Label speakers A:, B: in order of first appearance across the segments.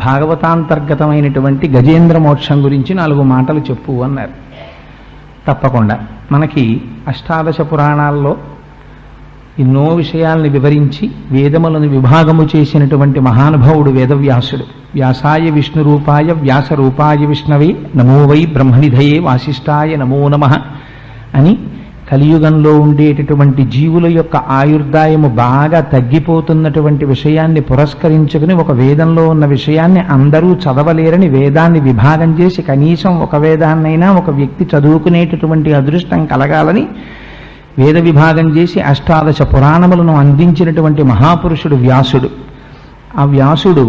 A: భాగవతాంతర్గతమైనటువంటి గజేంద్ర మోక్షం గురించి 4 మాటలు చెప్పు అన్నారు. తప్పకుండా. మనకి అష్టాదశ పురాణాల్లో ఎన్నో విషయాల్ని వివరించి వేదములను విభాగము చేసినటువంటి మహానుభావుడు వేదవ్యాసుడు. వ్యాసాయ విష్ణు రూపాయ వ్యాస రూపాయ విష్ణవే నమో వై బ్రహ్మనిధయే వాసిష్ఠాయ నమో నమః అని కలియుగంలో ఉండేటటువంటి జీవుల యొక్క ఆయుర్దాయము బాగా తగ్గిపోతున్నటువంటి విషయాన్ని పురస్కరించుకుని ఒక వేదంలో ఉన్న విషయాన్ని అందరూ చదవలేరని వేదాన్ని విభాగం చేసి కనీసం ఒక వేదాన్నైనా ఒక వ్యక్తి చదువుకునేటటువంటి అదృష్టం కలగాలని వేద విభాగం చేసి అష్టాదశ పురాణములను అందించినటువంటి మహాపురుషుడు వ్యాసుడు. ఆ వ్యాసుడు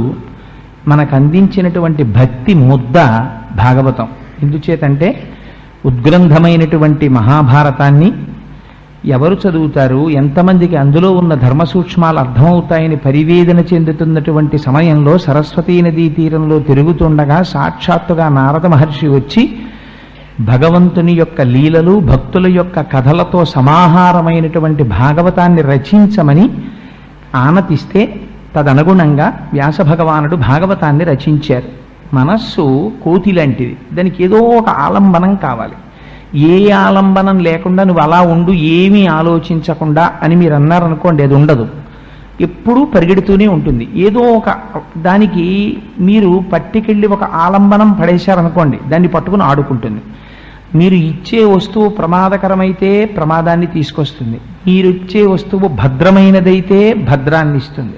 A: మనకు అందించినటువంటి భక్తి ముద్ద భాగవతం. ఎందుచేతంటే ఉద్గ్రంథమైనటువంటి మహాభారతాన్ని ఎవరు చదువుతారు, ఎంతమందికి అందులో ఉన్న ధర్మ సూక్ష్మాలు అర్థమవుతాయని పరివేదన చెందుతున్నటువంటి సమయంలో సరస్వతీ నదీ తీరంలో తిరుగుతుండగా సాక్షాత్తుగా నారద మహర్షి వచ్చి భగవంతుని యొక్క లీలలు భక్తుల యొక్క కథలతో సమాహారమైనటువంటి భాగవతాన్ని రచించమని ఆనతిస్తే తదనుగుణంగా వ్యాస భగవానుడు భాగవతాన్ని రచించారు. మనస్సు కోతి లాంటిది, దానికి ఏదో ఒక ఆలంబనం కావాలి. ఏ ఆలంబనం లేకుండా నువ్వు అలా ఉండు, ఏమీ ఆలోచించకుండా అని మీరు అన్నారనుకోండి, అది ఉండదు. ఎప్పుడూ పరిగెడుతూనే ఉంటుంది. ఏదో ఒక దానికి మీరు పట్టుకెళ్ళి ఒక ఆలంబనం పడేశారనుకోండి, దాన్ని పట్టుకుని ఆడుకుంటుంది. మీరు ఇచ్చే వస్తువు ప్రమాదకరమైతే ప్రమాదాన్ని తీసుకొస్తుంది, మీరు ఇచ్చే వస్తువు భద్రమైనదైతే భద్రాన్ని ఇస్తుంది.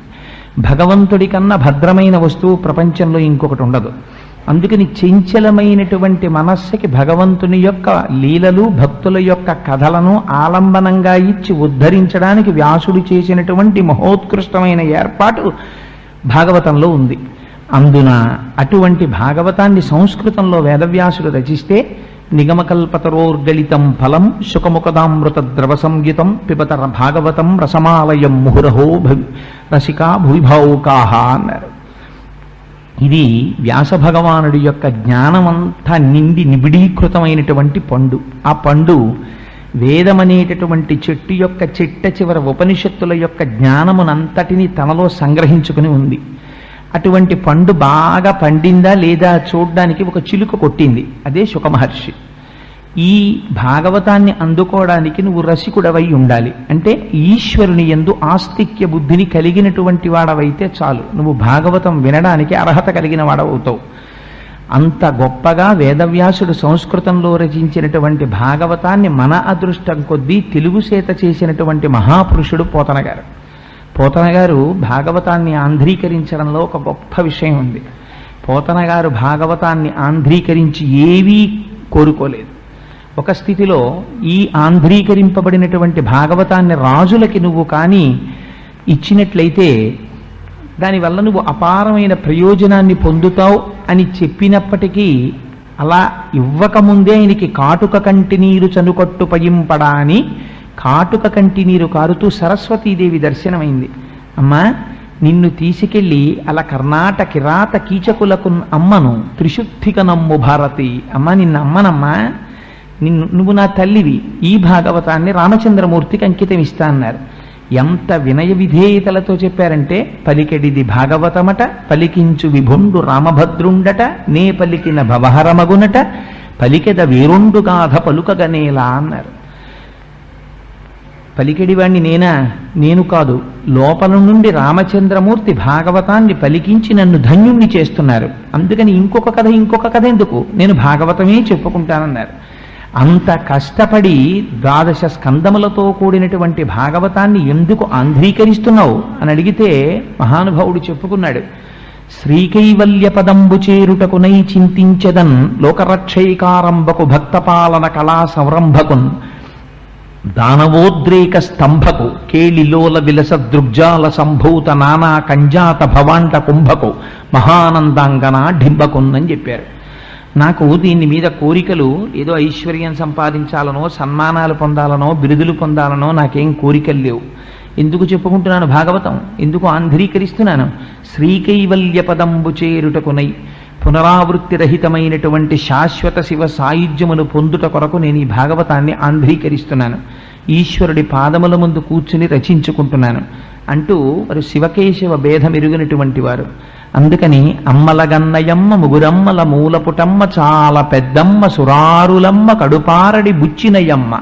A: భగవంతుడి కన్నా భద్రమైన వస్తువు ప్రపంచంలో ఇంకొకటి ఉండదు. అందుకని చంచలమైనటువంటి మనస్సుకి భగవంతుని యొక్క లీలలు భక్తుల యొక్క కథలను ఆలంబనంగా ఇచ్చి ఉద్ధరించడానికి వ్యాసుడు చేసినటువంటి మహోత్కృష్టమైన ఏర్పాటు భాగవతంలో ఉంది. అందున అటువంటి భాగవతాన్ని సంస్కృతంలో వేదవ్యాసుడు రచిస్తే నిగమకల్పతరోర్గళితం ఫలం శుకముఖదామృత ద్రవ సంయుతం పిబత భాగవతం రసమాలయం ముహురహో రసికా భువిభావుకాహ అన్నారు. ఇది వ్యాస భగవానుడి యొక్క జ్ఞానమంతా నిండి నిబిడీకృతమైనటువంటి పండు. ఆ పండు వేదమనేటటువంటి చెట్టు యొక్క చిట్ట చివర ఉపనిషత్తుల యొక్క జ్ఞానమునంతటిని తనలో సంగ్రహించుకుని ఉంది. అటువంటి పండు బాగా పండిందా లేదా చూడ్డానికి ఒక చిలుక కొట్టింది, అదే శుకమహర్షి. ఈ భాగవతాన్ని అందుకోవడానికి నువ్వు రసికుడవై ఉండాలి. అంటే ఈశ్వరుని యందు ఆస్తిక్య బుద్ధిని కలిగినటువంటి వాడవైతే చాలు, నువ్వు భాగవతం వినడానికి అర్హత కలిగిన వాడవుతావు. అంత గొప్పగా వేదవ్యాసుడు సంస్కృతంలో రచించినటువంటి భాగవతాన్ని మన అదృష్టం కొద్దీ తెలుగు చేత చేసినటువంటి మహాపురుషుడు పోతన గారు. పోతన గారు భాగవతాన్ని ఆంధ్రీకరించడంలో ఒక గొప్ప విషయం ఉంది. పోతన గారు భాగవతాన్ని ఆంధ్రీకరించి ఏవీ కోరుకోలేదు. ఒక స్థితిలో ఈ ఆంధ్రీకరింపబడినటువంటి భాగవతాన్ని రాజులకి నువ్వు కానీ ఇచ్చినట్లయితే దానివల్ల నువ్వు అపారమైన ప్రయోజనాన్ని పొందుతావు అని చెప్పినప్పటికీ అలా ఇవ్వకముందే ఆయనకి కాటుక కంటి నీరు చనుకట్టు పయింపడా అని కాటుక కంటి నీరు కారుతూ సరస్వతీదేవి దర్శనమైంది. అమ్మా, నిన్ను తీసుకెళ్ళి అలా కర్ణాట కిరాత కీచకులకు అమ్మను త్రిశుద్ధిక నమ్ము భారతి. అమ్మ, నిన్ను అమ్మనమ్మా, నువ్వు నా తల్లివి, ఈ భాగవతాన్ని రామచంద్రమూర్తికి అంకితం ఇస్తా అన్నారు. ఎంత వినయ విధేయతలతో చెప్పారంటే, పలికెడిది భాగవతమట పలికించు విభుండు రామభద్రుండట నే పలికిన భవహరమగునట పలికెద వీరుండు గాథ పలుకగనేలా అన్నారు. పలికెడివాణ్ణి నేనా? నేను కాదు, లోపల నుండి రామచంద్రమూర్తి భాగవతాన్ని పలికించి నన్ను ధన్యుణ్ణి చేస్తున్నారు. అందుకని ఇంకొక కథ ఎందుకు, నేను భాగవతమే చెప్పుకుంటానన్నారు. అంత కష్టపడి 12 స్కందములతో కూడినటువంటి భాగవతాన్ని ఎందుకు ఆంధ్రీకరిస్తున్నావు అని అడిగితే మహానుభావుడు చెప్పుకున్నాడు. శ్రీకైవల్య పదంబు చేరుటకునై చింతించెదన్ లోకరక్షైకారంభకు భక్తపాలన కళా సంరంభకున్ దానవోద్రేక స్తంభకు కేళిలోల విలస దృగ్జాల సంభూత నానా కంజాత భవాంట కుంభకు మహానందాంగన ఢింబకున్నని చెప్పారు. నాకు దీని మీద కోరికలు ఏదో ఐశ్వర్యం సంపాదించాలనో సన్మానాలు పొందాలనో బిరుదులు పొందాలనో నాకేం కోరికలు లేవు. ఎందుకు చెప్పుకుంటున్నాను భాగవతం, ఎందుకు ఆంధ్రీకరిస్తున్నాను? శ్రీకైవల్య పదంబు చేరుటకునై పునరావృత్తి రహితమైనటువంటి శాశ్వత శివ సాయుధ్యమును పొందుట కొరకు నేను ఈ భాగవతాన్ని ఆంధ్రీకరిస్తున్నాను. ఈశ్వరుడి పాదముల ముందు కూర్చుని రచించుకుంటున్నాను అంటూ వారు శివకేశవ భేదమెరుగినటువంటి వారు. అందుకని అమ్మల గన్నయమ్మ ముగురమ్మల మూలపుటమ్మ చాలా పెద్దమ్మ సురారులమ్మ కడుపారడి బుచ్చినయమ్మ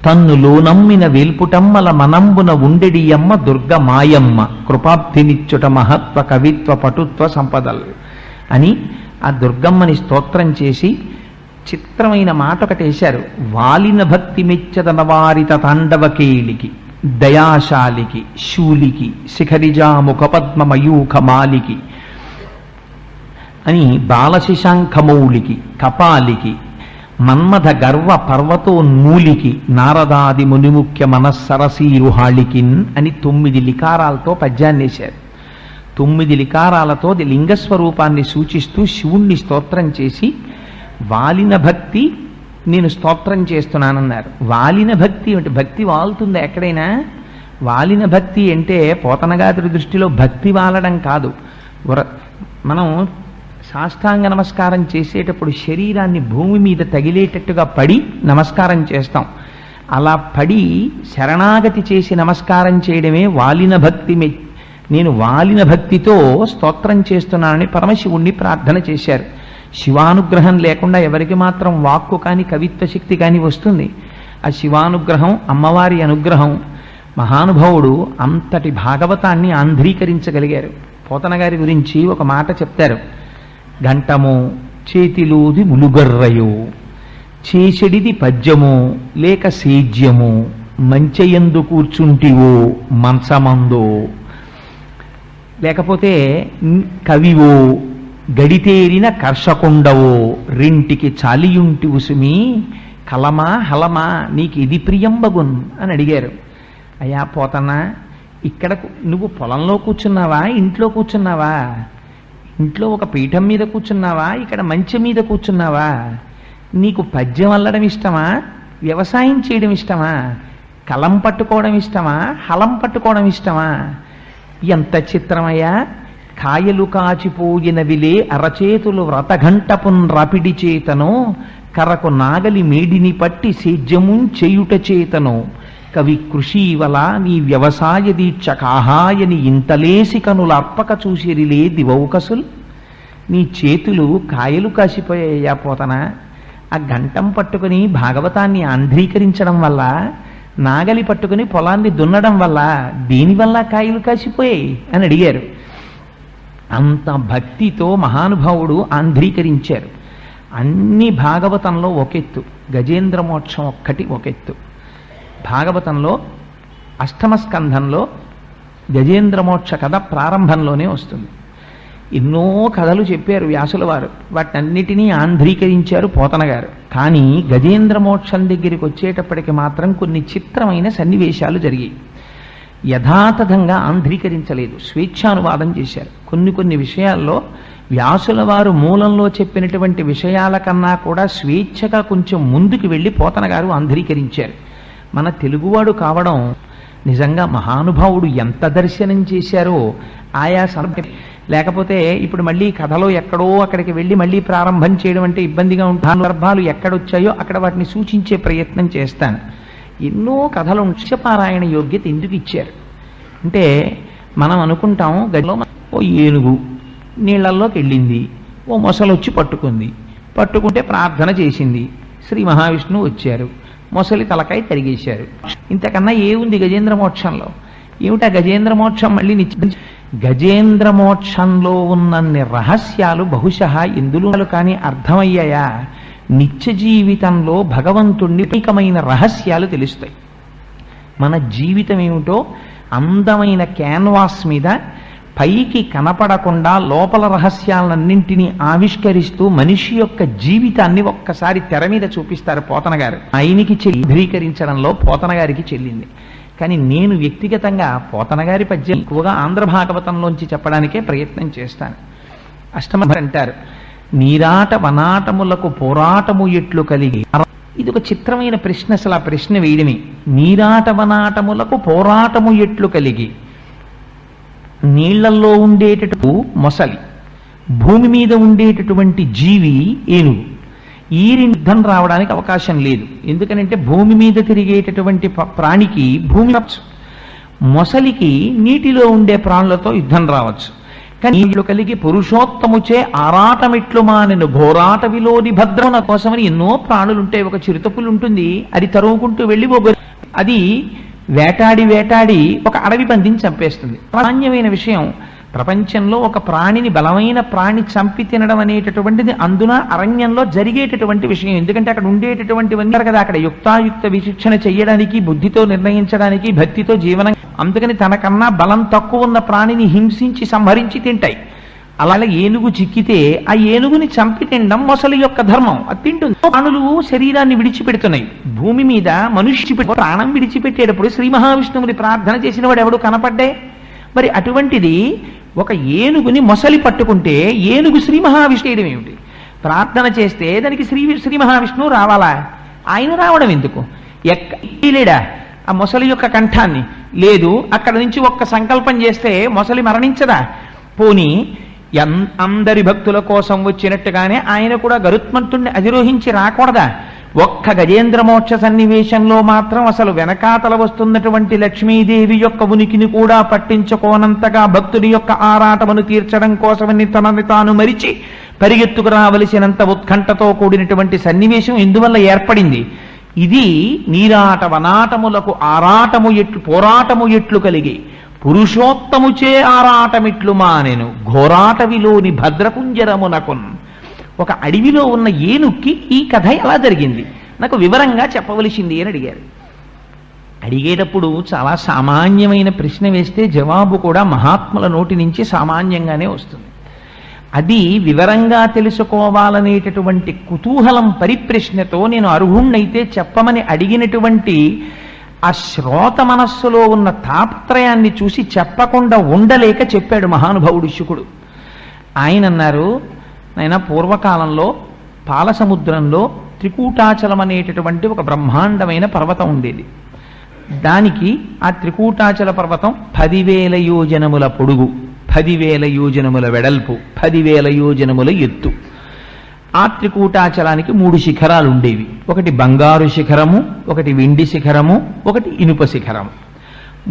A: తన్నులో నమ్మిన వేల్పుటమ్మల మనంబున ఉండెడియమ్మ దుర్గ మాయమ్మ కృపాబ్ధినిచ్చుట మహత్వ కవిత్వ పటుత్వ సంపదలు అని ఆ దుర్గమ్మని స్తోత్రం చేసి చిత్రమైన మాట ఒకటేశారు. వాలిన భక్తి మెచ్చదన వారిత తాండవకేళికి దయాశాలికి శూలికి శిఖరిజాముఖ పద్మమయూఖ మాలికి అని బాలశిశాంఖమౌళికి కపాలికి మన్మథ గర్వ పర్వతోన్మూలికి నారదాది మునిముఖ్య మనస్సరసీరుహాళికిన్ అని 9 లికారాలతో పద్యాన్ని వేశారు. 9 లికారాలతో లింగస్వరూపాన్ని సూచిస్తూ శివుణ్ణి స్తోత్రం చేసి వాలిన భక్తి నేను స్తోత్రం చేస్తున్నానన్నారు. వాలిన భక్తి అంటే భక్తి వాలుతుందా ఎక్కడైనా? వాలిన భక్తి అంటే పోతనగారి దృష్టిలో భక్తి వాలడం కాదు. మనం సాష్టాంగ నమస్కారం చేసేటప్పుడు శరీరాన్ని భూమి మీద తగిలేటట్టుగా పడి నమస్కారం చేస్తాం. అలా పడి శరణాగతి చేసి నమస్కారం చేయడమే వాలిన భక్తి. నేను వాలిన భక్తితో స్తోత్రం చేస్తున్నానని పరమశివుణ్ణి ప్రార్థన చేశారు. శివానుగ్రహం లేకుండా ఎవరికి మాత్రం వాక్కు కానీ కవిత్వ శక్తి కానీ వస్తుంది? ఆ శివానుగ్రహం, అమ్మవారి అనుగ్రహం. మహానుభావుడు అంతటి భాగవతాన్ని ఆంధ్రీకరించగలిగారు. పోతన గారి గురించి ఒక మాట చెప్తారు. గంటమో చేతిలోది ములుగర్రయో చేసెడిది పద్యమో లేక సేజ్యమో మంచయందు కూర్చుంటివో మంచమందో లేకపోతే కవివో గడితేరిన కర్షకుండవో రెంటికి చాలియుంటి ఉసుమి కలమా హలమా నీకు ఇది ప్రియంబగున్ అని అడిగారు. అయ్యా పోతన్నా, ఇక్కడ నువ్వు పొలంలో కూర్చున్నావా ఇంట్లో కూర్చున్నావా? ఇంట్లో ఒక పీఠం మీద కూర్చున్నావా ఇక్కడ మంచం మీద కూర్చున్నావా? నీకు పద్యం అల్లడం ఇష్టమా వ్యవసాయం చేయడం ఇష్టమా? కలం పట్టుకోవడం ఇష్టమా హలం పట్టుకోవడం ఇష్టమా? ఎంత చిత్రమయ్యా! కాయలు కాచిపోయినవిలే అరచేతులు వ్రతఘంటపున్ రాపిడి చేతనో కరకు నాగలి మేడిని పట్టి సేద్యమున్ చేయుట చేతనో కవి కృషివల నీ వ్యవసాయ దీక్ష కాహాయని ఇంతలేసి కనుల అర్పక చూసిరిలే దివౌకసుల్. నీ చేతులు కాయలు కాసిపోయాయా పోతన? ఆ గంటం పట్టుకుని భాగవతాన్ని ఆంధ్రీకరించడం వల్ల, నాగలి పట్టుకుని పొలాన్ని దున్నడం వల్ల, దీనివల్ల కాయలు కాసిపోయాయి అని అడిగారు. అంత భక్తితో మహానుభావుడు ఆంధ్రీకరించారు. అన్ని భాగవతంలో ఒకెత్తు, గజేంద్ర మోక్షం ఒక్కటి ఒకెత్తు. భాగవతంలో అష్టమ స్కంధంలో గజేంద్ర మోక్ష కథ ప్రారంభంలోనే వస్తుంది. ఎన్నో కథలు చెప్పారు వ్యాసుల వారు, వాటన్నిటినీ ఆంధ్రీకరించారు పోతన గారు. కానీ గజేంద్ర మోక్షం దగ్గరికి వచ్చేటప్పటికి మాత్రం కొన్ని చిత్రమైన సన్నివేశాలు జరిగాయి. యథాతథంగా ఆంధ్రీకరించలేదు, స్వేచ్ఛానువాదం చేశారు. కొన్ని విషయాల్లో వ్యాసుల వారు మూలంలో చెప్పినటువంటి విషయాల కన్నా కూడా స్వేచ్ఛగా కొంచెం ముందుకు వెళ్ళి పోతన గారు ఆంధ్రీకరించారు. మన తెలుగువాడు కావడం నిజంగా మహానుభావుడు ఎంత దర్శనం చేశారో ఆయా లేకపోతే ఇప్పుడు మళ్ళీ కథలో ఎక్కడో అక్కడికి వెళ్ళి మళ్ళీ ప్రారంభం చేయడం అంటే ఇబ్బందిగా ఉంటుంది. సందర్భాలు ఎక్కడొచ్చాయో అక్కడ వాటిని సూచించే ప్రయత్నం చేస్తాను. ఎన్నో కథలు పారాయణ యోగ్యత ఎందుకు ఇచ్చారు అంటే, మనం అనుకుంటాం గదిలో ఓ ఏనుగు నీళ్లల్లోకి వెళ్ళింది, ఓ మొసలొచ్చి పట్టుకుంటే ప్రార్థన చేసింది, శ్రీ మహావిష్ణువు వచ్చారు, మొసలి తలకాయ తరిగేశారు. ఇంతకన్నా ఏముంది గజేంద్ర మోక్షంలో? ఏమిటా గజేంద్ర మోక్షం? మళ్ళీ గజేంద్ర మోక్షంలో ఉన్నన్ని రహస్యాలు బహుశः ఎందులో కానీ అర్థమయ్యాయా? నిత్య జీవితంలో భగవంతుణ్ణి అనేకమైన రహస్యాలు తెలుస్తాయి. మన జీవితం ఏమిటో అందమైన క్యాన్వాస్ మీద పైకి కనపడకుండా లోపల రహస్యాలన్నింటినీ ఆవిష్కరిస్తూ మనిషి యొక్క జీవితాన్ని ఒక్కసారి తెర మీద చూపిస్తారు పోతన గారు. ఆయనకి చిత్రీకరించడంలో పోతన గారికి చెల్లింది. కానీ నేను వ్యక్తిగతంగా పోతన గారి పద్యం ఎక్కువగా ఆంధ్ర భాగవతంలోంచి చెప్పడానికే ప్రయత్నం చేస్తాను. అష్టమ అంటారు, నీరాట వనాటములకు పోరాటము ఎట్లు కలిగి. ఇది ఒక చిత్రమైన ప్రశ్న. అసలు ఆ ప్రశ్న వేయడమే. నీరాట వనాటములకు పోరాటము ఎట్లు కలిగి, నీళ్లల్లో ఉండేటటు మొసలి, భూమి మీద ఉండేటటువంటి జీవి ఏనుగు. ఈ యుద్ధం రావడానికి అవకాశం లేదు. ఎందుకనంటే భూమి మీద తిరిగేటటువంటి ప్రాణికి భూమి, మొసలికి నీటిలో ఉండే ప్రాణులతో యుద్ధం రావచ్చు. కానీ కలిగి పురుషోత్తముచే ఆరాటమిట్లు మానెను ఘోరాటవిలోని భద్రమున కోసమని ఎన్నో ప్రాణులుంటాయి. ఒక చిరుతపులు ఉంటుంది, అది తరుముకుంటూ వెళ్ళి అది వేటాడి వేటాడి ఒక అడవి పందిని చంపేస్తుంది. సామాన్యమైన విషయం. ప్రపంచంలో ఒక ప్రాణిని, బలమైన ప్రాణి చంపి తినడం అనేటటువంటిది అందున అరణ్యంలో జరిగేటటువంటి విషయం. ఎందుకంటే అక్కడ ఉండేటటువంటివన్నీ కదా, అక్కడ యుక్తాయుక్త విశిక్షణ చెయ్యడానికి, బుద్ధితో నిర్ణయించడానికి, భక్తితో జీవనం. అందుకని తనకన్నా బలం తక్కువ ఉన్న ప్రాణిని హింసించి సంహరించి తింటాయి. అలాగే ఏనుగు చిక్కితే ఆ ఏనుగుని చంపి తినడం మొసలి యొక్క ధర్మం, అది తింటుంది. ప్రాణులు శరీరాన్ని విడిచిపెడుతున్నాయి. భూమి మీద మనుష్య ప్రాణం విడిచిపెట్టేటప్పుడు శ్రీ మహావిష్ణువుని ప్రార్థన చేసిన వాడు ఎవడు కనపడ్డే? మరి అటువంటిది ఒక ఏనుగుని మొసలి పట్టుకుంటే ఏనుగు శ్రీ మహావిష్ణువు ఏమిటి? ప్రార్థన చేస్తే దానికి శ్రీ మహావిష్ణువు రావాలా? ఆయన రావడం ఎందుకు? లేడా ఆ మొసలి యొక్క కంఠాన్ని? లేదు. అక్కడ నుంచి ఒక్క సంకల్పం చేస్తే మొసలి మరణించదా? పోనీ అందరి భక్తుల కోసం వచ్చినట్టుగానే ఆయన కూడా గరుత్మంతుణ్ణి అధిరోహించి రాకూడదా? ఒక్క గజేంద్ర మోక్ష సన్నివేశంలో మాత్రం అసలు వెనకాతల వస్తున్నటువంటి లక్ష్మీదేవి యొక్క ఉనికిని కూడా పట్టించుకోనంతగా భక్తుడి యొక్క ఆరాటమును తీర్చడం కోసమని తనని తాను మరిచి పరిగెత్తుకు రావలసినంత ఉత్కంఠతో కూడినటువంటి సన్నివేశం ఎందువల్ల ఏర్పడింది? ఇది నీరాట వనాటములకు ఆరాటము ఎట్లు పోరాటము ఎట్లు కలిగి పురుషోత్తముచే ఆరాటమిట్లు మానెను ఘోరాటవిలోని భద్రకుంజరమునకున్. ఒక అడవిలో ఉన్న ఏనుక్కి ఈ కథ ఎలా జరిగింది నాకు వివరంగా చెప్పవలసింది అని అడిగారు. అడిగేటప్పుడు చాలా సామాన్యమైన ప్రశ్న వేస్తే జవాబు కూడా మహాత్ముల నోటి నుంచి సామాన్యంగానే వస్తుంది. అది వివరంగా తెలుసుకోవాలనేటటువంటి కుతూహలం పరిప్రశ్నతో నేను అర్హుణ్ణైతే చెప్పమని అడిగినటువంటి ఆ శ్రోత మనస్సులో ఉన్న తాపత్రయాన్ని చూసి చెప్పకుండా ఉండలేక చెప్పాడు మహానుభావుడు శుకుడు. ఆయన అన్నారు, నాయన, పూర్వకాలంలో పాలసముద్రంలో త్రికూటాచలం అనేటటువంటి ఒక బ్రహ్మాండమైన పర్వతం ఉండేది. దానికి ఆ త్రికూటాచల పర్వతం 10,000 యోజనముల పొడుగు, 10,000 యోజనముల వెడల్పు, 10,000 యోజనముల ఎత్తు. ఆ త్రికూటాచలానికి 3 శిఖరాలు ఉండేవి. ఒకటి బంగారు శిఖరము, ఒకటి వెండి శిఖరము, ఒకటి ఇనుప శిఖరము.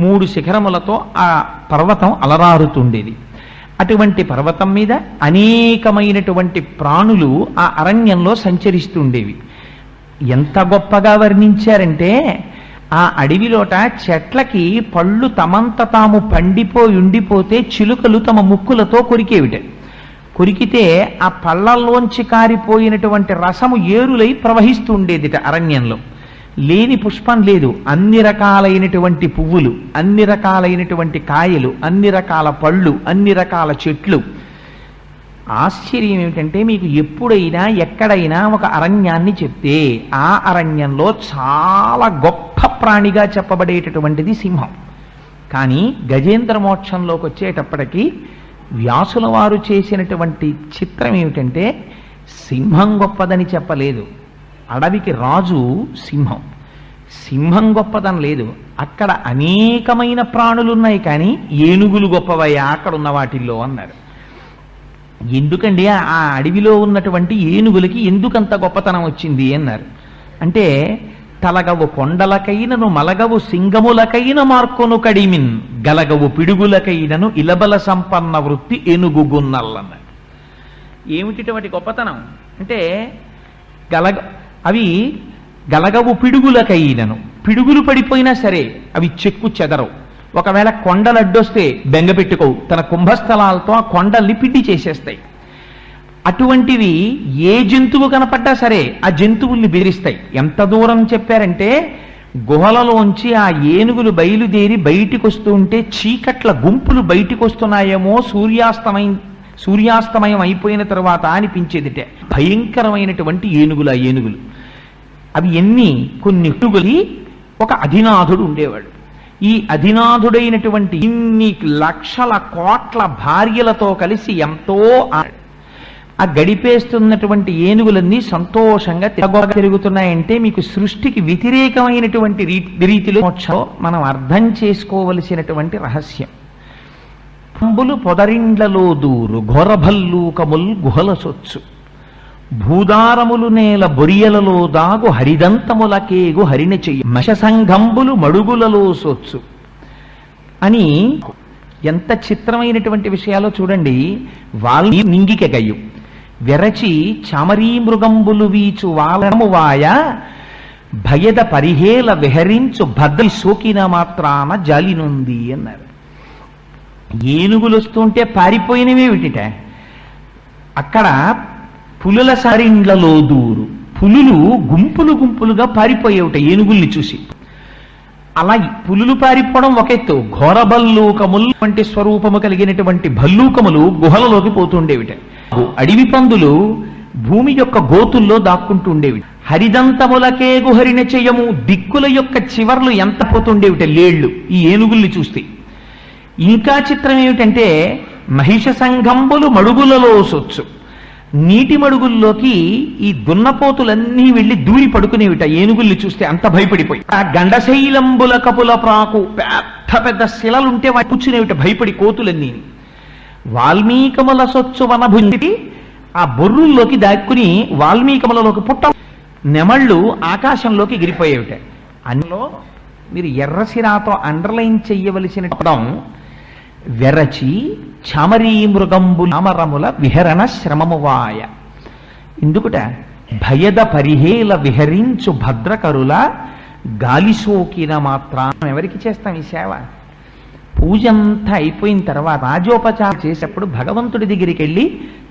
A: 3 శిఖరములతో ఆ పర్వతం అలరారుతుండేది. అటువంటి పర్వతం మీద అనేకమైనటువంటి ప్రాణులు ఆ అరణ్యంలో సంచరిస్తుండేవి. ఎంత గొప్పగా వర్ణించారంటే, ఆ అడవిలోట చెట్లకి పళ్ళు తమంత తాము పండిపోయి ఉండిపోతే చిలుకలు తమ ముక్కులతో కొరికేవిట. కొరికితే ఆ పళ్ళల్లోంచి కారిపోయినటువంటి రసము ఏరులై ప్రవహిస్తూ ఉండేదిట అరణ్యంలో. లేని పుష్పం లేదు. అన్ని రకాలైనటువంటి పువ్వులు, అన్ని రకాలైనటువంటి కాయలు, అన్ని రకాల పళ్ళు, అన్ని రకాల చెట్లు. ఆశ్చర్యం ఏమిటంటే, మీకు ఎప్పుడైనా ఎక్కడైనా ఒక అరణ్యాన్ని చెప్తే ఆ అరణ్యంలో చాలా గొప్ప ప్రాణిగా చెప్పబడేటటువంటిది సింహం. కానీ గజేంద్ర మోక్షంలోకి వచ్చేటప్పటికీ వ్యాసుల వారు చేసినటువంటి చిత్రం ఏమిటంటే, సింహం గొప్పదని చెప్పలేదు. అడవికి రాజు సింహం. సింహం గొప్పదని లేదు. అక్కడ అనేకమైన ప్రాణులున్నాయి, కానీ ఏనుగులు గొప్పవయ్యా అక్కడున్న వాటిల్లో అన్నారు. ఎందుకండి ఆ అడవిలో ఉన్నటువంటి ఏనుగులకి ఎందుకంత గొప్పతనం వచ్చింది అన్నారు. అంటే, తలగవు కొండలకైనను మలగవు సింగములకైన మార్కొను కడిమిన్ గలగవు పిడుగులకైనను ఇలబల సంపన్న వృత్తి ఏనుగుగున్నల్లన్నారు. ఏమిటి గొప్పతనం అంటే, అవి గలగవు పిడుగులకైనను, పిడుగులు పడిపోయినా సరే అవి చెక్కు చెదరవు. ఒకవేళ కొండలు అడ్డొస్తే బెంగ పెట్టుకోవు, తన కుంభస్థలాలతో ఆ కొండల్ని పిండి చేసేస్తాయి. అటువంటివి ఏ జంతువు కనపడ్డా సరే ఆ జంతువుల్ని బెదిరిస్తాయి. ఎంత దూరం చెప్పారంటే, గుహలలోంచి ఆ ఏనుగులు బయలుదేరి బయటికి వస్తూ ఉంటే చీకట్ల గుంపులు బయటికి వస్తున్నాయేమో సూర్యాస్తమయం అయిపోయిన తరువాత అనిపించేదిటే. భయంకరమైనటువంటి ఏనుగులు. ఆ ఏనుగులు అవి కొన్ని ఏనుగులి ఒక అధినాథుడు ఉండేవాడు. ఈ అధినాథుడైనటువంటి ఇన్ని లక్షల కోట్ల భార్యలతో కలిసి ఎంతో ఆ గడిపేస్తున్నటువంటి ఏనుగులన్నీ సంతోషంగా తిరుగుతున్నాయంటే, మీకు సృష్టికి వ్యతిరేకమైనటువంటి రీతిలో మనం అర్థం చేసుకోవలసినటువంటి రహస్యం. పంబులు పొదరిండ్లలో దూరు ఘోరభల్లూకముల్ గుహల సొచ్చు భూదారములు నేల బొరియలలో దాగు హరిదంతములకేగు హరిణ చెయ్యి మశసంఘంబులు మడుగులలో సొచ్చు అని ఎంత చిత్రమైనటువంటి విషయాలో చూడండి. నింగిక గయ్యు వెరచి చామరీ మృగంబులు వీచు వాయ భయద పరిహేల విహరించు భద్రి సోకిన మాత్రాన జాలినుంది అన్నారు. ఏనుగులు వస్తుంటే పారిపోయినవేమిటిట, అక్కడ పులుల సరిండ్లలో దూరు, పులులు గుంపులు గుంపులుగా పారిపోయేవిట ఏనుగుల్ని చూసి. అలా పులులు పారిపోవడం ఒక ఎత్తు, ఘోర భల్లూకములు వంటి స్వరూపము కలిగినటువంటి భల్లూకములు గుహలలోకి పోతుండేవిట. అడవి పందులు భూమి యొక్క గోతుల్లో దాక్కుంటూ ఉండేవి. హరిదంతములకే గుహరిన చెయ్యము, దిక్కుల యొక్క చివర్లు ఎంత పోతుండేవిట లేళ్లు ఈ ఏనుగుల్ని చూస్తే. ఇంకా చిత్రం ఏమిటంటే మహిష సంఘంబులు మడుగులలో సొచ్చు, నీటి మడుగుల్లోకి ఈ దున్నపోతులన్నీ వెళ్లి దూరి పడుకునేవిట ఏనుగుల్ని చూస్తే, అంత భయపడిపోయి. ఆ గండశైలంబుల కపుల ప్రాకు, పెద్ద పెద్ద శిలలుంటే వాటి కూర్చునేవిట భయపడి కోతులన్నీ. వాల్మీకముల సొచ్చు వనభుండి, ఆ బొర్రుల్లోకి దాక్కుని వాల్మీకములలోకి పుట్ట నెమళ్ళు ఆకాశంలోకి ఎగిరిపోయేవిట. అందులో మీరు ఎర్రసిరాతో అండర్లైన్ చెయ్యవలసిన పదం వెరచి చామరీ మృగంబు నామరముల విహరణ శ్రమమువాయ. ఎందుకుట భయద పరిహేల విహరించు భద్రకరుల గాలి సోకిన మాత్రం. ఎవరికి చేస్తాం ఈ సేవ? పూజంతా అయిపోయిన తర్వాత రాజోపచారం చేసేప్పుడు భగవంతుడి దగ్గరికి వెళ్ళి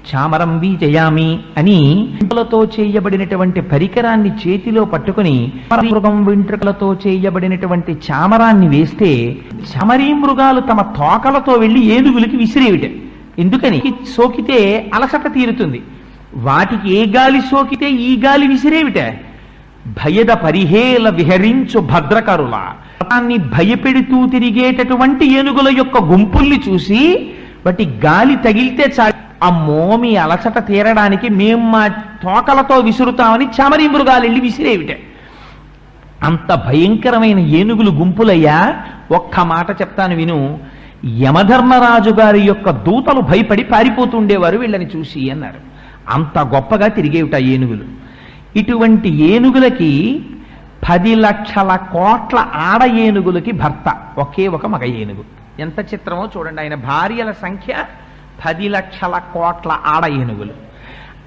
A: చామరం జయామి అని వెంట్రుకలతో చేయబడినటువంటి పరికరాన్ని చేతిలో పట్టుకుని మృగం వెంట్రుకలతో చేయబడినటువంటి చామరాన్ని వేస్తే చామరీ మృగాలు తమ తోకలతో వెళ్లి ఏనుగులకి విసిరేవిట. ఎందుకని? సోకితే అలసట తీరుతుంది. వాటికి ఏ గాలి సోకితే ఈ గాలి విసిరేవిట. భయద పరిహేల విహరించు భద్రకరుల, భయపెడుతూ తిరిగేటటువంటి ఏనుగుల యొక్క గుంపుల్ని చూసి వాటి గాలి తగిలితే చాలు, అమ్మో మీ అలసట తీరడానికి మేము మా తోకలతో విసురుతామని చామరీ మృగాలు వెళ్ళి విసిరేవిట. అంత భయంకరమైన ఏనుగులు గుంపులయ్యా. ఒక్క మాట చెప్తాను విను. యమధర్మరాజు గారి యొక్క దూతలు భయపడి పారిపోతుండేవారు వీళ్ళని చూసి అన్నారు. అంత గొప్పగా తిరిగేవిట ఏనుగులు. ఇటువంటి ఏనుగులకి 10 లక్షల కోట్ల ఆడ ఏనుగులకి భర్త ఒకే ఒక మగ ఏనుగు. ఎంత చిత్రమో చూడండి. ఆయన భార్యల సంఖ్య 10 లక్షల కోట్ల ఆడ ఏనుగులు.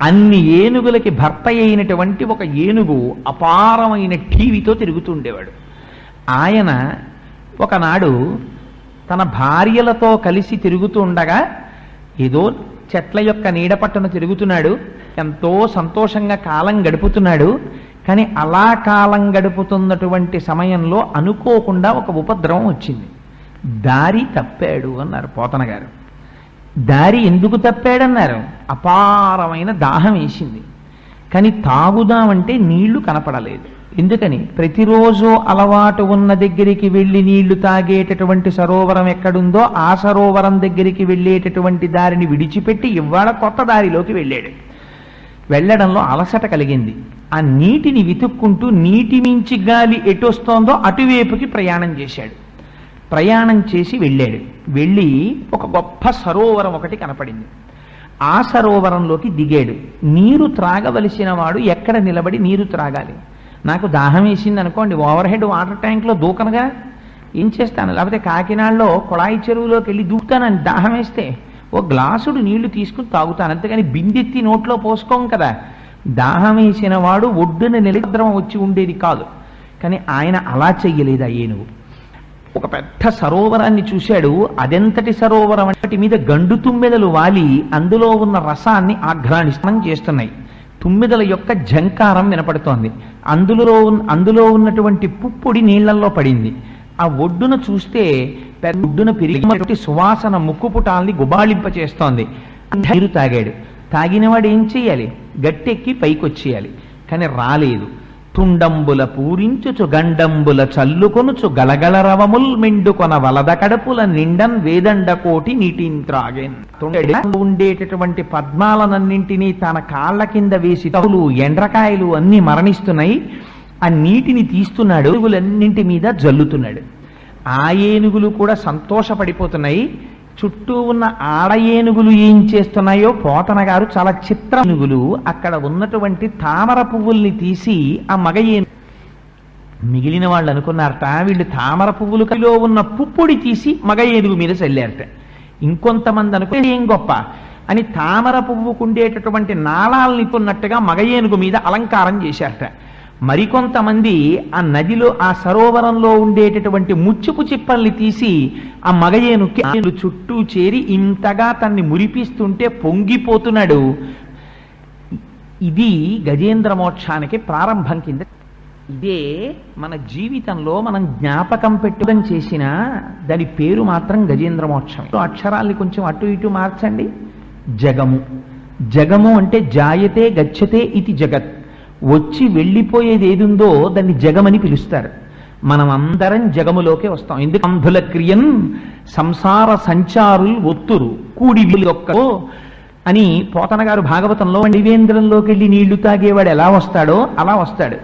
A: అన్ని ఏనుగులకి భర్త అయినటువంటి ఒక ఏనుగు అపారమైన టీవీతో తిరుగుతుండేవాడు. ఆయన ఒకనాడు తన భార్యలతో కలిసి తిరుగుతూ ఉండగా ఏదో చెట్ల యొక్క నీడ పట్టున తిరుగుతున్నాడు. ఎంతో సంతోషంగా కాలం గడుపుతున్నాడు. కానీ అలా కాలం గడుపుతున్నటువంటి సమయంలో అనుకోకుండా ఒక ఉపద్రవం వచ్చింది. దారి తప్పాడు అన్నారు పోతన గారు. దారి ఎందుకు తప్పాడన్నారు? అపారమైన దాహం వేసింది. కానీ తాగుదామంటే నీళ్లు కనపడలేదు. ఎందుకని? ప్రతిరోజు అలవాటు ఉన్న దగ్గరికి వెళ్ళి నీళ్లు తాగేటటువంటి సరోవరం ఎక్కడుందో ఆ సరోవరం దగ్గరికి వెళ్ళేటటువంటి దారిని విడిచిపెట్టి ఇవాళ కొత్త దారిలోకి వెళ్ళాడు. వెళ్ళడంలో అలసట కలిగింది. ఆ నీటిని వెతుక్కుంటూ నీటి మించి గాలి ఎటొస్తోందో అటువైపుకి ప్రయాణం చేశాడు. ప్రయాణం చేసి వెళ్ళాడు. వెళ్ళి ఒక గొప్ప సరోవరం ఒకటి కనపడింది. ఆ సరోవరంలోకి దిగాడు. నీరు త్రాగవలసిన వాడు ఎక్కడ నిలబడి నీరు త్రాగాలి? నాకు దాహం వేసింది అనుకోండి, ఓవర్ హెడ్ వాటర్ ట్యాంక్లో దూకనగా ఏం చేస్తాను? లేకపోతే కాకినాడలో కొళాయి చెరువులోకి వెళ్ళి దూకుతానని దాహం వేస్తే ఓ గ్లాసుడు నీళ్లు తీసుకుని తాగుతాను, అంతేగాని బిందెత్తి నోట్లో పోసుకోం కదా. దాహం వేసిన వాడు ఒడ్డున నిలద్రవం వచ్చి ఉండేది కాదు. కానీ ఆయన అలా చెయ్యలేదు. ఆ ఏనుగు ఒక పెద్ద సరోవరాన్ని చూశాడు. అదెంతటి సరోవరం అంటే మీద గండు తుమ్మెదలు వాలి అందులో ఉన్న రసాన్ని ఆఘ్రాణిస్తం చేస్తున్నాయి. తుమ్మెదల యొక్క ఝంకారం వినపడుతోంది. అందులో ఉన్నటువంటి పుప్పొడి నీళ్లలో పడింది. ఆ ఒడ్డున చూస్తే ఒడ్డున పెరిగి సువాసన ముక్కుపుటాల్ని గుబాళింప చేస్తోంది. నీరు తాగాడు. తాగినవాడు ఏం చెయ్యాలి? గట్టెక్కి పైకొచ్చేయాలి. కానీ రాలేదు. తుండంబుల పూరించుచు గండంబుల చల్లుకొనుచు గలగల రవముల్ మెండుకొన వలద కడపుల నిండన్ వేదండ కోటి నీటిని త్రాగేన్. ఉండేటటువంటి పద్మాలనన్నింటినీ తన కాళ్ల కింద వేసి తవులు ఎండ్రకాయలు అన్ని మరణిస్తున్నాయి. ఆ నీటిని తీస్తున్నాడు, ఏనుగులన్నింటి మీద జల్లుతున్నాడు. ఆ ఏనుగులు కూడా సంతోషపడిపోతున్నాయి. చుట్టూ ఉన్న ఆడ ఏనుగులు ఏం చేస్తున్నాయో పోతన గారు చాలా చిత్ర ఏనుగులు అక్కడ ఉన్నటువంటి తామర పువ్వుల్ని తీసి ఆ మగ ఏనుగు మిగిలిన వాళ్ళు అనుకున్నారట వీళ్ళు తామర పువ్వులలో ఉన్న పుప్పొడి తీసి మగ ఏనుగు మీద చల్లారట. ఇంకొంతమంది అనుకుని ఏం గొప్ప అని తామర పువ్వుకుండేటటువంటి నాళాలని కొన్నట్టుగా మగ ఏనుగు మీద అలంకారం చేశారట. మరికొంతమంది ఆ నదిలో ఆ సరోవరంలో ఉండేటటువంటి ముచ్చుపు చిప్పల్ని తీసి ఆ మగ ఏనుగు చుట్టూ చేరి ఇంతగా తన్ని మురిపిస్తుంటే పొంగిపోతున్నాడు. ఇది గజేంద్ర మోక్షానికి ప్రారంభం కింద. ఇదే మన జీవితంలో మనం జ్ఞాపకం పెట్టుదం చేసిన దాని పేరు మాత్రం గజేంద్ర మోక్షం. అక్షరాల్ని కొంచెం అటు ఇటు మార్చండి. జగము. జగము అంటే జాయతే గచ్చతే ఇది జగత్. వచ్చి వెళ్ళిపోయేది ఏదుందో దాన్ని జగమని పిలుస్తారు. మనం అందరం జగములోకే వస్తాం. ఎందుకు అంధుల క్రియన్ సంసార సంచారులు ఒత్తురు కూడి ఒక్కో అని పోతన గారు భాగవతంలో దివేంద్రంలోకి వెళ్ళి నీళ్లు తాగేవాడు ఎలా వస్తాడో అలా వస్తాడు.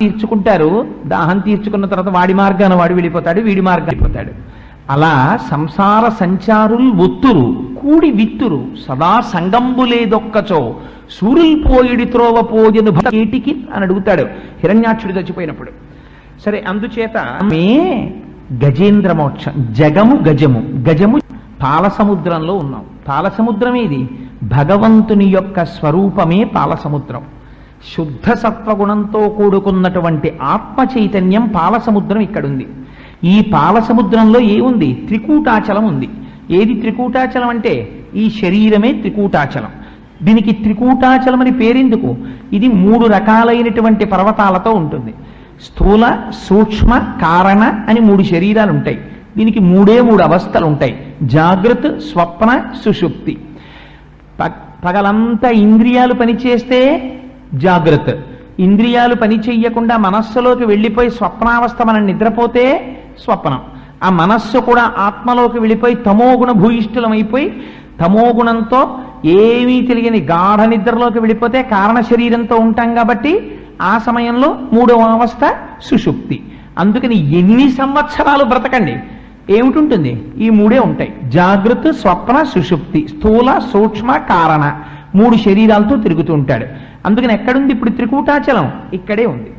A: తీర్చుకుంటారు. దాహం తీర్చుకున్న తర్వాత వాడి మార్గాన వాడు వెళ్ళిపోతాడు, వీడి మార్గాన వెళ్ళిపోతాడు. అలా సంసార సంచారులు ఒత్తురు కూడి విత్తురు సదా సంగంబు లేదొక్కచో సూర్యులు పోయిడి త్రోవ పోజను భేటికి అని అడుగుతాడు హిరణ్యాక్షుడు చచ్చిపోయినప్పుడు. సరే, అందుచేత గజేంద్ర మోక్షం. జగము గజము. గజము పాలసముద్రంలో ఉన్నాం. పాలసముద్రం ఏది? భగవంతుని యొక్క స్వరూపమే పాలసముద్రం. శుద్ధ సత్వగుణంతో కూడుకున్నటువంటి ఆత్మ చైతన్యం పాలసముద్రం ఇక్కడుంది. ఈ పాలసముద్రంలో ఏముంది? త్రికూటాచలం ఉంది. ఏది త్రికూటాచలం అంటే ఈ శరీరమే త్రికూటాచలం. దీనికి త్రికూటాచలం అని పేరెందుకు? ఇది 3 రకాలైనటువంటి పర్వతాలతో ఉంటుంది. స్థూల, సూక్ష్మ, కారణ అని 3 శరీరాలు ఉంటాయి. దీనికి 3 అవస్థలు ఉంటాయి. జాగ్రత్త, స్వప్న, సుషుప్తి. పగలంతా ఇంద్రియాలు పనిచేస్తే జాగ్రత్త. ఇంద్రియాలు పని చెయ్యకుండా మనస్సులోకి వెళ్ళిపోయి స్వప్నావస్థ మనం నిద్రపోతే స్వప్నం. ఆ మనస్సు కూడా ఆత్మలోకి వెళ్ళిపోయి తమోగుణ భూయిష్ఠులమైపోయి తమోగుణంతో ఏమీ తెలియని గాఢ నిద్రలోకి వెళ్ళిపోతే కారణ శరీరంతో ఉంటాం కాబట్టి ఆ సమయంలో 3వ అవస్థ సుషుప్తి. అందుకని ఎన్ని సంవత్సరాలు బ్రతకండి ఏమిటి ఈ 3 ఉంటాయి. జాగ్రత్త, స్వప్న, సుషుప్తి. స్థూల, సూక్ష్మ, కారణ 3 శరీరాలతో తిరుగుతూ ఉంటాడు. అందుకని ఎక్కడుంది ఇప్పుడు త్రికూటాచలం? ఇక్కడే ఉంది.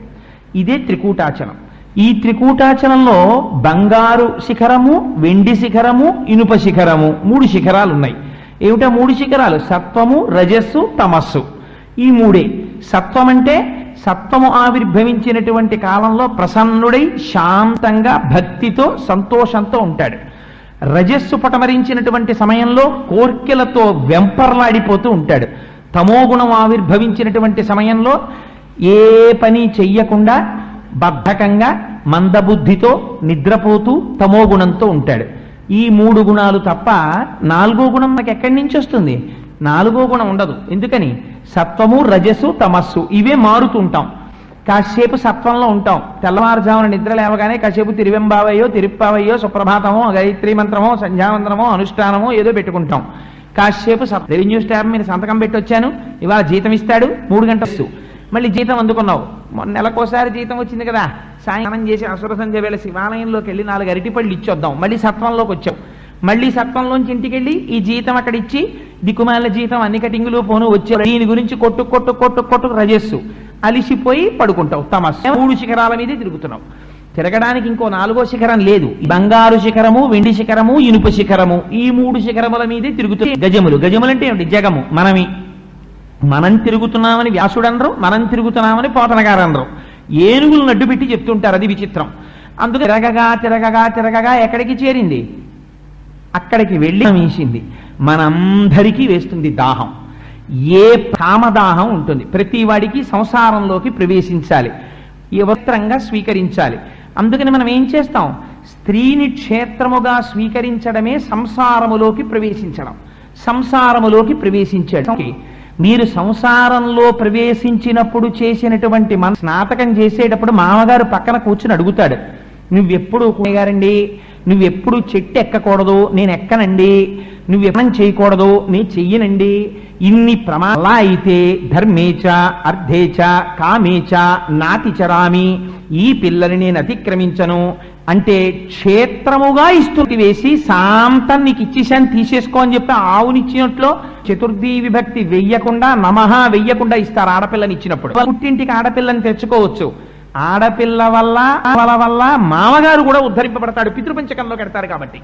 A: ఇదే త్రికూటాచలం. ఈ త్రికూటాచలంలో బంగారు శిఖరము, వెండి శిఖరము, ఇనుప శిఖరము 3 శిఖరాలు ఉన్నాయి. ఏమిటా 3 శిఖరాలు? సత్వము, రజస్సు, తమస్సు. ఈ 3. సత్వం అంటే సత్వము ఆవిర్భవించినటువంటి కాలంలో ప్రసన్నుడై శాంతంగా భక్తితో సంతోషంతో ఉంటాడు. రజస్సు పటమరించినటువంటి సమయంలో కోర్కెలతో వెంపర్లాడిపోతూ ఉంటాడు. తమోగుణం ఆవిర్భవించినటువంటి సమయంలో ఏ పని చెయ్యకుండా బద్ధకంగా మందబుద్ధితో నిద్రపోతూ తమోగుణంతో ఉంటాడు. ఈ 3 గుణాలు తప్ప 4వ గుణం మనకి ఎక్కడి నుంచి వస్తుంది? 4వ గుణం ఉండదు. ఎందుకని? సత్వము, రజస్సు, తమస్సు ఇవే మారుతుంటాం. కాసేపు సత్వంలో ఉంటాం. తెల్లవారుజామున నిద్ర లేవగానే కాసేపు తిరువెంబావయ్యో, తిరుప్పావయ్యో, సుప్రభాతమో, గాయత్రీ మంత్రమో, సంధ్యామంత్రమో, అనుష్ఠానమో ఏదో పెట్టుకుంటాం. కాసేపు రెవెన్యూ స్టాఫ్ మీద సంతకం పెట్టి వచ్చాను, ఇవాళ జీతం ఇస్తాడు, 3 గంటలు. మళ్ళీ జీతం అందుకున్నావు, నెలకోసారి జీతం వచ్చింది కదా, సాయంత్రం చేసి అసుర సంధ్య వేళ శివాలయంలోకి వెళ్ళి 4 అరటిపళ్ళు ఇచ్చొద్దాం. మళ్ళీ సత్వంలోకి వచ్చావు. మళ్ళీ సత్వంలోంచి ఇంటికి వెళ్ళి ఈ జీతం అక్కడ ఇచ్చి దిక్కుమాల జీతం అన్ని కటింగులు పోను వచ్చావు. దీని గురించి కొట్టు రజస్సు. అలిసిపోయి పడుకుంటావు. తమస్సు. 3 శిఖరాల మీదే తిరుగుతున్నావు. తిరగడానికి ఇంకో 4వ శిఖరం లేదు. బంగారు శిఖరము, వెండి శిఖరము, ఇనుప శిఖరము ఈ 3 శిఖరముల మీదే తిరుగుతున్నాయి. గజములు. గజములు అంటే ఏమిటి? జగము. మనం తిరుగుతున్నామని వ్యాసుడనరు, మనం తిరుగుతున్నామని పోతనగారు అనరు. ఏనుగులు నడ్డు పెట్టి చెప్తుంటారు. అది విచిత్రం. అందుకే తిరగగా ఎక్కడికి చేరింది? అక్కడికి వెళ్ళి వేసింది. మనందరికీ వేస్తుంది దాహం. ఏ కామదాహం ఉంటుంది. ప్రతి వాడికి సంసారంలోకి ప్రవేశించాలి, యవత్రంగా స్వీకరించాలి. అందుకని మనం ఏం చేస్తాం? స్త్రీని క్షేత్రముగా స్వీకరించడమే సంసారములోకి ప్రవేశించడం. సంసారములోకి ప్రవేశించడం. మీరు సంసారంలో ప్రవేశించినప్పుడు చేసినటువంటి మన స్నాతకం చేసేటప్పుడు మామగారు పక్కన కూర్చుని అడుగుతాడు, నువ్వెప్పుడు గారండి, నువ్వెప్పుడు చెట్టు ఎక్కకూడదు, నేను ఎక్కనండి. నువ్వెప్పనం చేయకూడదు, నేను చెయ్యనండి. ఇన్ని ప్రమాలా అయితే ధర్మేచ అర్థేచ కామేచ నాతిచరామి, ఈ పిల్లని నేను అతిక్రమించను అంటే క్షేత్రముగా ఇస్తుంది వేసి శాంతం నీకు ఇచ్చేసాను తీసేసుకో అని చెప్పి ఆవునిచ్చినట్లు చతుర్థి విభక్తి వెయ్యకుండా నమః వెయ్యకుండా ఇస్తారు. ఆడపిల్లని ఇచ్చినప్పుడు పుట్టింటికి ఆడపిల్లని తెచ్చుకోవచ్చు. ఆడపిల్ల వల్ల వల్ల మామగారు కూడా ఉద్ధరింపబడతాడు, పితృపంచకంలో కడతారు కాబట్టి.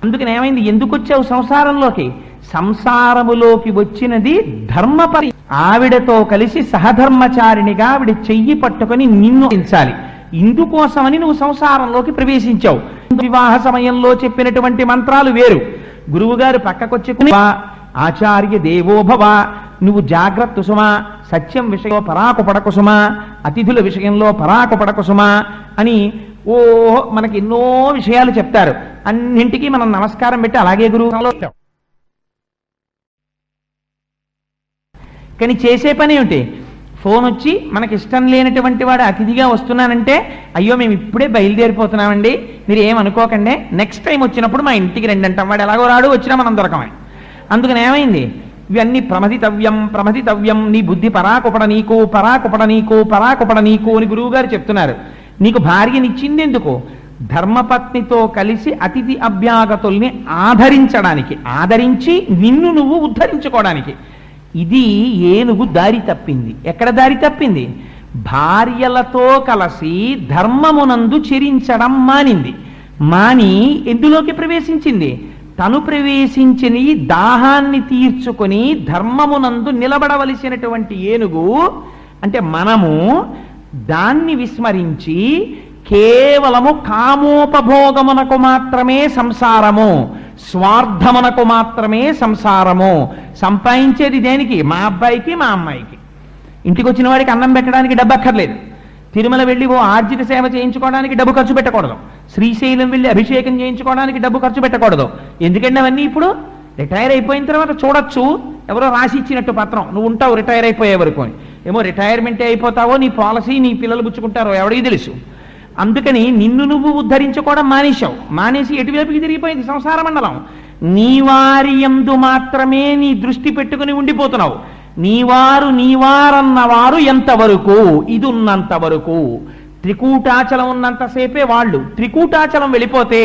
A: అందుకని ఏమైంది, ఎందుకు వచ్చావు సంసారంలోకి? సంసారములోకి వచ్చినది ధర్మపరి. ఆవిడతో కలిసి సహధర్మచారిణిగా ఆవిడ చెయ్యి పట్టుకొని నిన్ను హింసాలి. ఇందుకోసమని నువ్వు సంసారంలోకి ప్రవేశించావు. వివాహ సమయంలో చెప్పినటువంటి మంత్రాలు వేరు. గురువుగారు పక్కకొచ్చి ఆచార్య దేవోభవ, నువ్వు జాగ్రత్త సుమా, సత్యం విషయంలో పరాకు పడకు సుమా, అతిథుల విషయంలో పరాకు పడకు సుమా అని మనకి ఎన్నో విషయాలు చెప్తారు. అన్నింటికీ మనం నమస్కారం పెట్టి అలాగే గురువులో. కానీ చేసే పని ఏమిటి? ఫోన్ వచ్చి మనకి ఇష్టం లేనటువంటి వాడు అతిథిగా వస్తున్నానంటే, అయ్యో మేము ఇప్పుడే బయలుదేరిపోతున్నామండి, మీరు ఏమనుకోకండి, నెక్స్ట్ టైం వచ్చినప్పుడు మా ఇంటికి రండి అంటాం. వాడు ఎలాగో రాడు, వచ్చినా మనం దొరకమని. అందుకని ఏమైంది, ఇవన్నీ ప్రమదితవ్యం, నీ బుద్ధి పరాకుపడ నీకు, పరాకుపడ నీకు అని గురువుగారు చెప్తున్నారు. నీకు భార్యనిచ్చింది ఎందుకు? ధర్మపత్నితో కలిసి అతిథి అభ్యాగతుల్ని ఆదరించడానికి, ఆదరించి నిన్ను నువ్వు ఉద్ధరించుకోవడానికి. ఇది ఏనుగు దారి తప్పింది. ఎక్కడ దారి తప్పింది? భార్యలతో కలిసి ధర్మమునందు చెరించడం మానింది. మాని ఎందులోకి ప్రవేశించింది? తను ప్రవేశించిన దాహాన్ని తీర్చుకొని ధర్మమునందు నిలబడవలసినటువంటి ఏనుగు అంటే మనము దాన్ని విస్మరించి కేవలము కామోపభోగమునకు మాత్రమే సంసారము, స్వార్థమునకు మాత్రమే సంసారము. సంపాదించేది దేనికి? మా అబ్బాయికి మా అమ్మాయికి. ఇంటికి వచ్చిన వాడికి అన్నం పెట్టడానికి డబ్బు అక్కర్లేదు. తిరుమల వెళ్ళి ఓ ఆర్జిత సేవ చేయించుకోవడానికి డబ్బు ఖర్చు పెట్టకూడదు. శ్రీశైలం వెళ్ళి అభిషేకం చేయించుకోవడానికి డబ్బు ఖర్చు పెట్టకూడదు. ఎందుకంటే అవన్నీ ఇప్పుడు రిటైర్ అయిపోయిన తర్వాత చూడొచ్చు, ఎవరో రాసి ఇచ్చినట్టు పత్రం, నువ్వు ఉంటావు రిటైర్ అయిపోయే వరకు అని. ఏమో రిటైర్మెంటే అయిపోతావో, నీ పాలసీ నీ పిల్లలు పుచ్చుకుంటారో ఎవడికి తెలుసు. అందుకని నిన్ను నువ్వు ఉద్ధరించుకోవడం మానేశావు. మానేసి ఎటువైపుకి తిరిగిపోయింది సంసార మండలం. నీ వారి యందు మాత్రమే నీ దృష్టి పెట్టుకుని ఉండిపోతున్నావు. నీవారన్నవారు ఎంతవరకు? ఇది ఉన్నంత వరకు. త్రికూటాచలం ఉన్నంతసేపే వాళ్ళు. త్రికూటాచలం వెళ్ళిపోతే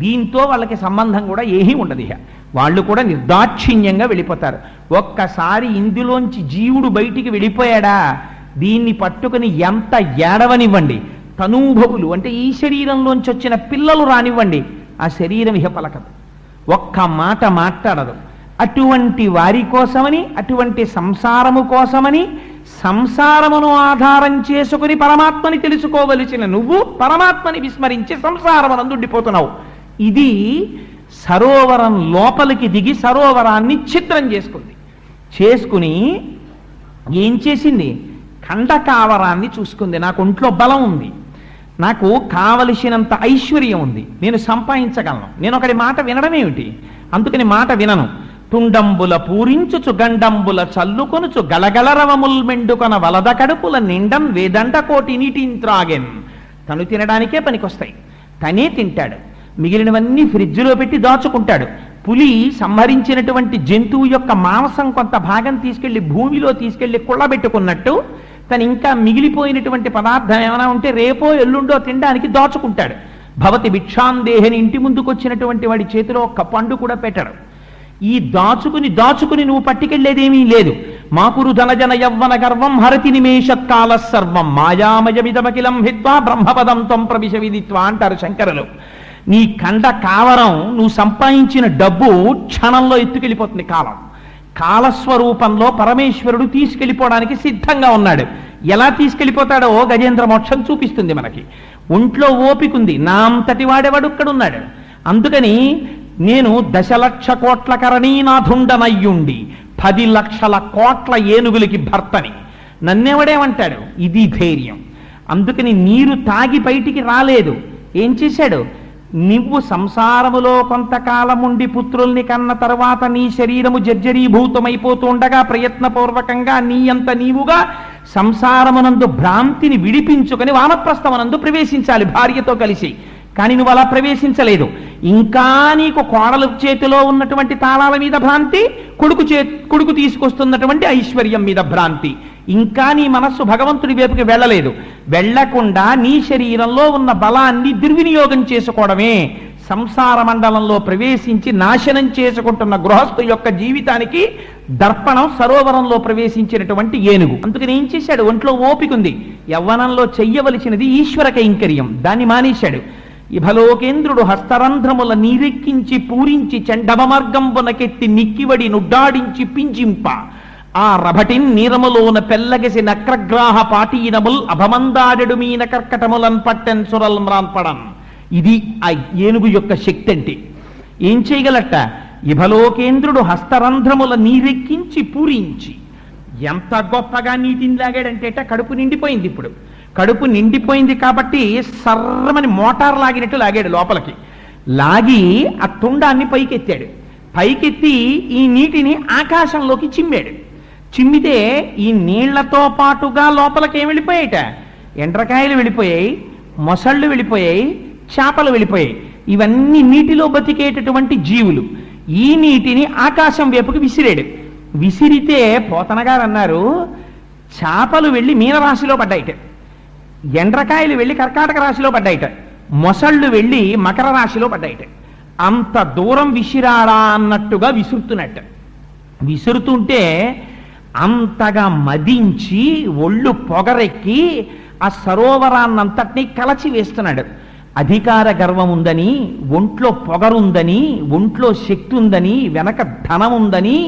A: దీంతో వాళ్ళకి సంబంధం కూడా ఏమీ ఉండదు. ఇక వాళ్ళు కూడా నిర్దాక్షిణ్యంగా వెళ్ళిపోతారు. ఒక్కసారి ఇందులోంచి జీవుడు బయటికి వెళ్ళిపోయాడా, దీన్ని పట్టుకుని ఎంత ఏడవనివ్వండి, తనూభవులు అంటే ఈ శరీరంలోంచి వచ్చిన పిల్లలు రానివ్వండి, ఆ శరీరం ఇహ పలకదు, ఒక్క మాట మాట్లాడదు. అటువంటి వారి కోసమని, అటువంటి సంసారము కోసమని, సంసారమును ఆధారం చేసుకుని పరమాత్మని తెలుసుకోవలసిన నువ్వు పరమాత్మని విస్మరించి సంసారమునందు ఉండిపోతున్నావు. ఇది సరోవరం లోపలికి దిగి సరోవరాన్ని ఛిద్రం చేసుకుని ఏం చేసింది? ఖండకావరాన్ని చూసుకుంది. నాకు ఒంట్లో బలం ఉంది, నాకు కావలసినంత ఐశ్వర్యం ఉంది, నేను సంపాదించగలను, నేను ఒకటి మాట వినడం ఏమిటి? అందుకని మాట వినను. తుండంబుల పూరించుచు గండంబుల చల్లుకొనుచు గలగలరవముల్ మెండుకొన వలద కడుపుల నిండం వేదండ కోటి నీటింత్రాగెన్. తను తినడానికే పనికొస్తాయి, తనే తింటాడు. మిగిలినవన్నీ ఫ్రిడ్జ్లో పెట్టి దాచుకుంటాడు. పులి సంహరించినటువంటి జంతువు యొక్క మాంసం కొంత భాగం తీసుకెళ్లి భూమిలో తీసుకెళ్లి కుళ్ళబెట్టుకున్నట్టు తను ఇంకా మిగిలిపోయినటువంటి పదార్థం ఏమైనా ఉంటే రేపో ఎల్లుండో తినడానికి దాచుకుంటాడు. భవతి భిక్షాందేహని ఇంటి ముందుకు వచ్చినటువంటి వాడి చేతిలో ఒక్క పండు కూడా పెట్టడు. ఈ దాచుకుని నువ్వు పట్టుకెళ్లేదేమీ లేదు. మాకురు ధనజన యవ్వన గర్వం హరతి నిమేషత్కాల సర్వం మాయామయమిదమకిలం హిత్వా బ్రహ్మపదం త్వం ప్రవిశ విదిత్వా అంటారు శంకరులు. నీ కండ కావరం, నువ్వు సంపాదించిన డబ్బు క్షణంలో ఎత్తుకెళ్ళిపోతుంది. కాలస్వరూపంలో పరమేశ్వరుడు తీసుకెళ్ళిపోవడానికి సిద్ధంగా ఉన్నాడు. ఎలా తీసుకెళ్ళిపోతాడో గజేంద్ర మోక్షం చూపిస్తుంది మనకి. ఒంట్లో ఓపికంది, నా అంతటి వాడేవాడు ఇక్కడున్నాడు. అందుకని నేను 10,00,000 కోట్ల కరణీనాథుండనయ్యుండి 10 లక్షల కోట్ల ఏనుగులకి భర్తని నన్నెవడేమంటాడు? ఇది ధైర్యం. అందుకని నీరు తాగి బయటికి రాలేదు. ఏం చేశాడు? నువ్వు సంసారములో కొంతకాలం ఉండి పుత్రుల్ని కన్న తర్వాత నీ శరీరము జర్జరీభూతమైపోతూ ఉండగా ప్రయత్నపూర్వకంగా నీ అంత నీవుగా సంసారమునందు భ్రాంతిని విడిపించుకొని వానప్రస్థమునందు ప్రవేశించాలి భార్యతో కలిసి. కానీ నువ్వు అలా ప్రవేశించలేదు. ఇంకా నీకు కోడలు చేతిలో ఉన్నటువంటి తాళాల మీద భ్రాంతి, కొడుకు తీసుకొస్తున్నటువంటి ఐశ్వర్యం మీద భ్రాంతి. ఇంకా నీ మనస్సు భగవంతుడి వైపుకి వెళ్ళలేదు. వెళ్లకుండా నీ శరీరంలో ఉన్న బలాన్ని దుర్వినియోగం చేసుకోవడమే సంసార మండలంలో ప్రవేశించి నాశనం చేసుకుంటున్న గృహస్థు యొక్క జీవితానికి దర్పణం సరోవరంలో ప్రవేశించినటువంటి ఏనుగు. అందుకని ఏం చేశాడు? ఒంట్లో ఓపిక ఉంది, యవ్వనంలో చెయ్యవలసినది ఈశ్వర కైంకర్యం, దాన్ని మానేశాడు. ఇభలోకేంద్రుడు హస్తరంధ్రముల నీరెక్కించి పూరించి చండమ మార్గంబునకెత్తి నిక్కివడి నుడ్డాడించి పింజింప ఆ రభటిన్ నీరములోన పెల్లగసి నక్రగ్రాహ పాటీనముల్ అభమందాడెడు మీన కర్కటములన్ పట్టెన్ సురల్ మ్రాన్పడం. ఇది ఆ ఏనుగు యొక్క శక్తి అంటే. ఏం చేయగలట? ఇభలోకేంద్రుడు హస్తరంధ్రముల నీరెక్కించి పూరించి. ఎంత గొప్పగా నీటిని లాగాడంటే కడుపు నిండిపోయింది. ఇప్పుడు కడుపు నిండిపోయింది కాబట్టి సర్రమని మోటార్ లాగినట్టు లాగాడు లోపలికి. లాగి ఆ తుండాన్ని పైకెత్తాడు. పైకెత్తి ఈ నీటిని ఆకాశంలోకి చిమ్మాడు. చిమ్మితే ఈ నీళ్లతో పాటుగా లోపలికి ఏం వెళ్ళిపోయాయట? ఎండ్రకాయలు వెళ్ళిపోయాయి, మొసళ్ళు వెళ్ళిపోయాయి, చేపలు వెళ్ళిపోయాయి. ఇవన్నీ నీటిలో బతికేటటువంటి జీవులు. ఈ నీటిని ఆకాశం వైపుకి విసిరాడు. విసిరితే పోతన గారు అన్నారు, చేపలు వెళ్ళి మీనరాశిలో పడ్డాయిట, ఎండ్రకాయలు వెళ్ళి కర్కాటక రాశిలో పడ్డాయిట, మొసళ్ళు వెళ్ళి మకర రాశిలో పడ్డాయిట. అంత దూరం విసిరాడా అన్నట్టుగా విసురుతున్నట్ట. విసురుతుంటే అంతగా మదించి ఒళ్ళు పొగరెక్కి ఆ సరోవరాన్నంతటినీ కలచి వేస్తున్నాడు. అధికార గర్వం ఉందని, ఒంట్లో పొగరుందని, ఒంట్లో శక్తి ఉందని, వెనక ధనం ఉందని,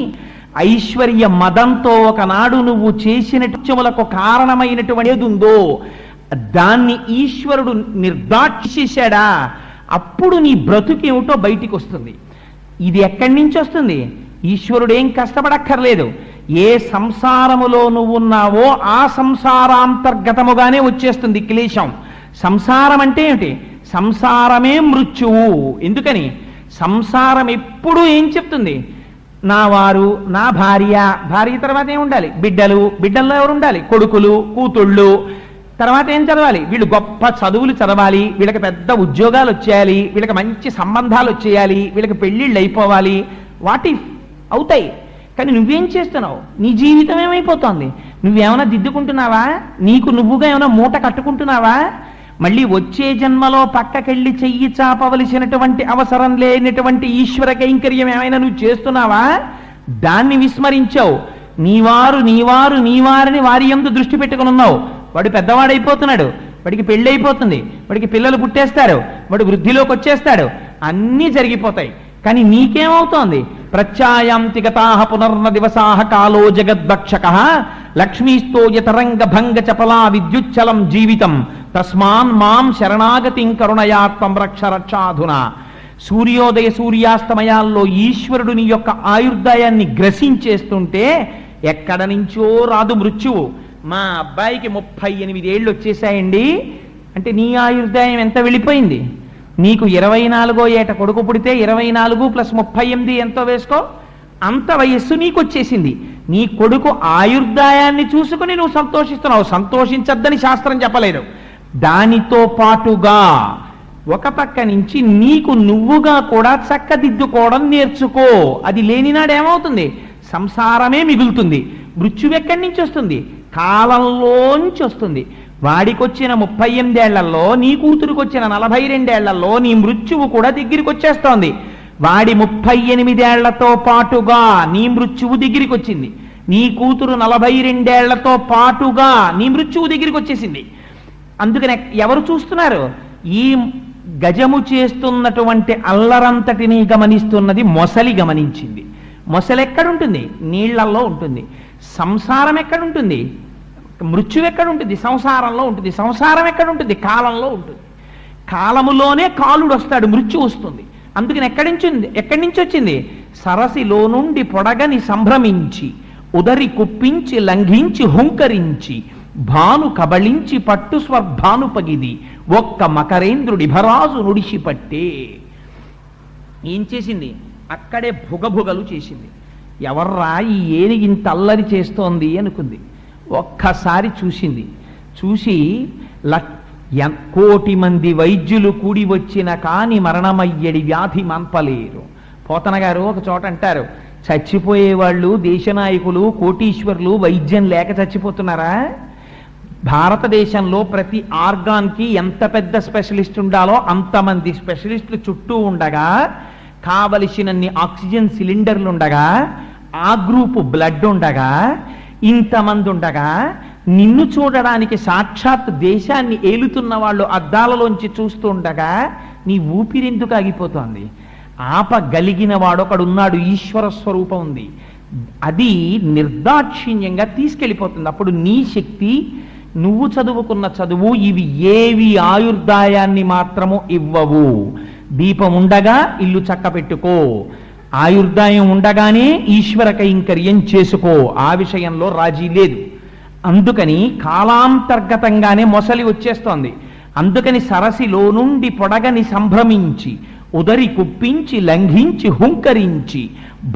A: ఐశ్వర్య మదంతో ఒకనాడు నువ్వు చేసినటువంటి కారణమైనటువంటి ఏదుందో దాన్ని ఈశ్వరుడు నిర్దాక్షించేశాడా, అప్పుడు నీ బ్రతుకేమిటో బయటికి వస్తుంది. ఇది ఎక్కడి నుంచి వస్తుంది? ఈశ్వరుడు ఏం కష్టపడక్కర్లేదు. ఏ సంసారములో నువ్వున్నావో ఆ సంసారాంతర్గతముగానే వచ్చేస్తుంది క్లేశం. సంసారం అంటే ఏమిటి? సంసారమే మృత్యువు. ఎందుకని? సంసారం ఎప్పుడు ఏం చెప్తుంది? నా వారు, నా భార్య, భార్య తర్వాత ఏం ఉండాలి? బిడ్డలు, బిడ్డల్లో ఎవరు ఉండాలి? కొడుకులు, కూతుళ్ళు. తర్వాత ఏం చదవాలి? వీళ్ళు గొప్ప చదువులు చదవాలి, వీళ్ళకి పెద్ద ఉద్యోగాలు వచ్చేయాలి, వీళ్ళకి మంచి సంబంధాలు వచ్చేయాలి, వీళ్ళకి పెళ్ళిళ్ళు అయిపోవాలి. వాట్ ఇఫ్ అవుతాయి. కానీ నువ్వేం చేస్తున్నావు? నీ జీవితం ఏమైపోతోంది? నువ్వేమైనా దిద్దుకుంటున్నావా? నీకు నువ్వుగా ఏమైనా మూట కట్టుకుంటున్నావా? మళ్ళీ వచ్చే జన్మలో పక్కకెళ్ళి చెయ్యి చాపవలసినటువంటి అవసరం లేనటువంటి ఈశ్వర కైంకర్యం ఏమైనా నువ్వు చేస్తున్నావా? దాన్ని విస్మరించావు. నీవారు నీవారు నీవారని వారి యందు దృష్టి పెట్టుకుని ఉన్నావు. వాడు పెద్దవాడైపోతున్నాడు, వాడికి పెళ్ళి అయిపోతుంది, వాడికి పిల్లలు పుట్టేస్తారు, వాడు వృద్ధిలోకి వచ్చేస్తాడు, అన్నీ జరిగిపోతాయి. కానీ నీకేమవుతోంది? ప్రత్యాయాంతి గతాః పునర్న దివసాః కాలో జగద్భక్షకః లక్ష్మీస్తో యతరంగ భంగ చపలా విద్యుచ్చలం జీవితం తస్మాన్ మాం శరణాగతిం కరుణయాత్వం రక్ష రక్షాధునా. సూర్యోదయ సూర్యాస్తమయాల్లో ఈశ్వరుడు నీ యొక్క ఆయుర్దాయాన్ని గ్రసించేస్తుంటే ఎక్కడ నుంచో రాదు మృత్యువు. మా అబ్బాయికి 38 ఏళ్ళు వచ్చేసాయండి అంటే నీ ఆయుర్దాయం ఎంత వెళ్ళిపోయింది? నీకు 24వ ఏట కొడుకు పుడితే 24 + 38 ఎంతో వేసుకో, అంత వయస్సు నీకు వచ్చేసింది. నీ కొడుకు ఆయుర్దాయాన్ని చూసుకుని నువ్వు సంతోషిస్తున్నావు. సంతోషించద్దని శాస్త్రం చెప్పలేదు. దానితో పాటుగా ఒక పక్క నుంచి నీకు నువ్వుగా కూడా చక్కదిద్దుకోవడం నేర్చుకో. అది లేనినాడు ఏమవుతుంది? సంసారమే మిగులుతుంది. మృత్యువు ఎక్కడి నుంచి వస్తుంది? కాలంలోంచి వస్తుంది. వాడికొచ్చిన 38 ఏళ్లలో, నీ కూతురుకు వచ్చిన 42 ఏళ్లలో నీ మృత్యువు కూడా దగ్గరికి వచ్చేస్తోంది. వాడి 38 ఏళ్లతో పాటుగా నీ మృత్యువు దగ్గరికి వచ్చింది. నీ కూతురు 42 ఏళ్లతో పాటుగా నీ మృత్యువు దగ్గరికి వచ్చేసింది. అందుకని ఎవరు చూస్తున్నారు? ఈ గజము చేస్తున్నటువంటి అల్లరంతటిని గమనిస్తున్నది మొసలి గమనించింది. మొసలి ఎక్కడుంటుంది? నీళ్లలో ఉంటుంది. సంసారం ఎక్కడుంటుంది? మృత్యువు ఎక్కడుంటుంది? సంసారంలో ఉంటుంది. సంసారం ఎక్కడుంటుంది? కాలంలో ఉంటుంది. కాలములోనే కాలుడు వస్తాడు, మృత్యు వస్తుంది. అందుకని ఎక్కడి నుంచి వచ్చింది? సరసిలో నుండి పొడగని సంభ్రమించి ఉదరి కుప్పించి లంఘించి హుంకరించి భాను కబళించి పట్టు స్వర్భాను పగిది ఒక్క మకరేంద్రుడి భరాజు నుడిసి పట్టే. ఏం చేసింది? అక్కడే భుగభుగలు చేసింది. ఎవర్రా ఈ ఏనిగింత అల్లరి చేస్తోంది అనుకుంది. ఒక్కసారి చూసింది. చూసి 1,000,000 మంది వైద్యులు కూడి వచ్చిన కాని మరణమయ్యడి వ్యాధి మాన్పలేరు. పోతన గారు ఒక చోట అంటారు, చచ్చిపోయేవాళ్ళు దేశనాయకులు కోటీశ్వరులు వైద్యం లేక చచ్చిపోతున్నారా? భారతదేశంలో ప్రతి ఆర్గాన్కి ఎంత పెద్ద స్పెషలిస్ట్ ఉండాలో అంతమంది స్పెషలిస్టులు చుట్టూ ఉండగా, కావలసినన్ని ఆక్సిజన్ సిలిండర్లు ఉండగా, ఆ గ్రూపు బ్లడ్ ఉండగా, ఇంతమంది ఉండగా, నిన్ను చూడడానికి సాక్షాత్ దేశాన్ని ఏలుతున్న వాళ్ళు అద్దాలలోంచి చూస్తూ ఉండగా నీ ఊపిరెందుకు ఆగిపోతోంది? ఆపగలిగిన వాడొకడున్నాడు, ఈశ్వర స్వరూపం ఉంది. అది నిర్దాక్షిణ్యంగా తీసుకెళ్ళిపోతుంది. అప్పుడు నీ శక్తి, నువ్వు చదువుకున్న చదువు ఇవి ఏవి ఆయుర్దాయాన్ని మాత్రము ఇవ్వవు. దీపం ఉండగా ఇల్లు చక్క పెట్టుకో, ఆయుర్దాయం ఉండగానే ఈశ్వర కైంకర్యం చేసుకో, ఆ విషయంలో రాజీ లేదు. అందుకని కాలాంతర్గతంగానే మొసలి వచ్చేస్తోంది. అందుకని సరసిలో నుండి పొడగని సంభ్రమించి, ఉదరి కుప్పించి లంఘించి హుంకరించి,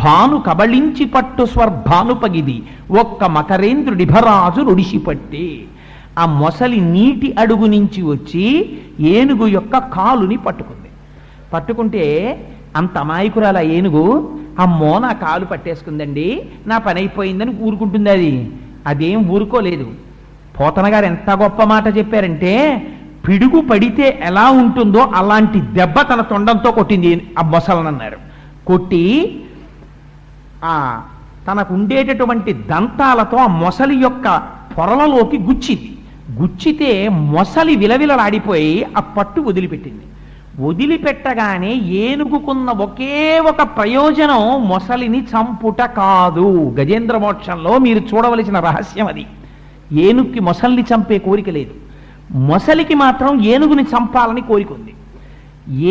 A: భాను కబళించి పట్టు స్వర్భానుపగిది, ఒక్క మకరేంద్రుడిభరాజు రుడిసిపట్టే. ఆ మొసలి నీటి అడుగు నుంచి వచ్చి ఏనుగు యొక్క కాలుని పట్టుకుంది. పట్టుకుంటే అంత అమాయకురాల ఏనుగు, అమ్మో నా కాలు పట్టేసుకుందండి, నా పని అయిపోయిందని ఊరుకుంటుంది. అదేం ఊరుకోలేదు. పోతన గారు ఎంత గొప్ప మాట చెప్పారంటే, పిడుగు పడితే ఎలా ఉంటుందో అలాంటి దెబ్బ తన తొండంతో కొట్టింది ఆ మొసలనన్నారు. కొట్టి తనకు ఉండేటటువంటి దంతాలతో ఆ మొసలి యొక్క పొరలలోకి గుచ్చింది. గుచ్చితే మొసలి విలవిలలాడిపోయి ఆ పట్టు వదిలిపెట్టింది. వదిలిపెట్టగానే ఏనుగుకున్న ఒకే ఒక ప్రయోజనం మొసలిని చంపుట కాదు. గజేంద్ర మోక్షంలో మీరు చూడవలసిన రహస్యం అది. ఏనుగుకి మొసలిని చంపే కోరిక లేదు, మొసలికి మాత్రం ఏనుగుని చంపాలని కోరిక ఉంది.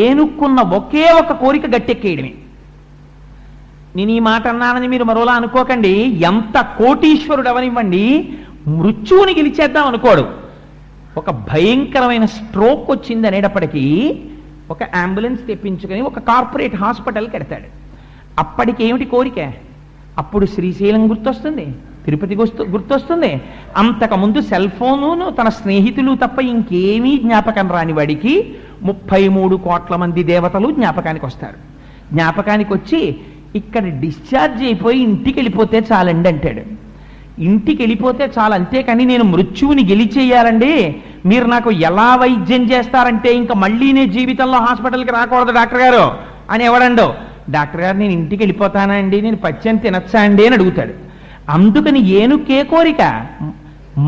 A: ఏనుక్కున్న ఒకే ఒక కోరిక గట్టెక్కేయడమే. నేను ఈ మాట అన్నానని మీరు మరోలా అనుకోకండి. ఎంత కోటీశ్వరుడు అవనివ్వండి, మృత్యువుని గెలిచేద్దాం అనుకోడు. ఒక భయంకరమైన స్ట్రోక్ వచ్చింది అనేటప్పటికీ ఒక అంబులెన్స్ తెప్పించుకొని ఒక కార్పొరేట్ హాస్పిటల్ కడతాడు. అప్పటికి ఏమిటి కోరిక? అప్పుడు శ్రీశైలం గుర్తొస్తుంది, తిరుపతి గుర్తొస్తుంది. అంతకుముందు సెల్ ఫోను, తన స్నేహితులు తప్ప ఇంకేమీ జ్ఞాపకం రాని వాడికి 33 కోట్ల మంది దేవతలు జ్ఞాపకానికి వస్తారు. జ్ఞాపకానికి వచ్చి ఇక్కడ డిశ్చార్జ్ అయిపోయి ఇంటికి వెళ్ళిపోతే చాలండి అంటాడు. ఇంటికి వెళ్ళిపోతే చాలు, అంతేకాని నేను మృత్యువుని గెలిచేయాలండి, మీరు నాకు ఎలా వైద్యం చేస్తారంటే ఇంకా మళ్ళీ నేను జీవితంలో హాస్పిటల్కి రాకూడదు డాక్టర్ గారు అని ఎవడండో. డాక్టర్ గారు నేను ఇంటికి వెళ్ళిపోతానా అండి, నేను పచ్చని తినచ్చా అండి అని అడుగుతాడు. అందుకని ఏనుకే కోరిక,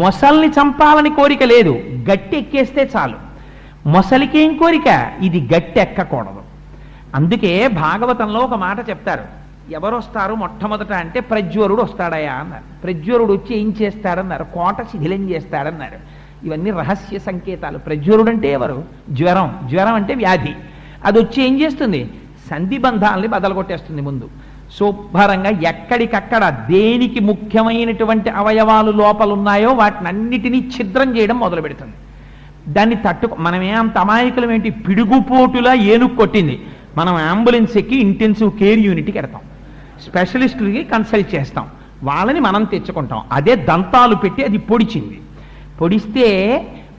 A: మొసల్ని చంపాలని కోరిక లేదు, గట్టి ఎక్కేస్తే చాలు. మొసలికేం కోరిక? ఇది గట్టి ఎక్కకూడదు. అందుకే భాగవతంలో ఒక మాట చెప్తారు. ఎవరు వస్తారు మొట్టమొదట అంటే ప్రజ్వరుడు వస్తాడయా అన్నారు. ప్రజ్వరుడు వచ్చి ఏం చేస్తాడన్నారు? కోట శిథిలం చేస్తాడన్నారు. ఇవన్నీ రహస్య సంకేతాలు. ప్రజ్వరుడు అంటే ఎవరు? జ్వరం. జ్వరం అంటే వ్యాధి. అది వచ్చి ఏం చేస్తుంది? సంధిబంధాలని బదలగొట్టేస్తుంది. ముందు శుభ్రంగా ఎక్కడికక్కడ దేనికి ముఖ్యమైనటువంటి అవయవాలు లోపలున్నాయో వాటిని అన్నిటినీ ఛిద్రం చేయడం మొదలు పెడుతుంది. దాన్ని మనమే అంత అమాయకులం ఏంటి? పిడుగుపోటులా ఏనుగు కొట్టింది. మనం అంబులెన్స్ ఎక్కి ఇంటెన్సివ్ కేర్ యూనిట్కి వెడతాం, స్పెషలిస్టులకి కన్సల్ట్ చేస్తాం, వాళ్ళని మనం తెచ్చుకుంటాం. అదే దంతాలు పెట్టి అది పొడిచింది. పొడిస్తే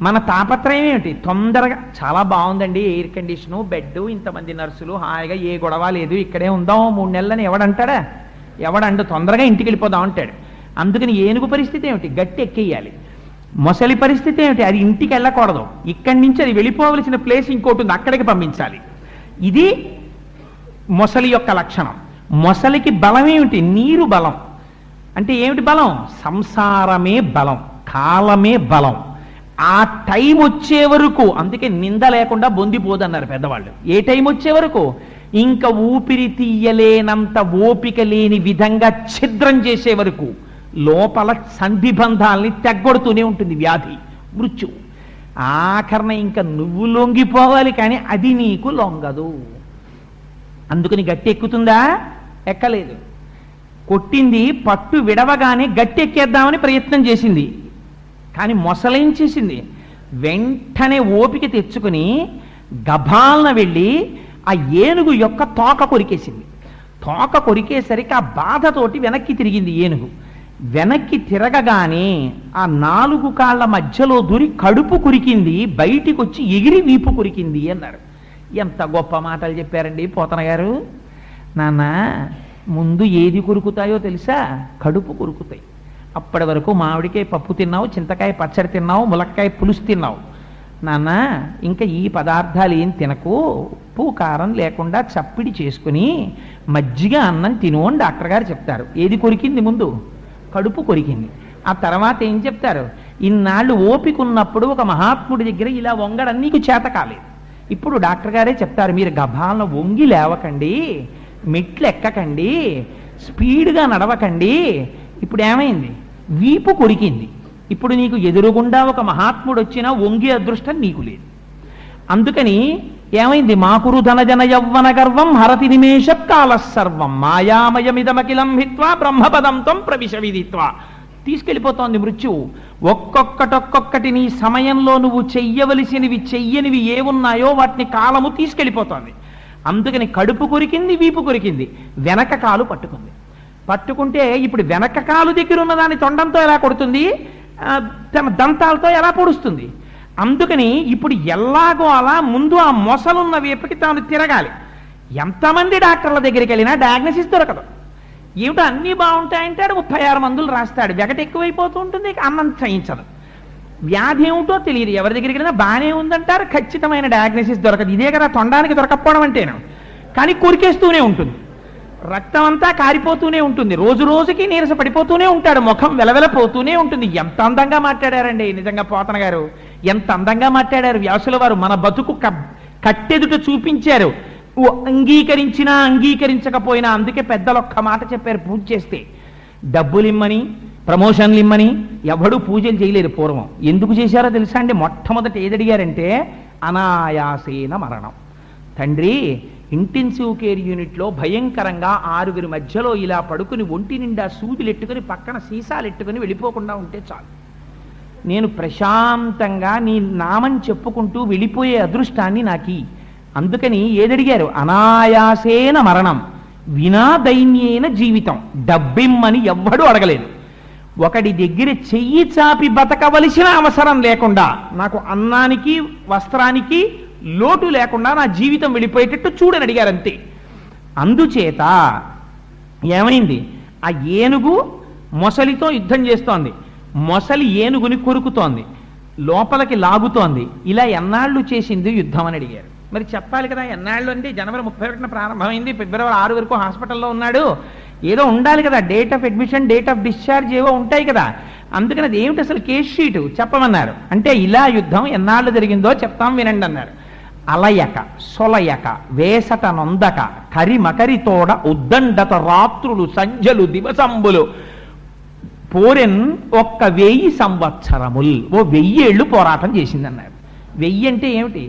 A: మన తాపత్రయం ఏమిటి? తొందరగా చాలా బాగుందండి, ఎయిర్ కండిషను, బెడ్, ఇంతమంది నర్సులు, హాయిగా ఏ గొడవ లేదు, ఇక్కడే ఉందాం 3 నెలలని ఎవడంటాడా? ఎవడండు? తొందరగా ఇంటికి వెళ్ళిపోదాం అంటాడు. అందుకని ఏనుగు పరిస్థితి ఏమిటి? గట్టి ఎక్కేయాలి. మొసలి పరిస్థితి ఏమిటి? అది ఇంటికి వెళ్ళకూడదు, ఇక్కడి నుంచి అది వెళ్ళిపోవలసిన ప్లేస్ ఇంకోటి ఉంది, అక్కడికి పంపించాలి. ఇది మొసలి యొక్క లక్షణం. మొసలికి బలం ఏమిటి? నీరు బలం. అంటే ఏమిటి బలం? సంసారమే బలం, కాలమే బలం. ఆ టైం వచ్చే వరకు, అందుకే నింద లేకుండా బొందిపోదన్నారు పెద్దవాళ్ళు. ఏ టైం వచ్చే వరకు? ఇంకా ఊపిరి తీయలేనంత ఓపిక లేని విధంగా ఛిద్రం చేసే వరకు లోపల సంధిబంధాల్ని తెగ్గొడుతూనే ఉంటుంది వ్యాధి, మృత్యువు. ఆఖరణ ఇంకా నువ్వు లొంగిపోవాలి, కానీ అది నీకు లొంగదు. అందుకని గట్టి ఎక్కుతుందా? ఎక్కలేదు. కొట్టింది, పట్టు విడవగానే గట్టి ఎక్కేద్దామని ప్రయత్నం చేసింది. కానీ మొసలేం చేసింది? వెంటనే ఓపిక తెచ్చుకుని గభాలన వెళ్ళి ఆ ఏనుగు యొక్క తోక కొరికేసింది. తోక కొరికేసరికి ఆ బాధతోటి వెనక్కి తిరిగింది ఏనుగు. వెనక్కి తిరగగానే ఆ 4 కాళ్ళ మధ్యలో దూరి కడుపు కురికింది, బయటికి వచ్చి ఎగిరి వీపు కురికింది అన్నారు. ఎంత గొప్ప మాటలు చెప్పారండి పోతన గారు. నాన్న, ముందు ఏది కొరుకుతాయో తెలుసా? కడుపు కొరుకుతాయి. అప్పటి వరకు మామిడికాయ పప్పు తిన్నావు, చింతకాయ పచ్చడి తిన్నావు, ములక్కాయ పులుసు తిన్నావు. నాన్న ఇంకా ఈ పదార్థాలు ఏం తినకు, ఉప్పు కారం లేకుండా చప్పిడి చేసుకుని మజ్జిగ అన్నం తిను అని డాక్టర్ గారు చెప్తారు. ఏది కొరికింది ముందు? కడుపు కొరికింది. ఆ తర్వాత ఏం చెప్తారు? ఇన్నాళ్ళు ఓపిక ఉన్నప్పుడు ఒక మహాత్ముడి దగ్గర ఇలా వంగడం నీకు చేత కాలేదు. ఇప్పుడు డాక్టర్ గారే చెప్తారు, మీరు గభాలను వంగి లేవకండి, మెట్లు ఎక్కకండి, స్పీడ్గా నడవకండి. ఇప్పుడు ఏమైంది? వీపు కొరికింది. ఇప్పుడు నీకు ఎదురుగుండా ఒక మహాత్ముడు వచ్చినా వంగి అదృష్టం నీకు లేదు. అందుకని ఏమైంది? మాకురు ధనజన యవ్వన గర్వం హరతి నిమేష కాల సర్వం మాయామయమిదమఖిలం హిత్వా బ్రహ్మపదం త్వం ప్రవిశ విదిత్వా. తీసుకెళ్ళిపోతోంది మృత్యువు. ఒక్కొక్కటి నీ సమయంలో నువ్వు చెయ్యవలసినవి చెయ్యనివి ఏమున్నాయో వాటిని కాలము తీసుకెళ్ళిపోతోంది. అందుకని కడుపు కొరికింది, వీపు కొరికింది, వెనక కాలు పట్టుకుంది. పట్టుకుంటే ఇప్పుడు వెనక కాలు దగ్గర ఉన్న దాని తొండంతో ఎలా కొడుతుంది, తన దంతాలతో ఎలా పొడుస్తుంది. అందుకని ఇప్పుడు ఎలాగో అలా ముందు ఆ మొసలున్న వైపుకి తాను తిరగాలి. ఎంతమంది డాక్టర్ల దగ్గరికి వెళ్ళినా డయాగ్నోసిస్ దొరకదు. ఏమిటో అన్నీ బాగుంటాయంటాడు, 36 మందులు రాస్తాడు, వెగట ఎక్కువైపోతూ ఉంటుంది, అన్నం చేయించదు. వ్యాధి ఏమిటో తెలియదు, ఎవరి దగ్గరికి వెళ్ళినా బాగానే ఉందంటారు, ఖచ్చితమైన డయాగ్నోసిస్ దొరకదు. ఇదే కదా తొండానికి దొరకపోవడం అంటేను. కానీ కొరికేస్తూనే ఉంటుంది, రక్తం అంతా కారిపోతూనే ఉంటుంది, రోజు రోజుకి నీరస పడిపోతూనే ఉంటాడు, ముఖం వెలవెలపోతూనే ఉంటుంది. ఎంత అందంగా మాట్లాడారండి నిజంగా పోతన గారు, ఎంత అందంగా మాట్లాడారు వ్యాసుల వారు. మన బతుకు కట్టెదుట చూపించారు, అంగీకరించినా అంగీకరించకపోయినా. అందుకే పెద్దలు ఒక్క మాట చెప్పారు, పూజ చేస్తే డబ్బులు ఇమ్మని, ప్రమోషన్లు ఇమ్మని ఎవడూ పూజలు చేయలేదు పూర్వం. ఎందుకు చేశారో తెలుసా అండి? మొట్టమొదటి ఏదడిగారంటే అనాయాసేన మరణం. తండ్రి ఇంటెన్సివ్ కేర్ యూనిట్లో భయంకరంగా 6 మధ్యలో ఇలా పడుకుని ఒంటి నిండా సూదులెట్టుకుని పక్కన సీసాలెట్టుకుని వెళ్ళిపోకుండా ఉంటే చాలు, నేను ప్రశాంతంగా నీ నామం చెప్పుకుంటూ వెళ్ళిపోయే అదృష్టాన్ని నాకి. అందుకని ఏదడిగారు? అనాయాసేన మరణం వినా దైన్యేన జీవితం. డబ్బిమ్మని ఎవ్వడూ అడగలేదు. ఒకడి దగ్గర చెయ్యి చాపి బతకవలసిన అవసరం లేకుండా, నాకు అన్నానికి వస్త్రానికి లోటు లేకుండా నా జీవితం వెళ్ళిపోయేటట్టు చూడని అడిగారు అంతే. అందుచేత ఏమైంది? ఆ ఏనుగు మొసలితో యుద్ధం చేస్తోంది, మొసలి ఏనుగుని కొరుకుతోంది, లోపలికి లాగుతోంది. ఇలా ఎన్నాళ్ళు చేసింది యుద్ధం అని అడిగారు. మరి చెప్పాలి కదా, ఎన్నాళ్ళు అంటే జనవరి 31న ప్రారంభమైంది, ఫిబ్రవరి 6 వరకు హాస్పిటల్లో ఉన్నాడు, ఏదో ఉండాలి కదా, date of admission, date of discharge ఏవో ఉంటాయి కదా. అందుకని అది ఏమిటి అసలు కేస్ షీటు చెప్పమన్నారు. అంటే ఇలా యుద్ధం ఎన్నాళ్ళు జరిగిందో చెప్తాం వినండి అన్నారు. అలయక సొలయక వేసట నొందక కరిమకరి తోడ ఉద్దండత రాత్రులు సంజలు దివసంబులు పోరెన్ 1000 సంవత్సరముల్. 1000 ఏళ్ళు పోరాటం చేసిందన్నారు. 1000 అంటే ఏమిటి?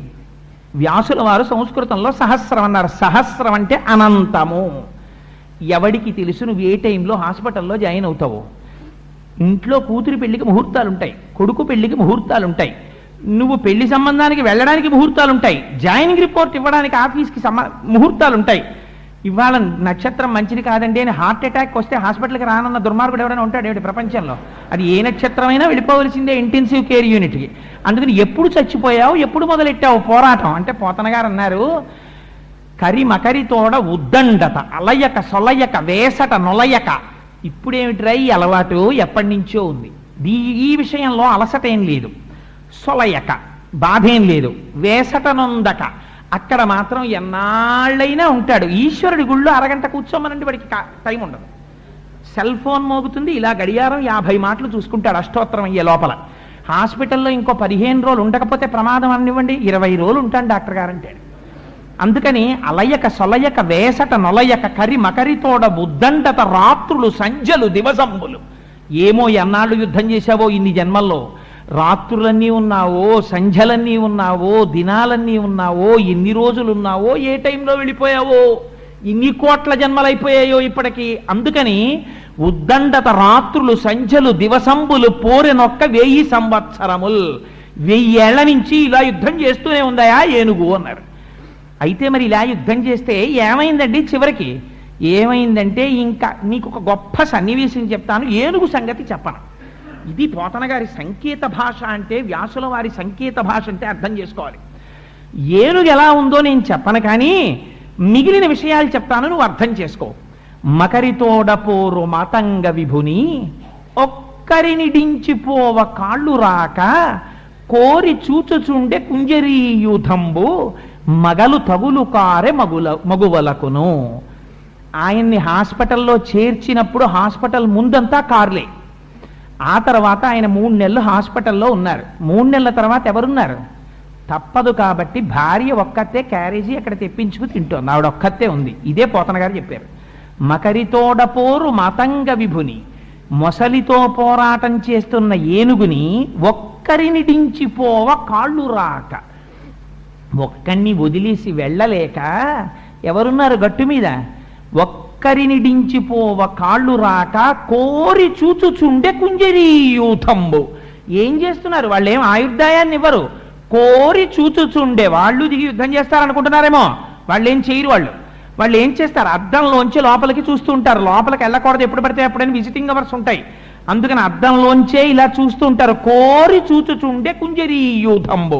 A: వ్యాసుల వారు సంస్కృతంలో సహస్రం అన్నారు. సహస్రం అంటే అనంతము. ఎవడికి తెలుసు నువ్వు ఏ టైంలో హాస్పిటల్లో జాయిన్ అవుతావో? ఇంట్లో కూతురి పెళ్లికి ముహూర్తాలు ఉంటాయి, కొడుకు పెళ్లికి ముహూర్తాలు ఉంటాయి, నువ్వు పెళ్లి సంబంధానికి వెళ్ళడానికి ముహూర్తాలు ఉంటాయి, జాయినింగ్ రిపోర్ట్ ఇవ్వడానికి ఆఫీస్కి ముహూర్తాలు ఉంటాయి. ఇవాళ నక్షత్రం మంచిది కాదండి అని హార్ట్ అటాక్ వస్తే హాస్పిటల్కి రానన్న దుర్మార్గుడు ఎవరైనా ఉంటాడు ఏమిటి ప్రపంచంలో? అది ఏ నక్షత్రమైనా వెళ్ళిపోవలసిందే ఇంటెన్సివ్ కేర్ యూనిట్కి. అందుకని ఎప్పుడు చచ్చిపోయావు, ఎప్పుడు మొదలెట్టావు పోరాటం అంటే పోతన గారు అన్నారు, కరిమకరి తోడ ఉద్దండత అలయక సొలయక వేసట నొలయక. ఇప్పుడేమిట్రా ఈ అలవాటు? ఎప్పటి నుంచో ఉంది. ఈ విషయంలో అలసట ఏం లేదు, సొలయక బాధేం లేదు, వేసట నొందక అక్కడ మాత్రం ఎన్నాళ్ళైనా ఉంటాడు. ఈశ్వరుడి గుళ్ళో అరగంట కూర్చోమనంటే వాడికి టైం ఉండదు. సెల్ ఫోన్ మోగుతుంది, ఇలా గడియారం 50 మాటలు చూసుకుంటాడు అష్టోత్తరం అయ్యే లోపల. హాస్పిటల్లో ఇంకో 15 రోజులు ఉండకపోతే ప్రమాదం అనివ్వండి, 20 రోజులు ఉంటాను డాక్టర్ గారు అంటాడు. అందుకని అలయక సొలయక వేసట నొలయక కరి మకరితోడ ఉద్దండత రాత్రులు సంజలు దివసంబులు. ఏమో ఎన్నాళ్ళు యుద్ధం చేశావో ఇన్ని జన్మల్లో, రాత్రులన్నీ ఉన్నావో, సంధ్యలన్నీ ఉన్నావో, దినాలన్నీ ఉన్నావో, ఎన్ని రోజులు ఉన్నావో, ఏ టైంలో వెళ్ళిపోయావో, ఇన్ని కోట్ల జన్మలైపోయాయో ఇప్పటికీ. అందుకని ఉద్దండత రాత్రులు సంధ్యలు దివసంబులు పోరెనొక్క 1000 సంవత్సరముల్. 1000 ఏళ్ల నుంచి ఇలా యుద్ధం చేస్తూనే ఉందాయా ఏనుగు అన్నారు. అయితే మరి ఇలా యుద్ధం చేస్తే ఏమైందండి? చివరికి ఏమైందంటే, ఇంకా నీకు ఒక గొప్ప సన్నివేశం చెప్తాను, ఏనుగు సంగతి చెప్పను. ఇది పోతన గారి సంకేత భాష అంటే, వ్యాసుల వారి సంకేత భాష అంటే అర్థం చేసుకోవాలి. ఏనుగు ఎలా ఉందో నేను చెప్పను, కానీ మిగిలిన విషయాలు చెప్తాను, నువ్వు అర్థం చేసుకో. మకరితోడపోరు మాతంగ విభుని ఒక్కరిని డించిపోవ కాళ్ళు రాక కోరి చూచుచుండే కుంజరీయూథంబు మగలు తగులు కారె మగువలకును. ఆయన్ని హాస్పిటల్లో చేర్చినప్పుడు హాస్పిటల్ ముందంతా కార్లే. ఆ తర్వాత ఆయన 3 నెలలు హాస్పిటల్లో ఉన్నారు. 3 నెలల తర్వాత ఎవరున్నారు? తప్పదు కాబట్టి భార్య ఒక్కతే క్యారేజీ అక్కడ తెప్పించుకు తింటోంది. ఆవిడ ఒక్కతే ఉంది. ఇదే పోతన గారు చెప్పారు. మకరితోడపోరు మతంగ విభుని, మొసలితో పోరాటం చేస్తున్న ఏనుగుని ఒక్కరిని డించిపోవ కాళ్ళు రాక. ఒక్కడిని వదిలేసి వెళ్ళలేక ఎవరున్నారు గట్టు మీద? ఒక్కరిని డించిపోవ కాళ్ళు రాక కోరి చూచుచుండే కుంజరీయూథంబు. ఏం చేస్తున్నారు? వాళ్ళు ఏం ఆయుర్దాయాన్ని ఇవ్వరు, కోరి చూచుచుండే. వాళ్ళు దిగి యుద్ధం చేస్తారనుకుంటున్నారేమో. వాళ్ళు ఏం చేయరు. వాళ్ళు ఏం చేస్తారు? అద్దంలోంచి లోపలికి చూస్తూ ఉంటారు. లోపలికి వెళ్ళకూడదు, ఎప్పుడు పడితే ఎప్పుడైనా విజిటింగ్ అవర్స్ ఉంటాయి. అందుకని అద్దంలోంచే ఇలా చూస్తూ ఉంటారు. కోరి చూచుచుండే కుంజరీయూథంబు.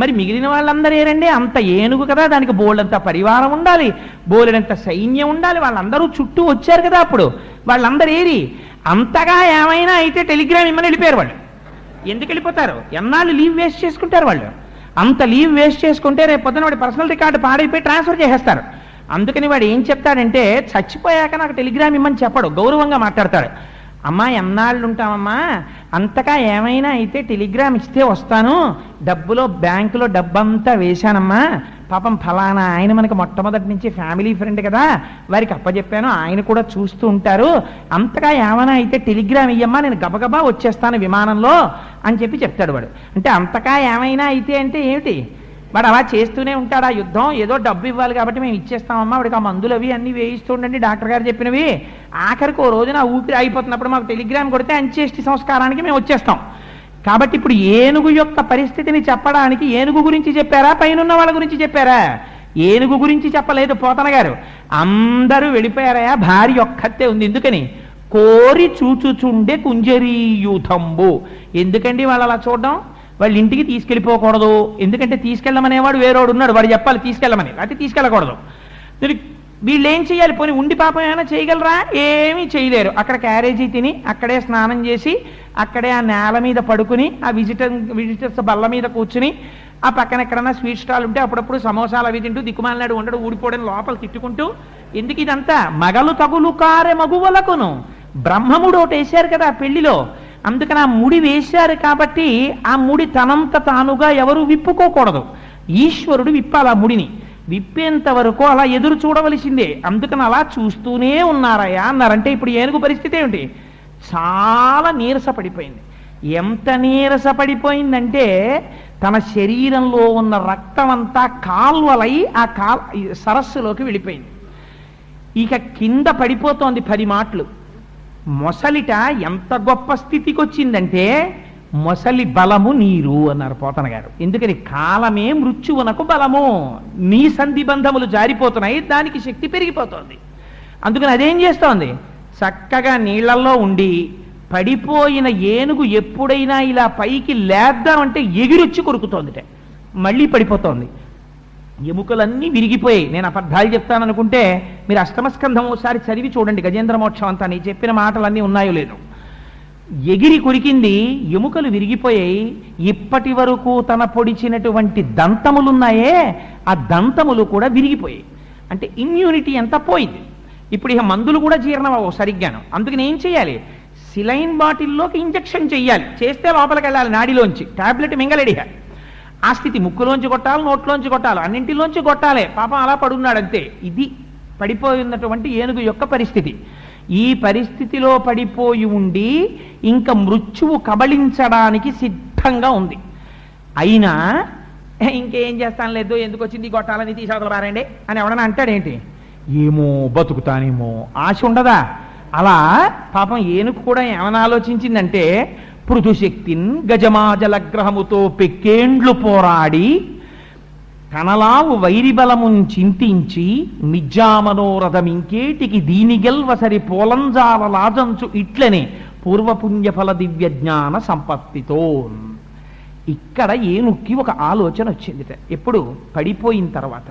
A: మరి మిగిలిన వాళ్ళందరూ ఏరండి? అంత ఏనుగు కదా, దానికి బోలెడంత పరివారం ఉండాలి, బోలెడంత సైన్యం ఉండాలి. వాళ్ళందరూ చుట్టూ వచ్చారు కదా. అప్పుడు వాళ్ళందరూ ఏరి? అంతగా ఏమైనా అయితే టెలిగ్రామ్ ఇమ్మని వెళ్ళిపోయారు వాళ్ళు. ఎందుకు వెళ్ళిపోతారు? ఎన్నాళ్ళు లీవ్ వేస్ట్ చేసుకుంటారు వాళ్ళు. అంత లీవ్ వేస్ట్ చేసుకుంటే రేపు పొద్దున వాడి పర్సనల్ రికార్డు పాడైపోయి ట్రాన్స్ఫర్ చేసేస్తారు. అందుకని వాడు ఏం చెప్తాడంటే, చచ్చిపోయాక నాకు టెలిగ్రామ్ ఇమ్మని చెప్పడు, గౌరవంగా మాట్లాడతాడు. అమ్మా ఎన్నాళ్ళు ఉంటామమ్మా, అంతగా ఏమైనా అయితే టెలిగ్రామ్ ఇస్తే వస్తాను, డబ్బులో బ్యాంకులో డబ్బంతా వేశానమ్మా, పాపం ఫలానా ఆయన మనకి మొట్టమొదటి నుంచి ఫ్యామిలీ ఫ్రెండ్ కదా, వారికి అప్పచెప్పాను, ఆయన కూడా చూస్తూ ఉంటారు, అంతగా ఏమైనా అయితే టెలిగ్రామ్ ఇయ్యమ్మా, నేను గబగబా వచ్చేస్తాను విమానంలో అని చెప్పి చెప్తాడు వాడు. అంటే అంతగా ఏమైనా అయితే అంటే ఏమిటి? వాడు అలా చేస్తూనే ఉంటాడు. ఆ యుద్ధం ఏదో డబ్బు ఇవ్వాలి కాబట్టి మేము ఇచ్చేస్తామమ్మా, వాడికి ఆ మందులు అవి అన్నీ వేయిస్తుండండి డాక్టర్ గారు చెప్పినవి. ఆఖరికి ఓ రోజున ఊపిరి అయిపోతున్నప్పుడు మాకు టెలిగ్రామ్ కొడితే అంత్యేష్టి సంస్కారానికి మేము వచ్చేస్తాం. కాబట్టి ఇప్పుడు ఏనుగు యొక్క పరిస్థితిని చెప్పడానికి ఏనుగు గురించి చెప్పారా, పైనున్న వాళ్ళ గురించి చెప్పారా? ఏనుగు గురించి చెప్పలేదు పోతన గారు. అందరూ వెళ్ళిపోయారయా, భార్య ఒక్కతే ఉంది. ఎందుకని? కోరి చూచుచుండే కుంజరీయూథంబు. ఎందుకండి వాళ్ళు అలా చూడడం? వాళ్ళు ఇంటికి తీసుకెళ్ళిపోకూడదు. ఎందుకంటే తీసుకెళ్ళమనేవాడు వేరేవాడు ఉన్నాడు, వాడు చెప్పాలి తీసుకెళ్ళమని, లేకపోతే తీసుకెళ్ళకూడదు. వీళ్ళు ఏం చేయాలి? పోనీ ఉండి పాపం ఏమైనా చేయగలరా? ఏమీ చేయలేరు. అక్కడ క్యారేజీ తిని అక్కడే స్నానం చేసి అక్కడే ఆ నేల మీద పడుకుని ఆ విజిటర్స్ బల్ల మీద కూర్చుని ఆ పక్కన ఎక్కడన్నా స్వీట్ స్టాల్ ఉంటే అప్పుడప్పుడు సమోసాలు అవి తింటూ దిక్కుమాలనాడు ఉండడు, ఊడిపోవడం లోపల తిట్టుకుంటూ. ఎందుకు ఇదంతా? మగలు తగులు కారె మగువలకును. బ్రహ్మముడు ఒకటి వేశారు కదా పెళ్లిలో, అందుకని ఆ ముడి వేశారు కాబట్టి ఆ ముడి తనంత తానుగా ఎవరు విప్పుకోకూడదు. ఈశ్వరుడు విప్పాలి ఆ ముడిని. విప్పేంత వరకు అలా ఎదురు చూడవలసిందే. అందుకని అలా చూస్తూనే ఉన్నారయ్యా అన్నారంటే ఇప్పుడు ఏనుగు పరిస్థితి ఏమిటి? చాలా నీరసపడిపోయింది. ఎంత నీరసపడిపోయిందంటే తన శరీరంలో ఉన్న రక్తం అంతా కాల్వలై ఆ సరస్సులోకి వెళ్ళిపోయింది. ఇక కింద పడిపోతోంది 10 మాటలు. మొసలిట ఎంత గొప్ప స్థితికి వచ్చిందంటే మొసలి బలము నీరు అన్నారు పోతన గారు. ఎందుకని? కాలమే మృత్యువునకు బలము. నీ సంధి బంధములు జారిపోతున్నాయి, దానికి శక్తి పెరిగిపోతోంది. అందుకని అదేం చేస్తోంది? చక్కగా నీళ్లలో ఉండి పడిపోయిన ఏనుగు ఎప్పుడైనా ఇలా పైకి లేద్దామంటే ఎగిరొచ్చి కొరుకుతోందిట, మళ్ళీ పడిపోతోంది. ఎముకలన్నీ విరిగిపోయాయి. నేను అబద్ధాలు చెప్తాననుకుంటే మీరు అష్టమస్కంధం ఒకసారి చదివి చూడండి, గజేంద్ర మోక్షం అంతా నీ చెప్పిన మాటలన్నీ ఉన్నాయో లేదో. ఎగిరి కొరికింది, ఎముకలు విరిగిపోయాయి. ఇప్పటి వరకు తన పొడిచినటువంటి దంతములున్నాయే ఆ దంతములు కూడా విరిగిపోయాయి. అంటే ఇమ్యూనిటీ అంతా పోయింది. ఇప్పుడు ఇక మందులు కూడా జీర్ణం అవ్వవు సరిగ్గాను. అందుకని ఏం చేయాలి? సిలైన్ బాటిల్లోకి ఇంజెక్షన్ చెయ్యాలి. చేస్తే లోపలికి వెళ్ళాలి, నాడిలోంచి టాబ్లెట్ మింగలేడిగా. ఆ స్థితి ముక్కులోంచి కొట్టాలి, నోట్లోంచి కొట్టాలి, అన్నింటిలోంచి కొట్టాలి. పాపం అలా పడున్నాడు అంతే. ఇది పడిపోయినటువంటి ఏనుగు యొక్క పరిస్థితి. ఈ పరిస్థితిలో పడిపోయి ఉండి ఇంకా మృత్యువు కబళించడానికి సిద్ధంగా ఉంది. అయినా ఇంకేం చేస్తాను లేదు, ఎందుకు వచ్చింది కొట్టాలని తీసవతలు పారండి అని ఎవడన్నా అంటాడేంటి? ఏమో బతుకుతానేమో ఆశ ఉండదా? అలా పాపం ఏనుగు కూడా ఏమని ఆలోచించిందంటే, పృథుశక్తిన్ గజమాజలగ్రహముతో పెక్కేండ్లు పోరాడి కనలావు వైరిబలమున్ చింతించి నిజ్జామనోరథమింకేటికి దీనిగెల్వసరి పోలంజాల లాజంచు ఇట్లనే పూర్వపుణ్యఫల దివ్య జ్ఞాన సంపత్తితో. ఇక్కడ ఏనుక్కి ఒక ఆలోచన వచ్చిందిట. ఎప్పుడు? పడిపోయిన తర్వాత.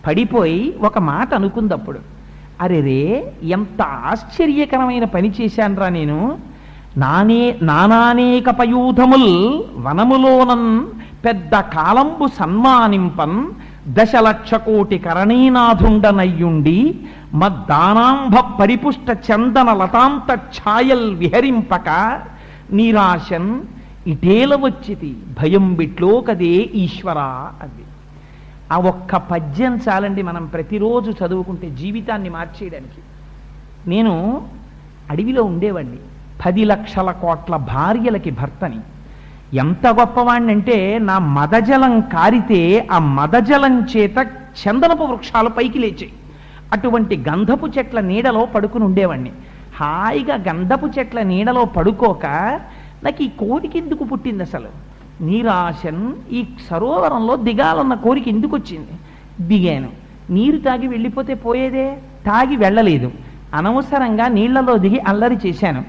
A: పడిపోయి ఒక మాట అనుకుందప్పుడు, అరే రే ఎంత ఆశ్చర్యకరమైన పని చేశానురా నేను.
B: నానానేక పయూధముల్ వనములోనన్ పెద్ద కాలంబు సన్మానింపన్ 1,00,00,000 కోటి కరణీనాథుండనయ్యుండి మద్దానాంభ పరిపుష్ట చందన లతాంత ఛాయల్ విహరింపక నీరాశన్ ఇటేల వచ్చితి భయం బిట్లో కదే ఈశ్వరా అది. ఆ ఒక్క పద్యం చాలండి మనం ప్రతిరోజు చదువుకుంటే జీవితాన్ని మార్చేయడానికి. నేను అడవిలో ఉండేవాడిని, 10 లక్షల కోట్ల భార్యలకి భర్తని. ఎంత గొప్పవాణ్ణి అంటే నా మదజలం కారితే ఆ మదజలం చేత చందనపు వృక్షాలు పైకి లేచాయి. అటువంటి గంధపు చెట్ల నీడలో పడుకుని ఉండేవాణ్ణి. హాయిగా గంధపు చెట్ల నీడలో పడుకోక నాకు ఈ కోరిక ఎందుకు పుట్టింది అసలు? నీరాశన్ ఈ సరోవరంలో దిగాలన్న కోరిక ఎందుకు వచ్చింది? దిగాను. నీరు తాగి వెళ్ళిపోతే పోయేదే, తాగి వెళ్ళలేదు. అనవసరంగా నీళ్లలో దిగి అల్లరి చేశాను.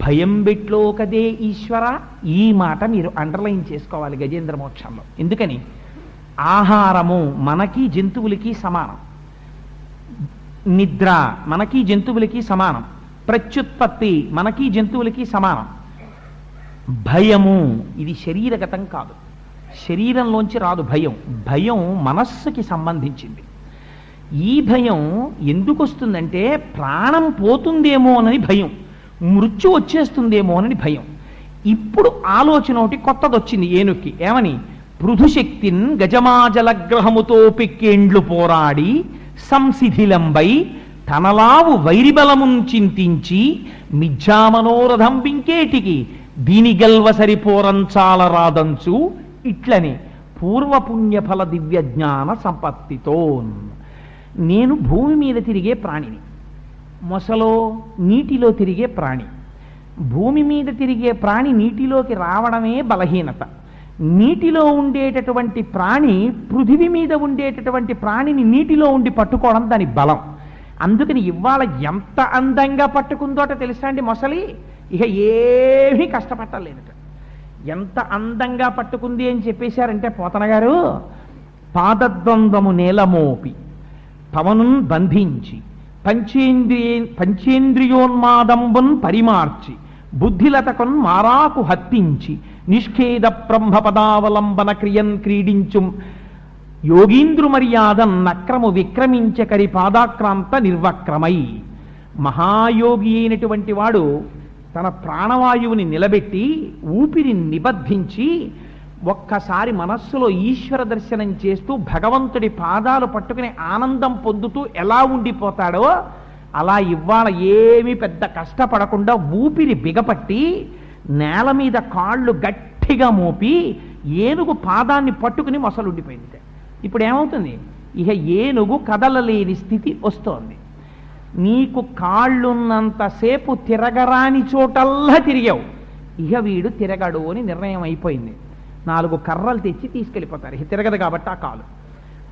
B: భయం బిట్లో కదే ఈశ్వర, ఈ మాట మీరు అండర్లైన్ చేసుకోవాలి గజేంద్ర మోక్షంలో. ఎందుకని? ఆహారము మనకి జంతువులకి సమానం, నిద్ర మనకి జంతువులకి సమానం, ప్రత్యుత్పత్తి మనకి జంతువులకి సమానం. భయము ఇది శరీరగతం కాదు, శరీరంలోంచి రాదు భయం. భయం మనస్సుకి సంబంధించింది. ఈ భయం ఎందుకు వస్తుందంటే ప్రాణం పోతుందేమో అని భయం, మృత్యు వచ్చేస్తుందేమో అని భయం. ఇప్పుడు ఆలోచన ఒకటి కొత్తది వచ్చింది ఏనుక్కి. ఏమని? పృథుశక్తిన్ గజమాజలగ్రహముతో పిక్కేండ్లు పోరాడి సంశిథిలంబై తనలావు వైరిబలమున్ చింతించి మిథ్యామనోరథం బింకేటికి దీని గల్వ సరిపోరంచాల రాదంచు ఇట్లని పూర్వపుణ్యఫల దివ్య జ్ఞాన సంపత్తితో. నేను భూమి మీద తిరిగే ప్రాణిని, మొసలో నీటిలో తిరిగే ప్రాణి. భూమి మీద తిరిగే ప్రాణి నీటిలోకి రావడమే బలహీనత. నీటిలో ఉండేటటువంటి ప్రాణి పృథివీ మీద ఉండేటటువంటి ప్రాణిని నీటిలో ఉండి పట్టుకోవడం దాని బలం. అందుకని ఇవాళ ఎంత అందంగా పట్టుకుందోట తెలుసా అండి మొసలి? ఇక ఏమీ కష్టపట్టలేదట. ఎంత అందంగా పట్టుకుంది అని చెప్పేశారంటే పోతన గారు, పాదద్వంద్వము నేలమోపి పవనున్ బంధించి పంచేంద్రియోన్మాదంబున్ పరిమార్చి బుద్ధిలతకొన్ మారాకు హత్తించి నిష్ఖేద బ్రహ్మపదావలంబన క్రియన్ క్రీడించు యోగీంద్రు మర్యాదన్ నక్రము విక్రమించకరి పాదాక్రాంత నిర్వక్రమై. మహాయోగి అయినటువంటి వాడు తన ప్రాణవాయువుని నిలబెట్టి ఊపిరి నిబద్ధించి ఒక్కసారి మనస్సులో ఈశ్వర దర్శనం చేస్తూ భగవంతుడి పాదాలు పట్టుకుని ఆనందం పొందుతూ ఎలా ఉండిపోతాడో అలా ఇవాళ ఏమీ పెద్ద కష్టపడకుండా ఊపిరి బిగపట్టి నేల మీద కాళ్ళు గట్టిగా మోపి ఏనుగు పాదాన్ని పట్టుకుని మొసలు ఉండిపోయింది. ఇప్పుడు ఏమవుతుంది? ఇక ఏనుగు కదలలేని స్థితి వస్తోంది. నీకు కాళ్ళున్నంతసేపు తిరగరాని చోటల్లా తిరిగావు, ఇక వీడు తిరగడు అని నిర్ణయం అయిపోయింది. 4 కర్రలు తెచ్చి తీసుకెళ్ళిపోతారు, ఇక తిరగదు కాబట్టి ఆ కాలు.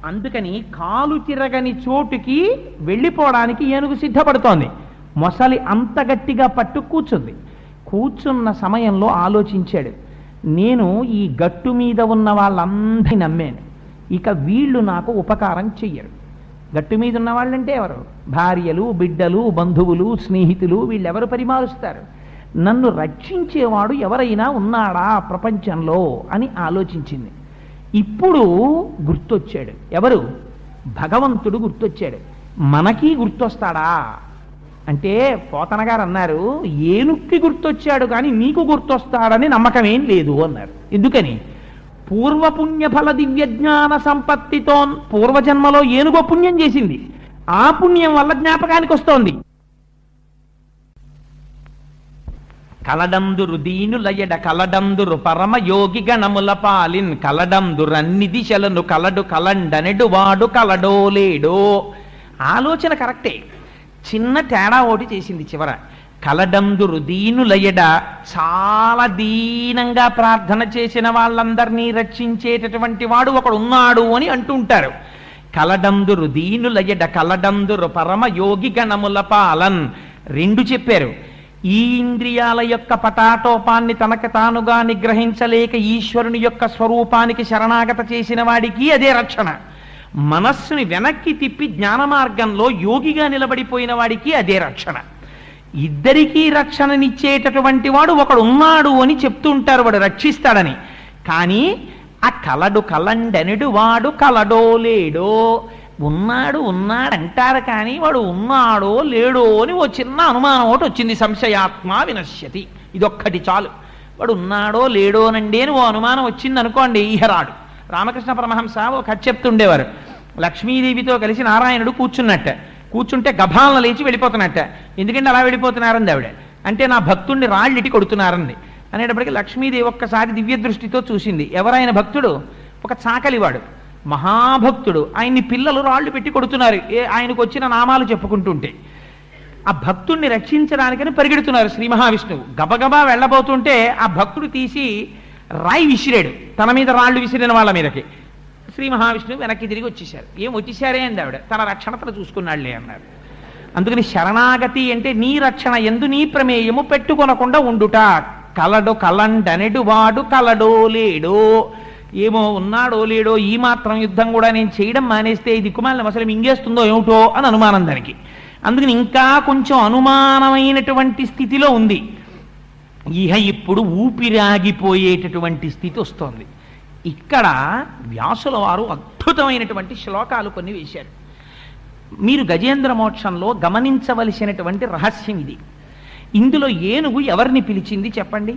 B: అందుకని కాలు తిరగని చోటుకి వెళ్ళిపోవడానికి ఏనుగు సిద్ధపడుతోంది. మొసలి అంత గట్టిగా పట్టు కూర్చుంది. కూర్చున్న సమయంలో ఆలోచించాడు, నేను ఈ గట్టు మీద ఉన్న వాళ్ళందరినీ నమ్మాను, ఇక వీళ్ళు నాకు ఉపకారం చెయ్యరు. గట్టు మీద ఉన్న వాళ్ళంటే ఎవరు? భార్యలు, బిడ్డలు, బంధువులు, స్నేహితులు. వీళ్ళెవరు పరిమారుస్తారు? నన్ను రక్షించేవాడు ఎవరైనా ఉన్నాడా ప్రపంచంలో అని ఆలోచించింది. ఇప్పుడు గుర్తొచ్చాడు. ఎవరు? భగవంతుడు గుర్తొచ్చాడు. మనకి గుర్తొస్తాడా అంటే పోతన గారు అన్నారు, ఏనుక్కి గుర్తొచ్చాడు కానీ నీకు గుర్తొస్తాడని నమ్మకమేం లేదు అన్నారు. ఎందుకని? పూర్వపుణ్యఫల దివ్యజ్ఞాన సంపత్తితో పూర్వజన్మలో ఏనుగో పుణ్యం చేసింది, ఆ పుణ్యం వల్ల జ్ఞాపకానికి వస్తోంది. కలడందురు దీనులయడ కలడందురు పరమ యోగి గణముల పాలిన్ కలడందురన్ని దిశలను కలడు కలండనెడు వాడు కలడో లేడో. ఆలోచన కరెక్టే, చిన్న తేడా ఒకటి చేసింది చివర. కలడందురు దీనులయడ, చాలా దీనంగా ప్రార్థన చేసిన వాళ్ళందరినీ రక్షించేటటువంటి వాడు ఒకడు ఉన్నాడు అని అంటుంటారు. కలడందురు దీనులయడ కలడందురు పరమ యోగి గణముల పాలన్. 2 చెప్పారు. ఈ ఇంద్రియాల యొక్క పటాటోపాన్ని తనకు తానుగా నిగ్రహించలేక ఈశ్వరుని యొక్క స్వరూపానికి శరణాగత చేసిన వాడికి అదే రక్షణ. మనస్సుని వెనక్కి తిప్పి జ్ఞాన మార్గంలో యోగిగా నిలబడిపోయిన వాడికి అదే రక్షణ. ఇద్దరికీ రక్షణనిచ్చేటటువంటి వాడు ఒకడు ఉన్నాడు అని చెప్తూ ఉంటారు, వాడు రక్షిస్తాడని. కానీ ఆ కలడు కలండెనడు వాడు కలడో లేడో, ఉన్నాడంటారు కానీ వాడు ఉన్నాడో లేడో అని ఓ చిన్న అనుమానం ఒకటి వచ్చింది. సంశయాత్మ వినశ్యతి, ఇదొక్కటి చాలు. వాడు ఉన్నాడో లేడోనండి అని ఓ అనుమానం వచ్చింది అనుకోండి, ఇహరాడు. రామకృష్ణ పరమహంస ఒక కథ చెప్తుండేవారు. లక్ష్మీదేవితో కలిసి నారాయణుడు కూర్చుంటే గభాలను లేచి వెళ్ళిపోతున్నట్ట. ఎందుకంటే అలా వెళ్ళిపోతున్నారంది ఆవిడ. అంటే నా భక్తుడిని రాళ్ళిటి కొడుతున్నారండి అనేటప్పటికీ లక్ష్మీదేవి ఒక్కసారి దివ్య దృష్టితో చూసింది. ఎవరైన భక్తుడు? ఒక చాకలివాడు, మహాభక్తుడు. ఆయన్ని పిల్లలు రాళ్ళు పెట్టి కొడుతున్నారు, ఆయనకు వచ్చిన నామాలు చెప్పుకుంటుంటే. ఆ భక్తుణ్ణి రక్షించడానికని పరిగెడుతున్నారు శ్రీ మహావిష్ణువు. గబగబా వెళ్ళబోతుంటే ఆ భక్తుడు తీసి రాయి విసిరాడు, తన మీద రాళ్ళు విసిరిన వాళ్ళ మీదకి. శ్రీ మహావిష్ణువు వెనక్కి తిరిగి వచ్చేశారు. ఏం వచ్చేసారే అంది ఆవిడ. తన రక్షణ తను చూసుకున్నాడులే అన్నారు. అందుకని శరణాగతి అంటే నీ రక్షణ ఎందు నీ ప్రమేయము పెట్టుకొనకుండా ఉండుట. కలడు కలండనెడు వాడు కలడో లేడో, ఏమో ఉన్నాడో లేడో, ఈ మాత్రం యుద్ధం కూడా నేను చేయడం మానేస్తే ఈ దిక్కుమాలిన అసలు మింగేస్తుందో ఏమిటో అని అనుమానం దానికి. అందుకని ఇంకా కొంచెం అనుమానమైనటువంటి స్థితిలో ఉంది. ఇప్పుడు ఊపిరాగిపోయేటటువంటి స్థితి వస్తోంది. ఇక్కడ వ్యాసుల వారు అద్భుతమైనటువంటి శ్లోకాలు కొన్ని వేశారు. మీరు గజేంద్ర మోక్షంలో గమనించవలసినటువంటి రహస్యం ఇది. ఇందులో ఏనుగు ఎవరిని పిలిచింది చెప్పండి?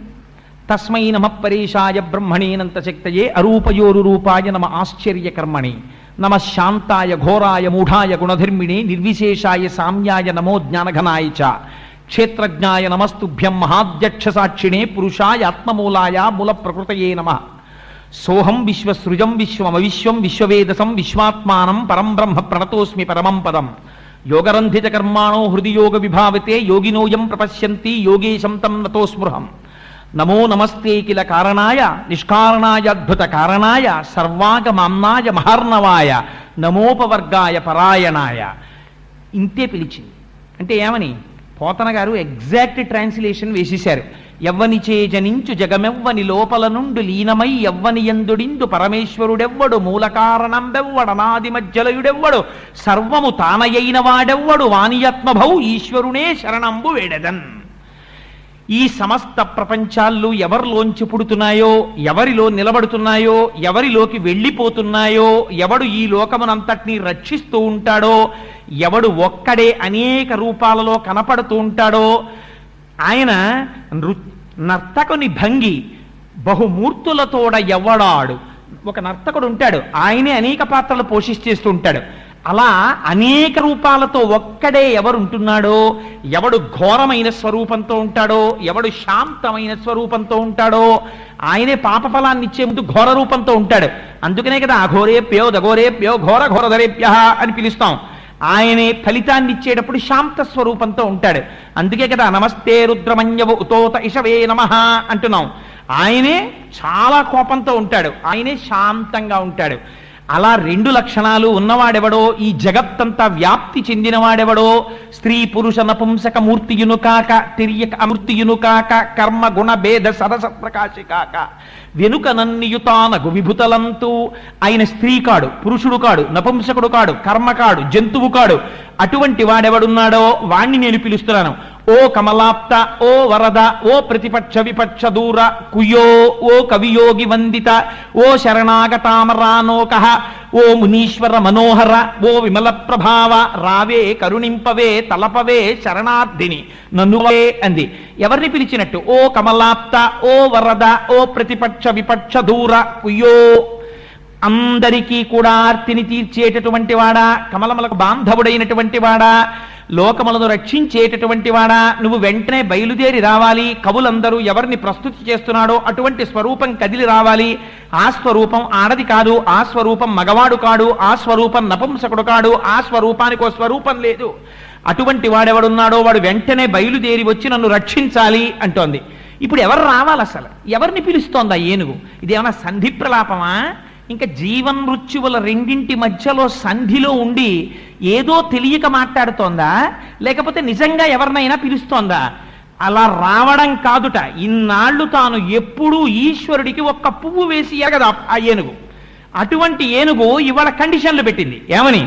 B: తస్మై నమ పరేశాయ బ్రహ్మణేనంత శక్తయే అరూపయోరు రూపాయ నమ ఆశ్చర్యకర్మణి నమ శాంతాయ ఘోరాయ మూఢాయ గుణధర్మిణి నిర్విశేషాయ సామ్యాయ నమో జ్ఞానఘనాయ చ క్షేత్రజ్ఞాయ నమస్తుభ్యం మహాధ్యక్ష సాక్షిణే పురుషాయ ఆత్మమూలాయ మూల ప్రకృతయే నమః. సోహం విశ్వసృజం విశ్వమవిశ్వం విశ్వవేదసం విశ్వాత్మానం పరం బ్రహ్మ ప్రణతోస్మి పరమం పదం. యోగరంధిత కర్మాణో హృది యోగ విభావతే యోగినోయం ప్రపశ్యంతి యోగేశం తం నతో స్మృహం. నమో నమస్తే కిల కారణాయ నిష్కారణాయ అద్భుత కారణాయ సర్వాగమామ్నాయ మహార్ణవాయ నమోపవర్గాయ పరాయణాయ. ఇంతే పిలిచింది. అంటే ఏమని? పోతన గారు ఎగ్జాక్ట్ ట్రాన్స్లేషన్ వేసేశారు. ఎవ్వనిచే జనించు జగమెవ్వని లోపల నుండి లీనమై ఎవ్వని యందుడిందు పరమేశ్వరుడెవ్వడు మూల కారణం బెవ్వడనాది మధ్యలయుడెవ్వడు సర్వము తానయైన వాడెవ్వడు వానియత్మభౌ ఈశ్వరునే శరణంబు వేడెదన్. ఈ సమస్త ప్రపంచాలు ఎవరిలోంచి పుడుతున్నాయో, ఎవరిలో నిలబడుతున్నాయో, ఎవరిలోకి వెళ్ళిపోతున్నాయో, ఎవడు ఈ లోకమునంతటినీ రక్షిస్తూ ఉంటాడో, ఎవడు ఒక్కడే అనేక రూపాలలో కనపడుతూ ఉంటాడో, ఆయన నర్తకుని భంగి బహుమూర్తులతోడ ఎవ్వడాడు. ఒక నర్తకుడు ఉంటాడు, ఆయనే అనేక పాత్రలు పోషిస్తూ ఉంటాడు. అలా అనేక రూపాలతో ఒక్కడే ఎవరుంటున్నాడో, ఎవడు ఘోరమైన స్వరూపంతో ఉంటాడో, ఎవడు శాంతమైన స్వరూపంతో ఉంటాడో, ఆయనే పాపఫలాన్ని ఇచ్చే ముందు ఘోర రూపంతో ఉంటాడు. అందుకనే కదా అఘోరేభ్యో దఘోరేభ్యో ఘోర ఘోరధరేభ్య అని పిలుస్తాం. ఆయనే ఫలితాన్ని ఇచ్చేటప్పుడు శాంత స్వరూపంతో ఉంటాడు. అందుకే కదా నమస్తే రుద్రమన్యవ ఉతోత ఇషవే నమః అంటున్నాం. ఆయనే చాలా కోపంతో ఉంటాడు, ఆయనే శాంతంగా ఉంటాడు. అలా రెండు లక్షణాలు ఉన్నవాడెవడో, ఈ జగత్తంతా వ్యాప్తి చెందినవాడెవడో, స్త్రీ పురుష నపుంసక మూర్తియును కాక తిరియక అమూర్తియును కాక కర్మ గుణ భేద సరస ప్రకాశి కాక వెనుక నన్నియుతానగు విభుతలంతూ. ఆయన స్త్రీ కాడు, పురుషుడు కాడు, నపుంసకుడు కాడు, కర్మ కాడు, జంతువు కాడు. అటువంటి వాడెవడున్నాడో వాణ్ణి నేను పిలుస్తున్నాను. ఓ కమలాప్త, ఓ వరద, ఓ ప్రతిపక్ష విపక్ష దూర కుయో, ఓ కవియోగి వందిత, ఓ శరణాగతామరానోక, ఓ మునీశ్వర మనోహర, ఓ విమల ప్రభావ, రావే కరుణింపవే తలపవే శరణార్థిని నన్నువే అంది. ఎవరిని పిలిచినట్టు? ఓ కమలాప్త, ఓ వరద, ఓ ప్రతిపక్ష విపక్ష దూర కుయో, అందరికీ కూడా ఆర్తిని తీర్చేటటువంటి వాడా, కమలములకు బాంధవుడైనటువంటి వాడా, లోకములను రక్షించేటటువంటి వాడా, నువ్వు వెంటనే బయలుదేరి రావాలి. కవులందరూ ఎవరిని ప్రస్తుతి చేస్తున్నాడో అటువంటి స్వరూపం కదిలి రావాలి. ఆ స్వరూపం ఆడది కాదు, ఆ స్వరూపం మగవాడు కాడు, ఆ స్వరూపం నపుంసకుడు కాడు, ఆ స్వరూపానికి ఓ స్వరూపం లేదు. అటువంటి వాడెవడున్నాడో వాడు వెంటనే బయలుదేరి వచ్చి నన్ను రక్షించాలి అంటోంది. ఇప్పుడు ఎవరు రావాలి? అసలు ఎవరిని పిలుస్తోందా ఏనుగు? ఇదేమన్నా సంధి ప్రలాపమా? ఇంకా జీవన్ మృత్యువుల రెండింటి మధ్యలో సంధిలో ఉండి ఏదో తెలియక మాట్లాడుతోందా, లేకపోతే నిజంగా ఎవరినైనా పిలుస్తోందా? అలా రావడం కాదుట. ఇన్నాళ్ళు తాను ఎప్పుడూ ఈశ్వరుడికి ఒక్క పువ్వు వేసి ఎరగదా ఆ ఏనుగు. అటువంటి ఏనుగు ఇవాళ కండిషన్లు పెట్టింది. ఏమని?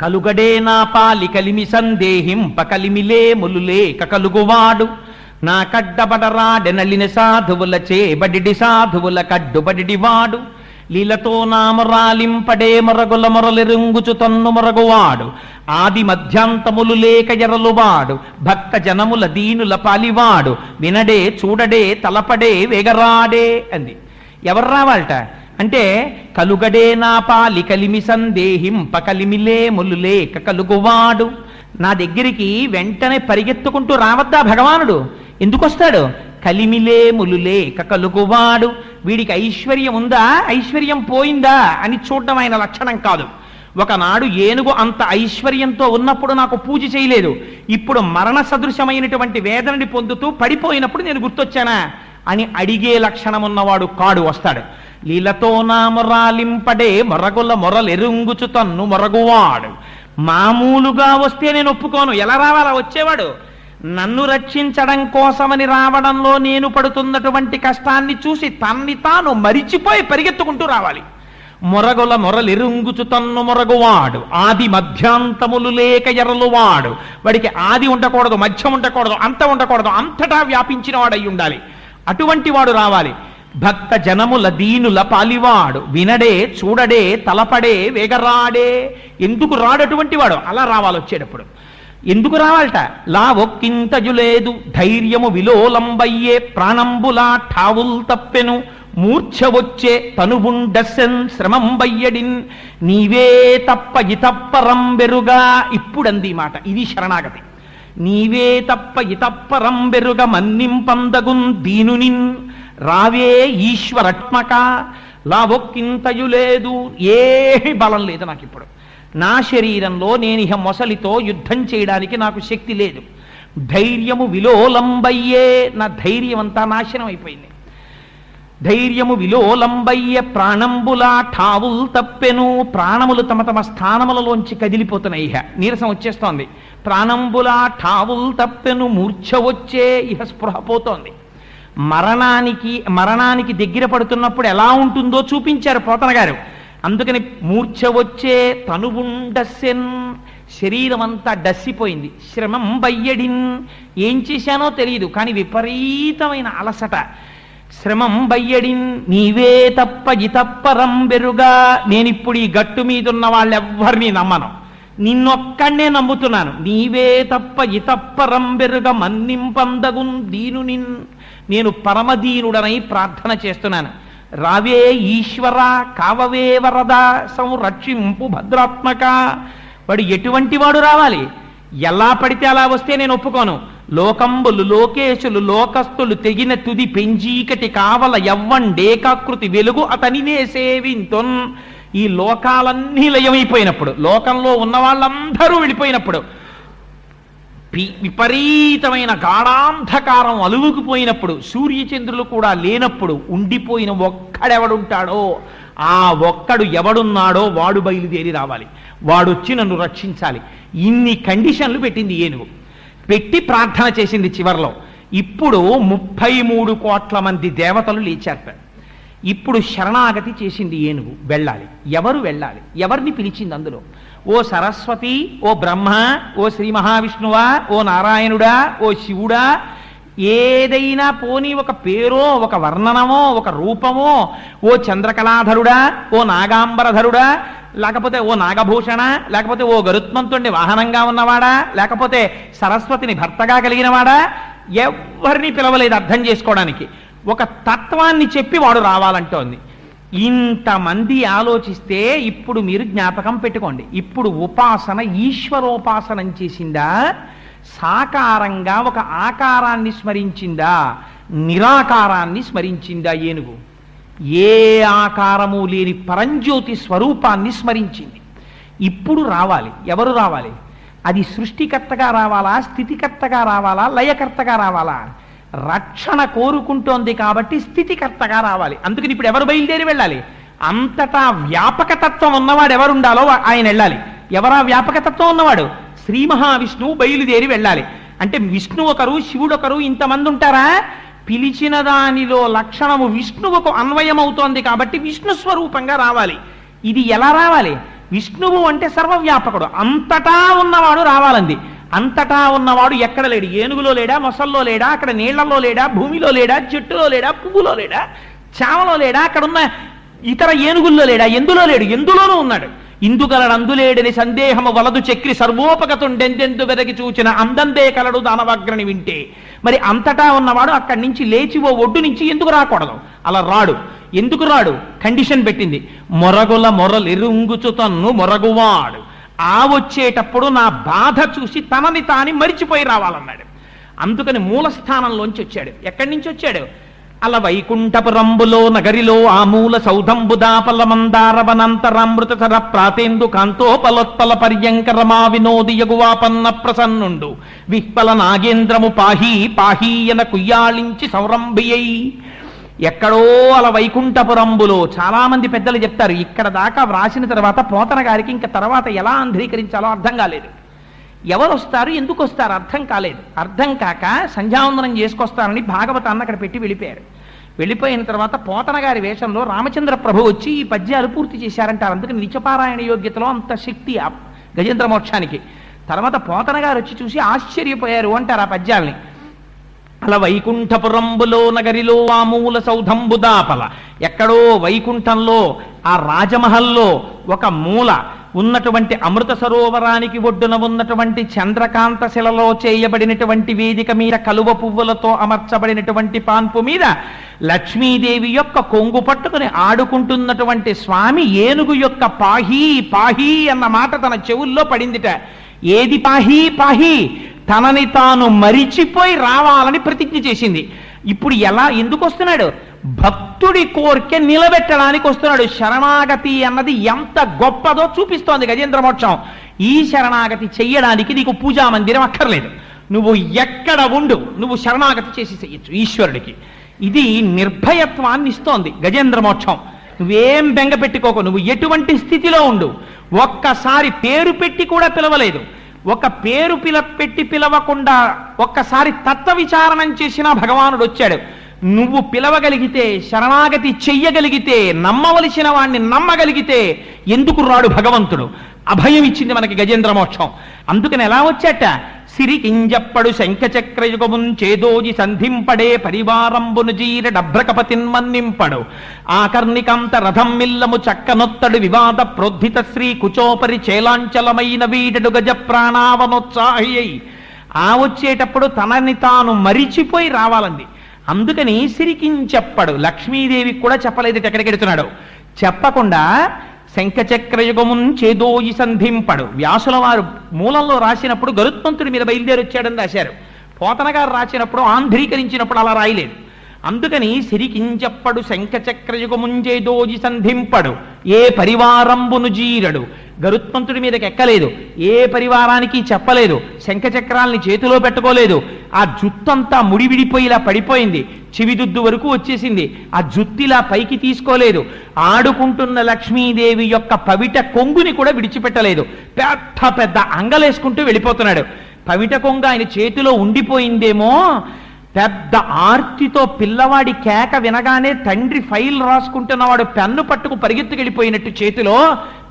B: కలుగడే నా పాలి కలిమి సందేహింప కలిమిలే ములులేక కలుగువాడు నా కడ్డబడరాడెనలిన సాధువులచే బడిడి సాధువుల కడ్డుబడివాడు లీలతో నామరాలింపడే మొరగుల మొరలెరుంగుచు తన్ను మొరగువాడు ఆది మధ్యాంతములు లేక ఎరలువాడు భక్త జనముల దీనుల పాలివాడు వినడే చూడడే తలపడే వేగరాడే అంది. ఎవరు రావాలట అంటే కలుగడే నా పాలి కలిమి సందేహింప కలిమిలే ములులేక కలుగువాడు. నా దగ్గరికి వెంటనే పరిగెత్తుకుంటూ రావద్దా భగవానుడు? ఎందుకు వస్తాడు? కలిమిలే ములులేక కలుగువాడు. వీడికి ఐశ్వర్యం ఉందా, ఐశ్వర్యం పోయిందా అని చూడడం ఆయన లక్షణం కాదు. ఒకనాడు ఏనుగు అంత ఐశ్వర్యంతో ఉన్నప్పుడు నాకు పూజ చేయలేదు, ఇప్పుడు మరణ సదృశమైనటువంటి వేదనని పొందుతూ పడిపోయినప్పుడు నేను గుర్తొచ్చానా అని అడిగే లక్షణం ఉన్నవాడు కాడు. వస్తాడు. లీలతో నా మొరాలింపడే మొరగుల మొరలెరుంగుచు తన్ను మొరగువాడు. మామూలుగా వస్తే నేను ఒప్పుకోను. ఎలా రావాలా వచ్చేవాడు? నన్ను రక్షించడం కోసమని రావడంలో నేను పడుతున్నటువంటి కష్టాన్ని చూసి తన్ని తాను మరిచిపోయి పరిగెత్తుకుంటూ రావాలి. మొరగుల మొరలెరుంగుచు తన్ను మొరగువాడు ఆది మధ్యాంతములు లేక ఎరలువాడు. వాడికి ఆది ఉండకూడదు, మధ్యం ఉండకూడదు, అంత ఉండకూడదు, అంతటా వ్యాపించిన వాడై ఉండాలి. అటువంటి వాడు రావాలి. భక్త జనముల దీనుల పాలివాడు వినడే చూడడే తలపడే వేగరాడే. ఎందుకు రాడటువంటి వాడు? అలా రావాలి. వచ్చేటప్పుడు ఎందుకు రావాలట? లావొక్కింతజు లేదు ధైర్యము విలోలంబయ్యే ప్రాణంబులా ఠావుల్ తప్పెను మూర్ఛ వచ్చే తనువుండెన్ శ్రమంబయ్యడిన్ నీవే తప్ప ఇతప్పరం బెరుగా. ఇప్పుడంది మాట. ఇది శరణాగతి. నీవే తప్ప ఇతప్పరం బెరుగ మన్నింపందగున్ దీనునిన్ రావే ఈశ్వరత్మక. లావొక్కింతయు లేదు, ఏమి బలం లేదు నాకు ఇప్పుడు. నా శరీరంలో నేను ఇహ మొసలితో యుద్ధం చేయడానికి నాకు శక్తి లేదు. ధైర్యము విలోలంబయ్యే, నా ధైర్యం అంతా నాశనం అయిపోయింది. ధైర్యము విలోలంబయ్యే ప్రాణంబులా ఠావుల్ తప్పెను. ప్రాణములు తమ తమ స్థానములలోంచి కదిలిపోతున్నాయి. ఇహ నీరసం వచ్చేస్తోంది. ప్రాణంబులా ఠావుల్ తప్పెను మూర్ఛ వచ్చే. ఇహ స్పృహ పోతోంది. మరణానికి దగ్గర పడుతున్నప్పుడు ఎలా ఉంటుందో చూపించారు పోతన గారు. అందుకని మూర్ఛ వచ్చే తనువుండెన్, శరీరం అంతా డస్సిపోయింది. శ్రమం బయ్యడిన్, ఏం చేశానో తెలియదు కానీ విపరీతమైన అలసట. శ్రమం బయ్యడిన్ నీవే తప్ప ఇతప్పరం బెరుగా. నేనిప్పుడు ఈ గట్టు మీదున్న వాళ్ళెవ్వరినీ నమ్మను, నిన్నొక్కడే నమ్ముతున్నాను. నీవే తప్ప ఇతప్పరం బెరుగ మన్నింపందగున్ దీనునిన్. నేను పరమదీనుడనై ప్రార్థన చేస్తున్నాను. రావే ఈశ్వర కావవే వరద సంరక్షింపు భద్రాత్మక. వాడు ఎటువంటి వాడు రావాలి? ఎలా పడితే అలా వస్తే నేను ఒప్పుకోను. లోకంబులు లోకేశులు లోకస్తులు తెగిన తుది పెంజీకటి కావల యవ్వండేకాకృతి వెలుగు అతనినే సేవింతున్. ఈ లోకాలన్నీ లయమైపోయినప్పుడు, లోకంలో ఉన్న వాళ్ళందరూ వెళ్ళిపోయినప్పుడు, విపరీతమైన గాఢాంధకారం అలువుకుపోయినప్పుడు, సూర్యచంద్రులు కూడా లేనప్పుడు ఉండిపోయిన ఒక్కడెవడుంటాడో ఆ ఒక్కడు ఎవడున్నాడో వాడు బయలుదేరి రావాలి. వాడొచ్చి నన్ను రక్షించాలి. ఇన్ని కండిషన్లు పెట్టింది ఏనుగు. పెట్టి ప్రార్థన చేసింది. చివర్లో ఇప్పుడు 33 కోట్ల మంది దేవతలు లేచారు. ఇప్పుడు శరణాగతి చేసింది ఏనుగు. వెళ్ళాలి. ఎవరు వెళ్ళాలి? ఎవరిని పిలిచింది అందులో? ఓ సరస్వతి, ఓ బ్రహ్మ, ఓ శ్రీ మహావిష్ణువా, ఓ నారాయణుడా, ఓ శివుడా, ఏదైనా పోనీ ఒక పేరో ఒక వర్ణనమో ఒక రూపమో, ఓ చంద్రకళాధరుడా, ఓ నాగాంబరధరుడా, లేకపోతే ఓ నాగభూషణ, లేకపోతే ఓ గరుత్మంతుణ్ణి వాహనంగా ఉన్నవాడా, లేకపోతే సరస్వతిని భర్తగా కలిగినవాడా, ఎవరిని పిలవలేదు అర్థం చేసుకోవడానికి. ఒక తత్వాన్ని చెప్పి వాడు రావాలంటోంది. ఇంతమంది ఆలోచిస్తే ఇప్పుడు మీరు జ్ఞాపకం పెట్టుకోండి. ఇప్పుడు ఉపాసన ఈశ్వరోపాసనం చేసిందా, సాకారంగా ఒక ఆకారాన్ని స్మరించిందా, నిరాకారాన్ని స్మరించిందా? ఏనుగు ఏ ఆకారము లేని పరంజ్యోతి స్వరూపాన్ని స్మరించింది. ఇప్పుడు రావాలి. ఎవరు రావాలి? అది సృష్టికర్తగా రావాలా, స్థితికర్తగా రావాలా, లయకర్తగా రావాలా? రక్షణ కోరుకుంటోంది కాబట్టి స్థితికర్తగా రావాలి. అందుకని ఇప్పుడు ఎవరు బయలుదేరి వెళ్ళాలి? అంతటా వ్యాపకతత్వం ఉన్నవాడు ఎవరుండాలో ఆయన వెళ్ళాలి. ఎవరా వ్యాపకతత్వం ఉన్నవాడు? శ్రీ మహావిష్ణువు బయలుదేరి వెళ్ళాలి. అంటే విష్ణు ఒకరు, శివుడు ఒకరు, ఇంతమంది ఉంటారా? పిలిచిన దానిలో లక్షణము విష్ణువుకు అన్వయమవుతోంది కాబట్టి విష్ణు స్వరూపంగా రావాలి. ఇది ఎలా రావాలి? విష్ణువు అంటే సర్వవ్యాపకుడు, అంతటా ఉన్నవాడు రావాలంది. అంతటా ఉన్నవాడు ఎక్కడ లేడు. ఏనుగులో లేడా, మొసల్లో లేడా, అక్కడ నీళ్లలో లేడా, భూమిలో లేడా, చెట్టులో లేడా, పువ్వులో లేడా, చావలో లేడా, అక్కడున్న ఇతర ఏనుగుల్లో లేడా, ఎందులో లేడు, ఎందులోనూ ఉన్నాడు. ఇందుగలడు అందులేడని సందేహము వలదు చక్రి సర్వోపగతుండెందెందు వెదకి చూచిన అందందే కలడు దానవాగ్రని వింటే. మరి అంతటా ఉన్నవాడు అక్కడి నుంచి లేచి ఓ ఒడ్డు నుంచి ఎందుకు రాకూడదు? అలా రాడు. ఎందుకు రాడు? కండిషన్ పెట్టింది. మొరగుల మొరలెరుంగుచు తన్ను మొరగువాడు ఆ వచ్చేటప్పుడు నా బాధ చూసి తనని తాని మరిచిపోయి రావాలన్నాడు. అందుకని మూలస్థానంలోంచి వచ్చాడు. ఎక్కడి నుంచి వచ్చాడు? అల వైకుంఠపురంబులో నగరిలో ఆ మూల సౌధంబుదాపల మందారవనంతరామృత సర ప్రాతేందు కాంతోపలోత్పల పర్యంకరమా వినోదియగువాపన్న ప్రసన్నుండు విహ్పల నాగేంద్రము పాహీ పాహీయన కుయ్యాళించి సౌరంభియై. ఎక్కడో అలా వైకుంఠపురంబులో చాలా మంది పెద్దలు చెప్తారు. ఇక్కడ దాకా వ్రాసిన తర్వాత పోతన గారికి ఇంకా తర్వాత ఎలా ఆంధ్రీకరించాలో అర్థం కాలేదు. ఎవరు వస్తారు, ఎందుకు వస్తారు అర్థం కాలేదు. అర్థం కాక సంధ్యావందనం చేసుకొస్తారని భాగవతాన్ని అక్కడ పెట్టి వెళ్ళిపోయారు. వెళ్ళిపోయిన తర్వాత పోతన గారి వేషంలో రామచంద్ర ప్రభు వచ్చి ఈ పద్యాలు పూర్తి చేశారంటారు. అందుకని నిత్యపారాయణ యోగ్యతలో అంత శక్తి ఆ గజేంద్ర మోక్షానికి. తర్వాత పోతన గారు వచ్చి చూసి ఆశ్చర్యపోయారు అంటారు ఆ పద్యాల్ని. అలా వైకుంఠపురంబులో నగరిలో ఆ మూల సౌధంబుదాపల, ఎక్కడో వైకుంఠంలో ఆ రాజమహల్లో ఒక మూల ఉన్నటువంటి అమృత సరోవరానికి ఒడ్డున ఉన్నటువంటి చంద్రకాంత శిలలో చేయబడినటువంటి వేదిక మీద కలువ పువ్వులతో అమర్చబడినటువంటి పాన్పు మీద లక్ష్మీదేవి యొక్క కొంగు పట్టుకుని ఆడుకుంటున్నటువంటి స్వామి ఏనుగు యొక్క పాహీ పాహీ అన్న మాట తన చెవుల్లో పడిందిట. ఏది పాహీ పాహీ? తనని తాను మరిచిపోయి రావాలని ప్రతిజ్ఞ చేసింది. ఇప్పుడు ఎందుకు వస్తున్నాడు? భక్తుడి కోరిక నిలబెట్టడానికి వస్తున్నాడు. శరణాగతి అన్నది ఎంత గొప్పదో చూపిస్తోంది గజేంద్ర మోక్షం. ఈ శరణాగతి చెయ్యడానికి నీకు పూజా మందిరం అక్కర్లేదు. నువ్వు ఎక్కడ ఉండు, నువ్వు శరణాగతి చేసి చెయ్యొచ్చు ఈశ్వరుడికి. ఇది నిర్భయత్వాన్ని ఇస్తోంది గజేంద్ర మోక్షం. నువ్వేం బెంగ పెట్టుకోకు, నువ్వు ఎటువంటి స్థితిలో ఉండు. ఒక్కసారి పేరు పెట్టి కూడా పిలవలేదు. ఒక పేరు పెట్టి పిలవకుండా ఒక్కసారి తత్వ విచారణం చేసిన భగవానుడు వచ్చాడు. నువ్వు పిలవగలిగితే, శరణాగతి చెయ్యగలిగితే, నమ్మవలసిన వాణ్ణి నమ్మగలిగితే ఎందుకు రాడు భగవంతుడు? అభయం ఇచ్చింది మనకి గజేంద్ర మోక్షం. అందుకని ఎలా వచ్చాట? సిరికింజప్పడు శంఖచక్రయుగమున్ చేదోజి సంధింపడే పరివారంబును జీర డభ్రకపతిన్మన్నింపడు ఆకర్ణికాంత రథం మిల్లము చక్కనొత్తడు వివాద ప్రోద్ధిత శ్రీ కుచోపరి చేలాంచలమైన వీడడు గజ ప్రాణావనోత్సాహి. ఆ వచ్చేటప్పుడు తనని తాను మరిచిపోయి రావాలంది. అందుకని సిరికించెప్పడు. లక్ష్మీదేవికి కూడా చెప్పలేదు ఎక్కడికి వెడుతున్నాడు. చెప్పకుండా శంఖచక్రయుగమున్ చేదోయి సంధింపడు. వ్యాసుల వారు మూలంలో రాసినప్పుడు గరుత్మంతుడి మీద బయలుదేరి వచ్చాడని రాశారు. పోతన గారు రాసినప్పుడు ఆంధ్రీకరించినప్పుడు అలా రాయలేదు. అందుకని సిరికించెప్పడు శంఖచక్రయుగముంజేదోజి సంధింపడు ఏ పరివారంబును జీరడు. గరుత్మంతుడి మీదకి ఎక్కలేదు, ఏ పరివారానికి చెప్పలేదు, శంఖచక్రాల్ని చేతిలో పెట్టుకోలేదు. ఆ జుత్తంతా ముడివిడిపోయిలా పడిపోయింది, చివిదుద్దు వరకు వచ్చేసింది. ఆ జుత్తిలా పైకి తీసుకోలేదు. ఆడుకుంటున్న లక్ష్మీదేవి యొక్క పవిట కొంగుని కూడా విడిచిపెట్టలేదు. పెద్ద పెద్ద అంగలేసుకుంటూ వెళ్ళిపోతున్నాడు. పవిట కొంగు ఆయన చేతిలో ఉండిపోయిందేమో. పెద్ద ఆర్తితో పిల్లవాడి కేక వినగానే తండ్రి ఫైల్ రాసుకుంటున్నవాడు పెన్ను పట్టుకు పరిగెత్తుకెళ్ళిపోయినట్టు చేతిలో.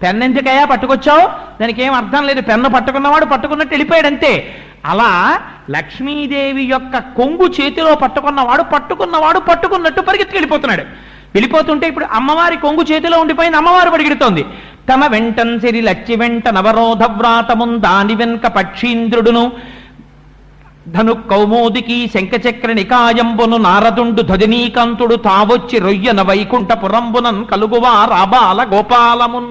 B: పెన్ను ఎందుకయ్యా పట్టుకొచ్చావు? దానికి ఏం అర్థం లేదు. పెన్ను పట్టుకున్నవాడు పట్టుకున్నట్టు వెళ్ళిపోయాడంతే. అలా లక్ష్మీదేవి యొక్క కొంగు చేతిలో పట్టుకున్నవాడు పట్టుకున్నట్టు పరిగెత్తుకెళ్ళిపోతున్నాడు. వెళ్ళిపోతుంటే ఇప్పుడు అమ్మవారి కొంగు చేతిలో ఉండిపోయింది. అమ్మవారు పరిగెడుతోంది. తమ వెంటన్ సిరి లచ్చి వెంట నవరోధ వ్రాతమున్ దాని వెనుక పక్షీంద్రుడును ధను కౌమోదికి శంఖచక్ర నికాయంబును నారదుండు ధ్వజనీకాంతుడు తావొచ్చి రొయ్యన వైకుంఠపురంబునన్ కలుగువా రాబాల గోపాలమున్.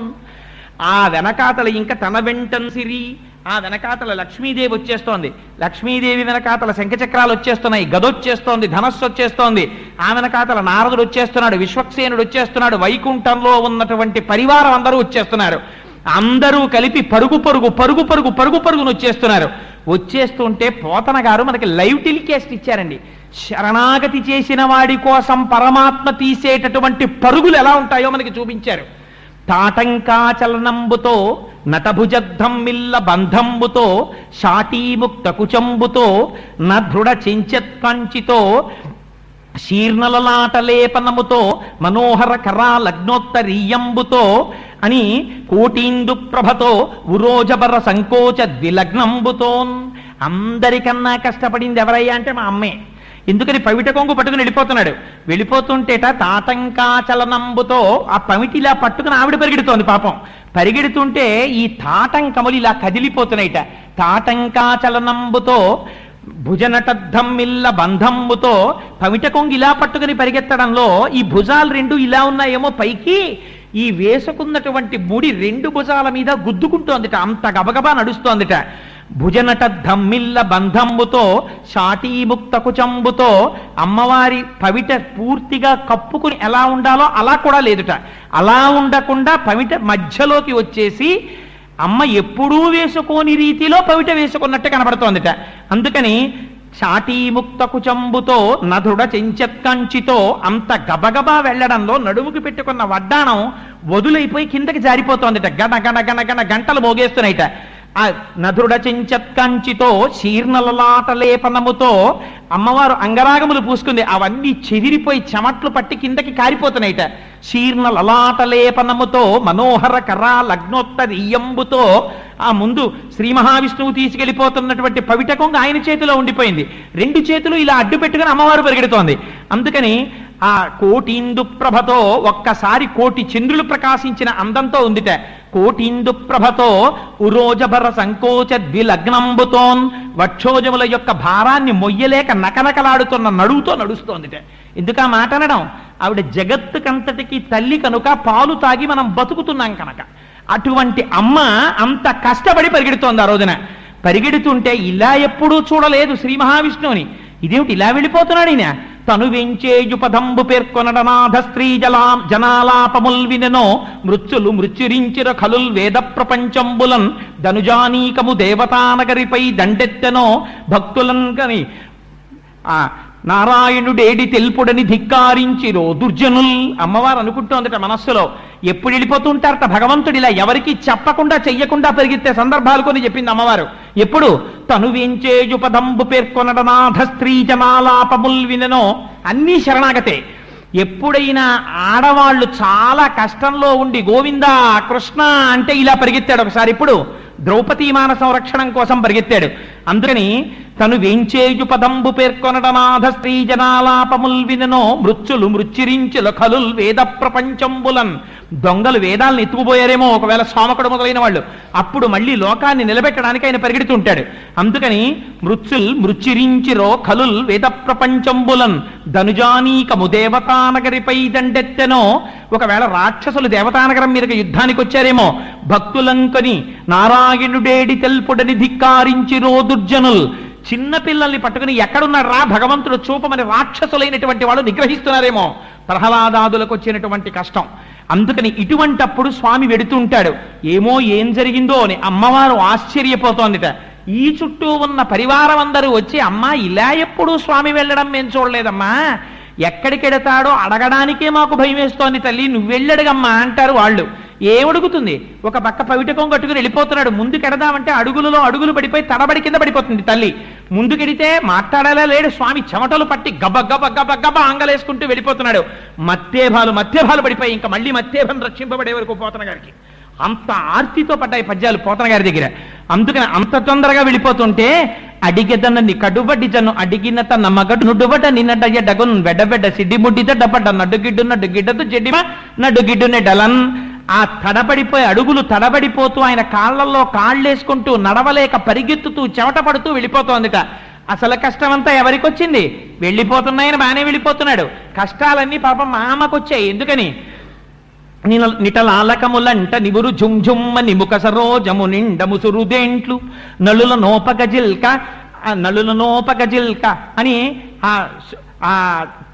B: ఆ వెనకాతల ఇంకా తన వెంటన్ సిరి, ఆ వెనకాతల లక్ష్మీదేవి వచ్చేస్తోంది. లక్ష్మీదేవి వెనకాతల శంఖచక్రాలు వచ్చేస్తున్నాయి, గదొచ్చేస్తోంది, ధనస్సు వచ్చేస్తోంది. ఆ వెనకాతల నారదుడు వచ్చేస్తున్నాడు, విశ్వక్సేనుడు వచ్చేస్తున్నాడు, వైకుంఠంలో ఉన్నటువంటి పరివారం అందరూ వచ్చేస్తున్నారు. అందరూ కలిపి పరుగును వచ్చేస్తున్నారు. వచ్చేస్తుంటే పోతన గారు మనకి లైవ్ టెలికాస్ట్ ఇచ్చారండి. శరణాగతి చేసిన వాడి కోసం పరమాత్మ తీసేటటువంటి పరుగులు ఎలా ఉంటాయో మనకి చూపించారు. తాటంకాచలనంబుతో నటభుజద్ధమ్మిల్ల బంధంబుతో షాటీముక్త కుచంబుతో నృఢ చించత్కంచితో శీర్ణలలాటలేపనముతో మనోహర కరాలగ్నోత్తరీయంబుతో అని కోటీందు ప్రభతో ఉరోజబర సంకోచ ద్విలగ్నంబుతోన్. అందరికన్నా కష్టపడింది ఎవరయ్యా అంటే మా అమ్మే. ఎందుకని పవిట కొంగు పట్టుకుని వెళ్ళిపోతుంటేట తాటంకాచలనంబుతో ఆ పమిటిలా పట్టుకుని ఆవిడ పరిగెడుతోంది. పాపం పరిగెడుతుంటే ఈ తాటంకములు ఇలా కదిలిపోతున్నాయిట. తాటంకాచలనంబుతో భుజనటద్ధమ్మిల్ల బంధంబుతో పమిట కొంగు ఇలా పట్టుకుని పరిగెత్తడంలో ఈ భుజాలు రెండు ఇలా ఉన్నాయేమో పైకి, ఈ వేసుకున్నటువంటి ముడి రెండు భుజాల మీద గుద్దుకుంటోందిట, అంత గబగబా నడుస్తోందిట. భుజనట ధమ్మిల్ల బంధంబుతో షాటీముక్త కుచంబుతో అమ్మవారి పవిట పూర్తిగా కప్పుకుని ఎలా ఉండాలో అలా కూడా లేదుట. అలా ఉండకుండా పవిట మధ్యలోకి వచ్చేసి అమ్మ ఎప్పుడూ వేసుకోని రీతిలో పవిట వేసుకున్నట్టు కనబడుతోందిట. అందుకని షాటీముక్త కుచంబుతో నధుడ చెంచత్కంచితో అంత గబగబా వెళ్లడంలో నడుముకి పెట్టుకున్న వడ్డాణం వదులైపోయి కిందకి జారిపోతోందిట. గణ గణ గణ గణ గంటలు మోగేస్తున్నాయిట. ఆ నధుడ చెంచత్కంచితో శీర్ణలలాటలేపనముతో అమ్మవారు అంగరాగములు పూసుకుంది. అవన్నీ చెదిరిపోయి చెమట్లు పట్టి కిందకి కారిపోతున్నాయిట. శీర్ణలలాటలేపనముతో మనోహర కరా లగ్నోత్తరీయంబుతో ఆ ముందు శ్రీ మహావిష్ణువు తీసుకెళ్లిపోతున్నటువంటి పవిట కొంగ ఆయన చేతిలో ఉండిపోయింది. రెండు చేతులు ఇలా అడ్డు పెట్టుకుని అమ్మవారు పరిగెడుతోంది. అందుకని ఆ కోటీందు ప్రభతో ఒక్కసారి కోటి చంద్రులు ప్రకాశించిన అందంతో ఉందిట. కోటీందు ప్రభతో ఉరోజభర సంకోచ ద్విలగ్నంబుతోన్ వక్షోజముల యొక్క భారాన్ని మొయ్యలేక నకనకలాడుతున్న నడువుతో నడుస్తోందిట. ఎందుకు ఆ మాట అనడం? ఆవిడ జగత్తుకంతటికి తల్లి కనుక, పాలు తాగి మనం బతుకుతున్నాం కనుక. అటువంటి అమ్మ అంత కష్టపడి పరిగెడుతోంది. ఆ రోజున పరిగెడుతుంటే ఇలా ఎప్పుడూ చూడలేదు శ్రీ మహావిష్ణువుని. ఇదేమిటి ఇలా వెళ్ళిపోతున్నాడు ఈయన? తను వెంచేయు పదంబు పేర్కొనడనాథ స్త్రీ జనాలాపముల్ వినెనో మృత్యులు మృత్యురించిర ఖలుల్ వేద ప్రపంచంబులన్ ధనుజానీకము దేవతానగరిపై దండెత్తెనో భక్తులన్ కని నారాయణుడేడి తెల్పుడని ధిక్కారించిరో దుర్జనుల్. అమ్మవారు అనుకుంటోందట మనస్సులో, ఎప్పుడు వెళ్ళిపోతుంటారట భగవంతుడు ఇలా ఎవరికి చెప్పకుండా చెయ్యకుండా పెరిగితే సందర్భాలు కొన్ని చెప్పింది అమ్మవారు. ఎప్పుడు? తను వెంచేయు పదంబు పేర్కొనడనాథ స్త్రీ జనాలాపముల్ వినెనో. అన్నీ శరణాగతే. ఎప్పుడైనా ఆడవాళ్లు చాలా కష్టంలో ఉండి గోవిందా కృష్ణ అంటే ఇలా పరిగెత్తాడు ఒకసారి. ఇప్పుడు ద్రౌపదీ మాన సంరక్షణం కోసం పరిగెత్తాడు. అందుకని తను వెంచేయు పదంబు పేర్కొనడనాథ స్త్రీ జనాలాపముల్ వినెనో మృత్యులు మృత్యురించుల ఖలుల్ వేద ప్రపంచంబులన్. దొంగలు వేదాలను ఎత్తుకుపోయారేమో ఒకవేళ సోమకుడు మొదలైన వాళ్ళు, అప్పుడు మళ్ళీ లోకాన్ని నిలబెట్టడానికి ఆయన పరిగెడుతుంటాడు. అందుకని మృత్యుల్ మృత్యురించిరో ఖలుల్ వేద ప్రపంచంబులన్ ధనుజానీకము దేవతానగరిపై దండెత్తెనో. ఒకవేళ రాక్షసులు దేవతానగరం మీదకి యుద్ధానికి వచ్చారేమో, భక్తులంకని నారాయణుడేడి తెల్పుడని ధిక్కారించిరో దుర్జనుల్. చిన్న పిల్లల్ని పట్టుకుని ఎక్కడున్నాడు రా భగవంతుడు చూపమని రాక్షసులైనటువంటి వాళ్ళు నిగ్రహిస్తున్నారేమో, ప్రహ్లాదాదులకు వచ్చినటువంటి కష్టం. అందుకని ఇటువంటప్పుడు స్వామి వెడుతుంటాడు. ఏమో ఏం జరిగిందో అని అమ్మవారు ఆశ్చర్యపోతోందిట. ఈ చుట్టూ ఉన్న పరివారం అందరూ వచ్చి, అమ్మా ఇలా ఎప్పుడూ స్వామి వెళ్ళడం మేము చూడలేదమ్మా, ఎక్కడికెడతాడో అడగడానికే మాకు భయం వేస్తోంది తల్లి, నువ్వెళ్ళడుగమ్మా అంటారు వాళ్ళు. ఏమడుగుతుంది? ఒక పక్క పవిట కొంగట్టుకుని వెళ్ళిపోతున్నాడు. ముందుకెడదామంటే అడుగులలో అడుగులు పడిపోయి తడబడి కింద పడిపోతుంది తల్లి. ముందుకెడితే మాట్లాడేలా లేడు స్వామి. చెమటలు పట్టి గబ గబ గబ గబ ఆంగలేసుకుంటూ వెళ్ళిపోతున్నాడు. మధ్యభాలు పడిపోయి ఇంకా మళ్ళీ మధ్యభం రక్షింపబడే వరకు పోతన గారికి అంత ఆర్తితో పడ్డాయి పద్యాలు పోతన గారి దగ్గర. అందుకని అంత తొందరగా వెళ్ళిపోతుంటే అడిగెదనని కడుబడి జను అడిగిన తన మగడు నుడుబట నిన్నడయ్య డగున్ వెడబెడ్డ సిడ్డి ముడ్డిద డబడ్డ నడుగిడ్డదు జడ్డిమ నడుగిడ్డునే డలన్. ఆ తడబడిపోయి అడుగులు తడబడిపోతూ ఆయన కాళ్లలో కాళ్ళేసుకుంటూ నడవలేక పరిగెత్తుతూ చెమట పడుతూ వెళ్ళిపోతోందిట. అసలు కష్టమంతా ఎవరికి వచ్చింది? వెళ్ళిపోతున్నాయని బాగానే వెళ్ళిపోతున్నాడు. కష్టాలన్నీ పాపం మా అమ్మకొచ్చాయి. ఎందుకని? నిటలాలకములంట నివురు జుంజుమ్మ నిముక సరోజము నిండము సురుదేంట్లు నలుల నోపగజిల్క అని ఆ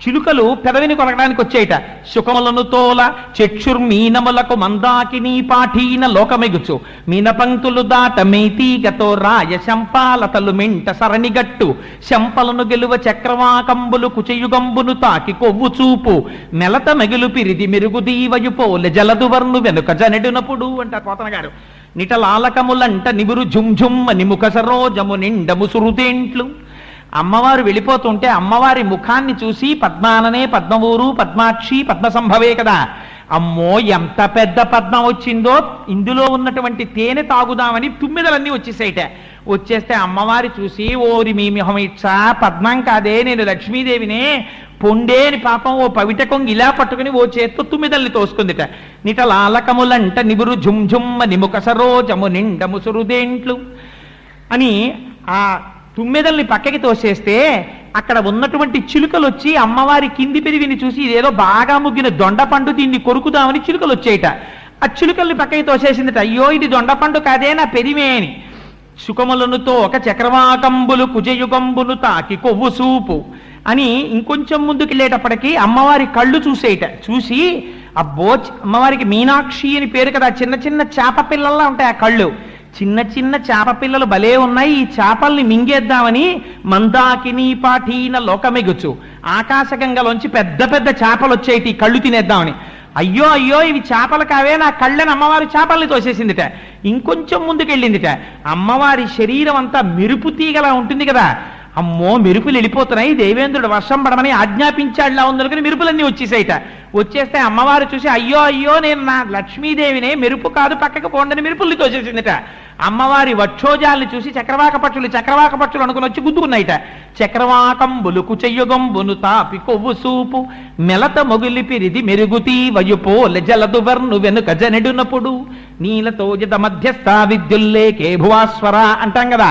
B: చిలుకలు పెదవిని కొనగడానికి వచ్చేట. సుఖములను తోల చక్షుర్మీనములకు మందాకిని పాఠీన లోకమెగుచు మీన పంక్తులు దాట మేతీగతో రాయ శంపాలతలు మెంట సరణిగట్టు శంపలను గెలువ చక్రవాకంబులు కుచయుగంబును తాకి కొవ్వు చూపు మెలత మెగులు పిరిది మెరుగు దీవయుపోలె జలదువర్ను వెనుక జనెడునప్పుడు అంటారు పోతన గారు. నిటలాలకములంట నివురు జుంజుమ్మ నిముక సరోజము నిండము సురుదేంట్లు. అమ్మవారు వెళ్ళిపోతుంటే అమ్మవారి ముఖాన్ని చూసి పద్మాననే పద్మవూరు పద్మాక్షి పద్మసంభవే కదా, అమ్మో ఎంత పెద్ద పద్మం వచ్చిందో, ఇందులో ఉన్నటువంటి తేనె తాగుదామని తుమ్మెదలన్నీ వచ్చేసాయిట. వచ్చేస్తే అమ్మవారి చూసి, ఓరి మీ మొహం ఇచ్చా, పద్మం కాదే, నేను లక్ష్మీదేవినే, పొండే అని పాపం ఓ పవిట కొంగి ఇలా పట్టుకుని ఓ చేత్తో తుమ్మిదల్ని తోసుకుందిట. నిటలాలకములంట నిబురు జుంజుమ్మ నిముక సరోజము నిండ ముసురుదేంట్లు అని ఆ తుమ్మెదల్ని పక్కకి తోసేస్తే అక్కడ ఉన్నటువంటి చిలుకలు వచ్చి అమ్మవారి కింది పెరివిని చూసి ఇదేదో బాగా ముగ్గిన దొండపండు, దీన్ని కొరుకుదామని చిలుకలు వచ్చేయట. ఆ చిలుకల్ని పక్కకి తోసేసిందిట. అయ్యో ఇది దొండపండు కాదే, నా పెరిమే అని. సుఖములనుతో ఒక చక్రవాకంబులు కుజయుగంబులు తాకి కొవ్వు సూపు అని ఇంకొంచెం ముందుకెళ్ళేటప్పటికీ అమ్మవారి కళ్ళు చూసేయట. చూసి అబ్బో, అమ్మవారికి మీనాక్షి అని పేరు కదా, చిన్న చిన్న చేప పిల్లల్లా ఉంటాయి ఆ కళ్ళు. చిన్న చిన్న చేప పిల్లలు భలే ఉన్నాయి, ఈ చేపల్ని మింగేద్దామని మందాకిని పాఠీన లోకమెగుచు ఆకాశగంగలోంచి పెద్ద పెద్ద చేపలు వచ్చేటి కళ్ళు తినేద్దామని. అయ్యో అయ్యో ఇవి చేపలు కావే, నా కళ్ళని అమ్మవారి చేపల్ని తోసేసిందిట. ఇంకొంచెం ముందుకెళ్ళిందిట. అమ్మవారి శరీరం అంతా మెరుపు తీగలా ఉంటుంది కదా, అమ్మో మెరుపులు వెళ్ళిపోతున్నాయి, దేవేంద్రుడు వర్షం పడమని ఆజ్ఞాపించాడులా ఉందనుకుని మెరుపులన్నీ వచ్చేసాయిట. వచ్చేస్తే అమ్మవారు చూసి, అయ్యో అయ్యో నేను నా లక్ష్మీదేవినే, మెరుపు కాదు పక్కకు పోండని మెరుపుల్ని తోసేసిందిట. అమ్మవారి వక్షోజాల్ని చూసి చక్రవాక పక్షులు అనుకుని వచ్చి గుద్దుకున్నాయిట. చక్రవాకంబులు కుచయుగంబును తాపి కొవ్వు సూపు మెలత మొగిలిపిరిది మెరుగుతీ వయుపోల జలదు వర్ను వెనుక జనెడునప్పుడు నీలతో జత మధ్యస్థ విద్యుల్లేకే భువాస్వర అంటాం కదా.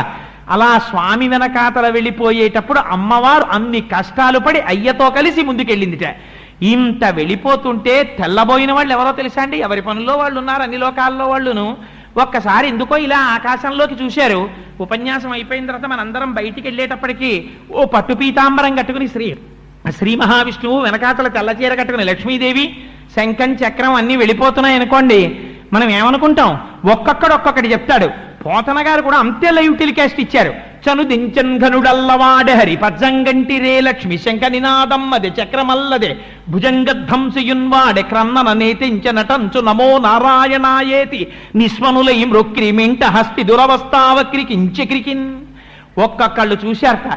B: అలా స్వామి వెనకాతల వెళ్ళిపోయేటప్పుడు అమ్మవారు అన్ని కష్టాలు పడి అయ్యతో కలిసి ముందుకెళ్ళిందిట. ఇంత వెళ్ళిపోతుంటే తెల్లబోయిన వాళ్ళు ఎవరో తెలుసా అండి? ఎవరి పనుల్లో వాళ్ళు ఉన్నారు, అన్ని లోకాల్లో వాళ్ళును. ఒక్కసారి ఎందుకో ఇలా ఆకాశంలోకి చూశారు. ఉపన్యాసం అయిపోయిన తర్వాత మనందరం బయటికి వెళ్ళేటప్పటికీ ఓ పట్టు పీతాంబరం కట్టుకుని శ్రీ మహావిష్ణువు, వెనకాతల తెల్లచీర కట్టుకుని లక్ష్మీదేవి, శంఖం చక్రం అన్ని వెళ్ళిపోతున్నాయి అనుకోండి. మనం ఏమనుకుంటాం? ఒక్కొక్కటి చెప్తాడు. పోతన గారు కూడా అంతే లైవ్ టెలికాస్ట్ ఇచ్చారు. చను దించన్ ఘనుడల్లవాడే హరి పజ్జంగంటి రే లక్ష్మి శంఖ నినాదమ్మదే చక్రమల్లదే భుజంగధ్వంసుయున్వాడే క్రన్నన నేతించ నటంచు నమో నారాయణాయేతి నిస్మనులై మృక్రిమింట హస్తి దురవస్థావక్రికించక్రికిన్. ఒక్కొక్కళ్ళు చూశారట.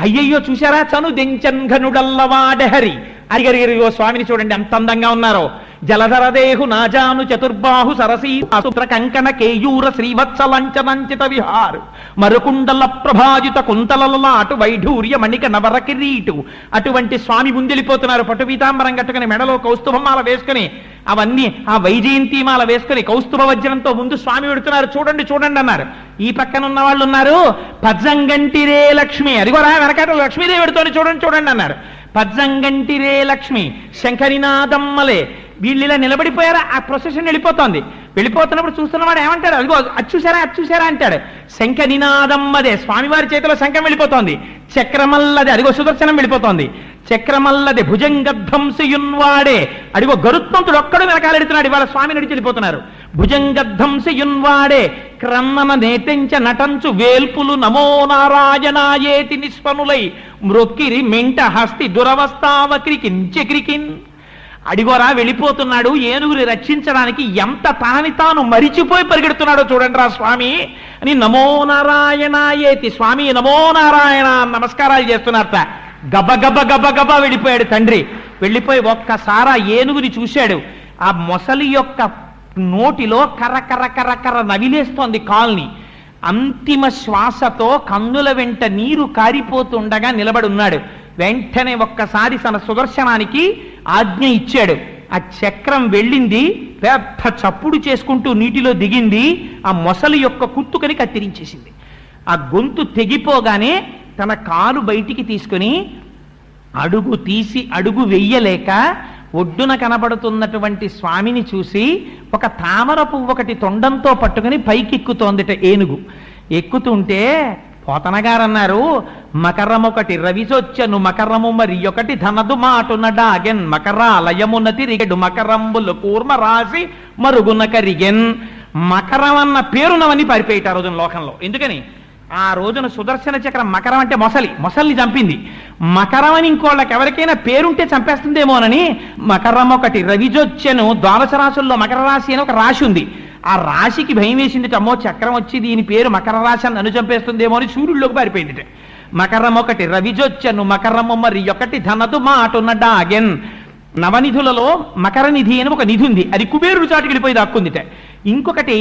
B: అయ్యయ్యో చూశారా, చను దించన్ ఘనుడల్లవాడే హరి అరిగరిగరిగో స్వామిని చూడండి ఎంత అందంగా ఉన్నారో. జలధరదేహు నాజాను చతుర్బాహు సరసీ అసుత్ర కంకణ కేయూర శ్రీవత్సలంచనంచిత విహారు మరుకుండల ప్రభాజిత కుంతలలాటు వైఢూర్య మణిక నవర కిరీటు. అటువంటి స్వామి ముందెళ్ళిపోతున్నారు. పట్టుపీతాంబరం కట్టుకుని మెడలో కౌస్తుభమాల వేసుకుని, అవన్నీ ఆ వైజయంతిమాల వేసుకుని కౌస్తుభ వజ్రంతో ముందు స్వామి పెడుతున్నారు. చూడండి చూడండి అన్నారు. ఈ పక్కన ఉన్న వాళ్ళు ఉన్నారు, పజ్జంగంటిరే లక్ష్మి, అదిగోరా వెనకాల లక్ష్మీదేవి పెడుతోని చూడండి చూడండి అన్నారు. పజ్జంగంటిరే లక్ష్మి శంఖనినాదమ్మలే. వీళ్ళిలా నిలబడిపోయారా, ఆ ప్రొసెషన్ వెళ్ళిపోతోంది. వెళ్ళిపోతున్నప్పుడు చూస్తున్నవాడు ఏమంటాడు? అదిగో అది చూసారా అంటాడు. శంఖ నినాదమ్మదే, స్వామివారి చేతిలో శంఖం వెళ్ళిపోతోంది. చక్రమల్లదే, అదిగో సుదర్శనం వెళ్ళిపోతోంది. చక్రమల్లదే భుజంగధ్వంసుయున్వాడే, అదిగో గరుత్మంతుడు ఒక్కడు వెనకాలెడుతున్నాడు. ఇవాళ స్వామి నడిచి వెళ్ళిపోతున్నారు. భుజంగధ్వంసుయున్వాడే క్రన్నన నేతించ నటంచు వేల్పులు నమో నారాయణాయేతి నిస్పనులై మృక్కిరి మెంట హస్తి దురవస్థావక్రికించక్రికిన్. అడిగోరా వెళ్ళిపోతున్నాడు, ఏనుగుని రక్షించడానికి ఎంత తనని తాను మరిచిపోయి పరిగెడుతున్నాడో చూడండి రా స్వామి అని నమో నారాయణాయేతి, స్వామి నమో నారాయణ నమస్కారాలు చేస్తున్నారట. గబ వెళ్ళిపోయాడు తండ్రి. వెళ్ళిపోయి ఒక్కసారి ఆ ఏనుగుని చూశాడు. ఆ మొసలి యొక్క నోటిలో కర్ర నవిలేస్తోంది కాల్ని. అంతిమ శ్వాసతో కన్నుల వెంట నీరు కారిపోతుండగా నిలబడి ఉన్నాడు. వెంటనే ఒక్కసారి తన సుదర్శనానికి ఆజ్ఞ ఇచ్చాడు. ఆ చక్రం వెళ్ళింది, పెద్ద చప్పుడు చేసుకుంటూ నీటిలో దిగింది. ఆ మొసలి యొక్క కుత్తుకని కత్తిరించేసింది. ఆ గొంతు తెగిపోగానే తన కాలు బయటికి తీసుకుని అడుగు వెయ్యలేక ఒడ్డున కనబడుతున్నటువంటి స్వామిని చూసి ఒక తామర పువ్వు ఒకటి తొండంతో పట్టుకుని పైకెక్కుతోందిట ఏనుగు. ఎక్కుతుంటే పోతనగారన్నారు, మకరమొకటి రవిసొచ్చను మకరము మరి ఒకటి ధనదు మాటున డాగెన్ మకరాలయమున తిరిగెడు మకరంబులు కూర్మ రాసి మరుగున కరిగెన్. మకరం అన్న పేరునవని పారిపోయేట ఆ రోజున లోకంలో. ఎందుకని? ఆ రోజున సుదర్శన చక్రం, మకరం అంటే మొసల్ని చంపింది. మకరం అని ఇంకోళ్ళకి ఎవరికైనా పేరుంటే చంపేస్తుందేమోనని మకరం ఒకటి రవిజొచ్చెను. ద్వాదశ రాశుల్లో మకర రాశి అని ఒక రాశి ఉంది. ఆ రాశికి భయం వేసింది. అమ్మో చక్రం వచ్చి దీని పేరు మకర రాశి అని నన్ను చంపేస్తుందేమో అని సూర్యుల్లోకి పారిపోయింది. మకరం ఒకటి రవిజొచ్చెను మకరము మరి ఒకటి ధనదు మాటున డాగెన్. నవనిధులలో మకర నిధి అని ఒక నిధి ఉంది, అది కుబేరుడు చాటుకి వెళ్ళిపోయి దాక్కుందిట. ఇంకొకటి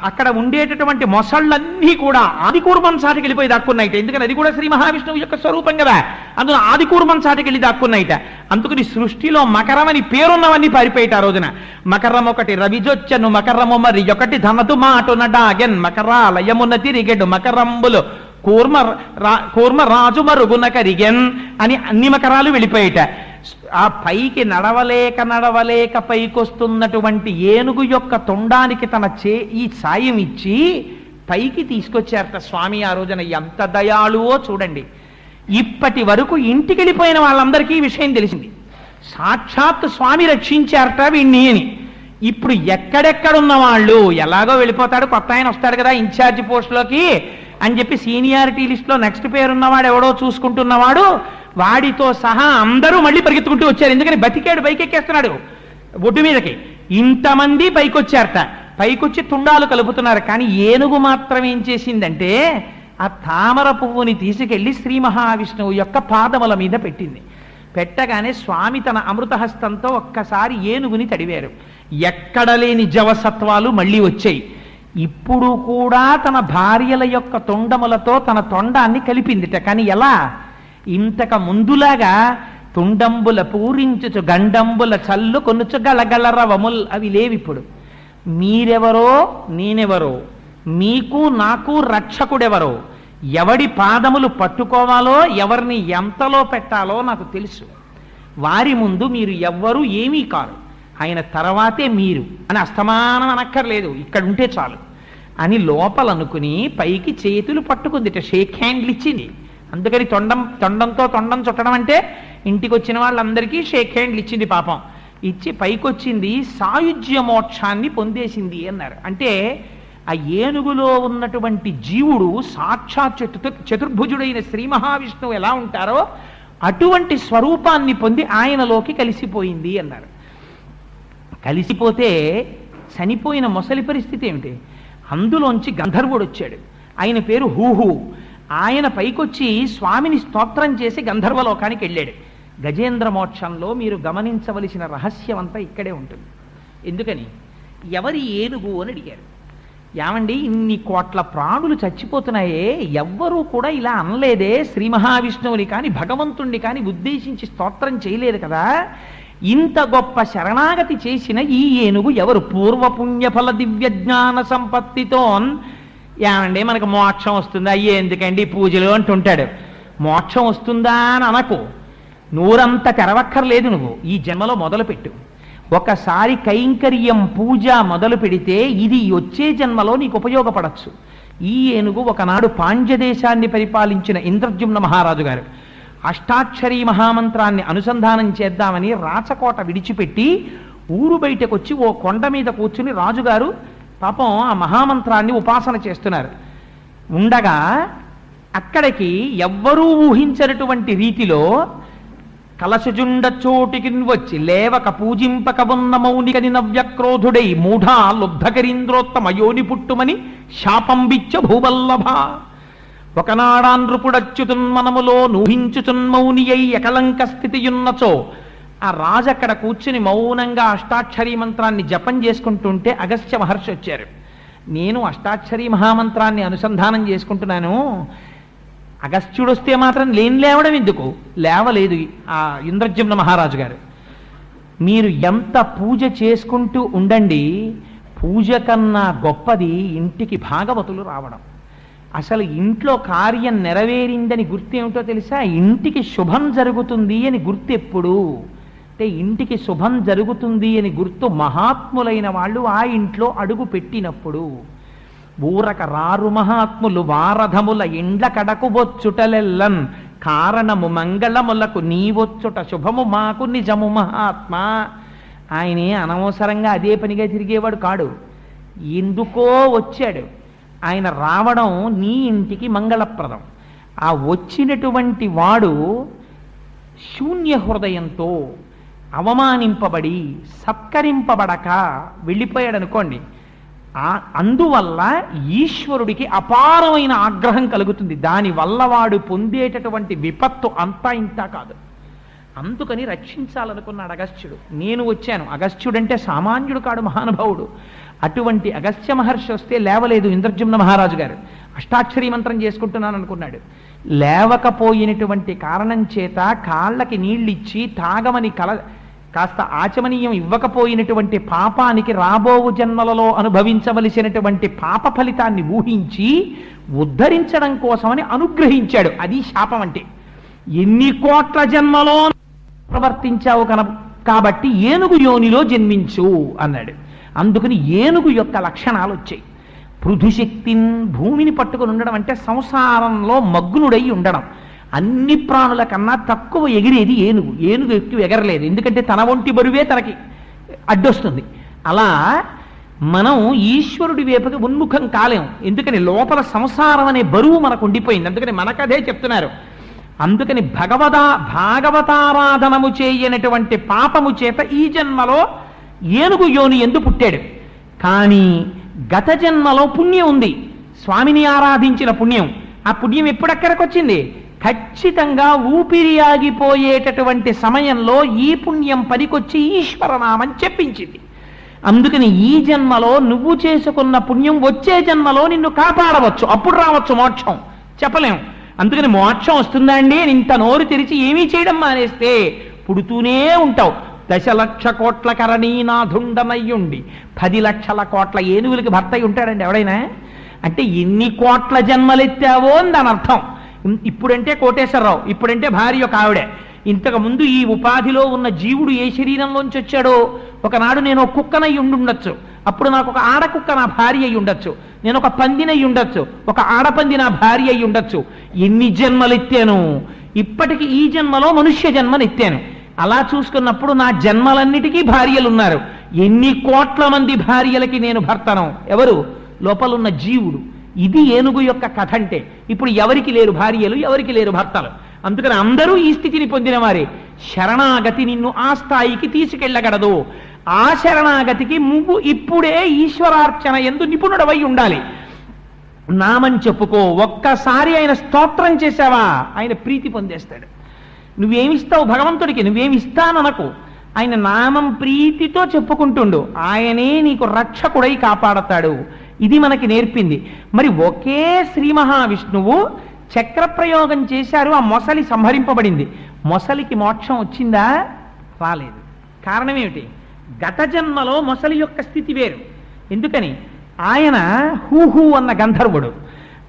B: అక్కడ ఉండేటటువంటి మొసళ్ళన్నీ కూడా ఆదికూర్మం చాటుకి వెళ్ళిపోయి దాక్కున్నాయిట. ఎందుకంటే అది కూడా శ్రీ మహావిష్ణువు యొక్క స్వరూపం కదా, అందులో ఆదికూర్మం చాటుకి వెళ్ళి దాక్కున్నాయిట. అందుకని సృష్టిలో మకరం అని పేరున్నవన్నీ పారిపోయిట ఆ రోజున. మకరం ఒకటి రవిజొచ్చను, మకరము మరి ఒకటి ధనదు మాటున డాగెన్, మకరాలయమున తిరిగెడు మకరంబులు కూర్మ రాజు మరుగున కరిగెన్ అని అన్ని మకరాలు వెళ్ళిపోయిట. ఆ పైకి నడవలేక పైకొస్తున్నటువంటి ఏనుగు యొక్క తొండానికి తన ఈ సాయం ఇచ్చి పైకి తీసుకొచ్చారట స్వామి. ఆ రోజున ఎంత దయాళువో చూడండి. ఇప్పటి వరకు ఇంటికి వెళ్ళిపోయిన వాళ్ళందరికీ ఈ విషయం తెలిసింది, సాక్షాత్ స్వామి రక్షించారట వీణ్ణి అని. ఇప్పుడు ఎక్కడెక్కడున్న వాళ్ళు ఎలాగో వెళ్ళిపోతాడు, కొత్త ఆయన వస్తాడు కదా ఇన్ఛార్జ్ పోస్టులోకి అని చెప్పి సీనియారిటీ లిస్ట్లో నెక్స్ట్ పేరున్నవాడు ఎవడో చూసుకుంటున్నవాడు, వాడితో సహా అందరూ మళ్ళీ పరిగెత్తుకుంటూ వచ్చారు. ఎందుకని బతికాడు, పైకెక్కేస్తున్నాడు ఒడ్డు మీదకి. ఇంతమంది పైకొచ్చారట. పైకొచ్చి తుండాలు కలుపుతున్నారు. కానీ ఏనుగు మాత్రం ఏం చేసిందంటే ఆ తామర పువ్వుని తీసుకెళ్లి శ్రీ మహావిష్ణువు యొక్క పాదముల మీద పెట్టింది. పెట్టగానే స్వామి తన అమృతహస్తంతో ఒక్కసారి ఏనుగుని తడివారు. ఎక్కడ లేని జవసత్వాలు మళ్ళీ వచ్చాయి. ఇప్పుడు కూడా తన భార్యల యొక్క తొండములతో తన తొండాన్ని కలిపిందిట. కానీ ఎలా? ఇంతక ముందులాగా తుండంబుల పూరించుచు గండంబుల చల్లు కొనుచు గలగలరవముల్ అవి లేవిప్పుడు. మీరెవరో నేనెవరో, మీకు నాకు రక్షకుడెవరో, ఎవడి పాదములు పట్టుకోవాలో ఎవరిని ఎంతలో పెట్టాలో నాకు తెలుసు. వారి ముందు మీరు ఎవ్వరూ ఏమీ కారు, ఆయన తర్వాతే మీరు అని అస్తమానం అనక్కర్లేదు, ఇక్కడ ఉంటే చాలు అని లోపలనుకుని పైకి చేతులు పట్టుకుందిట, షేక్ హ్యాండ్లు ఇచ్చింది. అందుకని తొండంతో తొండం చుట్టడం అంటే ఇంటికి వచ్చిన వాళ్ళందరికీ షేక్ హ్యాండ్లు ఇచ్చింది. పాపం ఇచ్చి పైకొచ్చింది, సాయుజ్య మోక్షాన్ని పొందేసింది అన్నారు. అంటే ఆ ఏనుగులో ఉన్నటువంటి జీవుడు సాక్షాత్ చతుర్భుజుడైన శ్రీ మహావిష్ణువు ఎలా ఉంటారో అటువంటి స్వరూపాన్ని పొంది ఆయనలోకి కలిసిపోయింది అన్నారు. కలిసిపోతే చనిపోయిన మొసలి పరిస్థితి ఏమిటి? అందులోంచి గంధర్వుడు వచ్చాడు, ఆయన పేరు హూహు. ఆయన పైకొచ్చి స్వామిని స్తోత్రం చేసి గంధర్వలోకానికి వెళ్ళాడు. గజేంద్ర మోక్షంలో మీరు గమనించవలసిన రహస్యం అంతా ఇక్కడే ఉంటుంది. ఎందుకని? ఎవరి ఏనుగు అని అడిగారు. ఏమండి ఇన్ని కోట్ల ప్రాణులు చచ్చిపోతున్నాయే, ఎవ్వరూ కూడా ఇలా అనలేదే, శ్రీ మహావిష్ణువుని కానీ భగవంతుణ్ణి కానీ ఉద్దేశించి స్తోత్రం చేయలేదు కదా, ఇంత గొప్ప శరణాగతి చేసిన ఈ ఏనుగు ఎవరు? పూర్వపుణ్యఫల దివ్య జ్ఞాన సంపత్తితోన్. ఏమండి మనకు మోక్షం వస్తుందా, ఎందుకండి పూజలు అంటుంటాడు. మోక్షం వస్తుందా అని అనకు, నూరంతా తెరవక్కర్లేదు. నువ్వు ఈ జన్మలో మొదలుపెట్టు. ఒకసారి కైంకర్యం పూజ మొదలు పెడితే ఇది వచ్చే జన్మలో నీకు ఉపయోగపడచ్చు. ఈ ఏనుగు ఒకనాడు పాండ్యదేశాన్ని పరిపాలించిన ఇంద్రద్యుమ్న మహారాజు గారు అష్టాక్షరీ మహామంత్రాన్ని అనుసంధానం చేద్దామని రాచకోట విడిచిపెట్టి ఊరు బయటకు వచ్చి ఓ కొండ మీద కూర్చుని రాజుగారు పాపం ఆ మహామంత్రాన్ని ఉపాసన చేస్తున్నారు. ఉండగా అక్కడికి ఎవ్వరూ ఊహించనటువంటి రీతిలో కలశజుండ చోటికి వచ్చి లేవక పూజింపక ఉన్న మౌనికని నవ్యక్రోధుడై మూఢా లుబ్ధకరీంద్రోత్తమ యోని పుట్టుమని శాపంబిచ్చ భూవల్లభ. ఒకనాడాన్రుపుడచ్యుతున్మనములో నూహించుచున్మౌని అయి ఎకలంక స్థితియున్నచో. ఆ రాజు అక్కడ కూర్చుని మౌనంగా అష్టాక్షరీ మంత్రాన్ని జపం చేసుకుంటుంటే అగస్త్య మహర్షి వచ్చారు. నేను అష్టాక్షరీ మహామంత్రాన్ని అనుసంధానం చేసుకుంటున్నాను, అగస్త్యుడు వస్తే మాత్రం లేవడం ఎందుకు? లేవలేదు ఆ ఇంద్రద్యుమ్న మహారాజు గారు. మీరు ఎంత పూజ చేసుకుంటూ ఉండండి, పూజ కన్నా గొప్పది ఇంటికి భాగవతులు రావడం. అసలు ఇంట్లో కార్యం నెరవేరిందని గుర్తు ఏమిటో తెలుసా? ఇంటికి శుభం జరుగుతుంది అని గుర్తు ఎప్పుడు అంటే ఇంటికి శుభం జరుగుతుంది అని గుర్తు మహాత్ములైన వాళ్ళు ఆ ఇంట్లో అడుగు పెట్టినప్పుడు. ఊరక రారు మహాత్ములు వారధముల ఇండ్ల కడకు బొచ్చుటలెల్లన్ కారణము మంగళములకు నీవొచ్చుట శుభము మాకు నిజము మహాత్మా. ఆయనే అనవసరంగా అదే పనిగా తిరిగేవాడు కాడు, ఎందుకో వచ్చాడు. ఆయన రావడం నీ ఇంటికి మంగళప్రదం. ఆ వచ్చినటువంటి వాడు శూన్య హృదయంతో అవమానింపబడి సత్కరింపబడక వెళ్ళిపోయాడు అనుకోండి, అందువల్ల ఈశ్వరుడికి అపారమైన ఆగ్రహం కలుగుతుంది. దానివల్ల వాడు పొందేటటువంటి విపత్తు అంతా ఇంత కాదు. అందుకని రక్షించాలనుకున్నాడు అగస్త్యుడు. నేను వచ్చాను. అగస్త్యుడంటే సామాన్యుడు కాడు, మహానుభావుడు. అటువంటి అగస్త్య మహర్షి వస్తే లేవలేదు ఇంద్రజుమ్న మహారాజు గారు. అష్టాక్షరీ మంత్రం చేసుకుంటున్నాను అనుకున్నాడు. లేవకపోయినటువంటి కారణం చేత కాళ్ళకి నీళ్ళిచ్చి తాగమని కాస్త ఆచమనీయం ఇవ్వకపోయినటువంటి పాపానికి రాబోవు జన్మలలో అనుభవించవలసినటువంటి పాప ఫలితాన్ని ఊహించి ఉద్ధరించడం కోసమని అనుగ్రహించాడు. అది శాపం అంటే. ఎన్ని కోట్ల జన్మలో ప్రవర్తించావు కాబట్టి ఏనుగు యోనిలో జన్మించు అన్నాడు. అందుకని ఏనుగు యొక్క లక్షణాలు వచ్చాయి. పృథుశక్తిన్, భూమిని పట్టుకుని ఉండడం అంటే సంసారంలో మగ్నుడై ఉండడం. అన్ని ప్రాణుల కన్నా తక్కువ ఎగిరేది ఏనుగు. ఏనుగు ఎక్కువ ఎగరలేదు, ఎందుకంటే తన ఒంటి బరువే తనకి అడ్డొస్తుంది. అలా మనం ఈశ్వరుడి వైపుకి ఉన్ముఖం కాలేం, ఎందుకని లోపల సంసారం అనే బరువు మనకు ఉండిపోయింది. అందుకని మనకదే చెప్తున్నారు. అందుకని భాగవతారాధనము చేయనటువంటి పాపము చేత ఈ జన్మలో ఏనుగు యోని ఎందు పుట్టాడు. కానీ గత జన్మలో పుణ్యం ఉంది, స్వామిని ఆరాధించిన పుణ్యం. ఆ పుణ్యం ఎప్పుడెక్కడికి వచ్చింది? ఖచ్చితంగా ఊపిరి ఆగిపోయేటటువంటి సమయంలో ఈ పుణ్యం పనికొచ్చి ఈశ్వరనామం చెప్పించింది. అందుకని ఈ జన్మలో నువ్వు చేసుకున్న పుణ్యం వచ్చే జన్మలో నిన్ను కాపాడవచ్చు, అప్పుడు రావచ్చు మోక్షం, చెప్పలేం. అందుకని మోక్షం వస్తుందా అండి అని ఇంత నోరు తెరిచి ఏమీ చేయడం మానేస్తే పుడుతూనే ఉంటావు. 10,00,000 కోట్ల కరణీనాథుండనయ్యుండి 10 లక్షల కోట్ల ఏనుగులకి భర్త అయి ఉంటాడండి ఎవడైనా? అంటే ఎన్ని కోట్ల జన్మలెత్తావో అని దాని అర్థం. ఇప్పుడంటే కోటేశ్వరరావు, ఇప్పుడంటే భార్య ఒక ఆవిడే. ఇంతకు ముందు ఈ ఉపాధిలో ఉన్న జీవుడు ఏ శరీరంలోంచి వచ్చాడో, ఒకనాడు నేను ఒక కుక్కనై ఉండుండొచ్చు, అప్పుడు నాకు ఒక ఆడకుక్క నా భార్య అయి ఉండొచ్చు, నేను ఒక పందినై ఉండొచ్చు, ఒక ఆడపంది నా భార్య అయి ఉండొచ్చు. ఎన్ని జన్మలెత్తాను? ఇప్పటికి ఈ జన్మలో మనుష్య జన్మనెత్తాను. అలా చూసుకున్నప్పుడు నా జన్మలన్నిటికీ భార్యలు ఉన్నారు. ఎన్ని కోట్ల మంది భార్యలకి నేను భర్తను? ఎవరు? లోపలున్న జీవుడు. ఇది ఏనుగు యొక్క కథ అంటే. ఇప్పుడు ఎవరికి లేరు భార్యలు, ఎవరికి లేరు భర్తలు. అందుకని అందరూ ఈ స్థితిని పొందిన వారే. శరణాగతి నిన్ను ఆ స్థాయికి తీసుకెళ్ళగలదు. ఆ శరణాగతికి నువ్వు ఇప్పుడే ఈశ్వరార్చన ఎందు నిపుణుడవై ఉండాలి. నామం చెప్పుకో. ఒక్కసారి ఆయన స్తోత్రం చేశావా ఆయన ప్రీతి పొందేస్తాడు. నువ్వేమిస్తావు భగవంతుడికి? నువ్వేమిస్తాననకు. ఆయన నామం ప్రీతితో చెప్పుకుంటుండు. ఆయనే నీకు రక్షకుడై కాపాడతాడు. ఇది మనకి నేర్పింది. మరి ఒకే శ్రీ మహావిష్ణువు చక్రప్రయోగం చేశారు, ఆ మొసలి సంహరింపబడింది. మొసలికి మోక్షం వచ్చిందా? రాలేదు. కారణం ఏమిటి? గత జన్మలో మొసలి యొక్క స్థితి వేరు. ఎందుకని? ఆయన హూహూ అన్న గంధర్వుడు.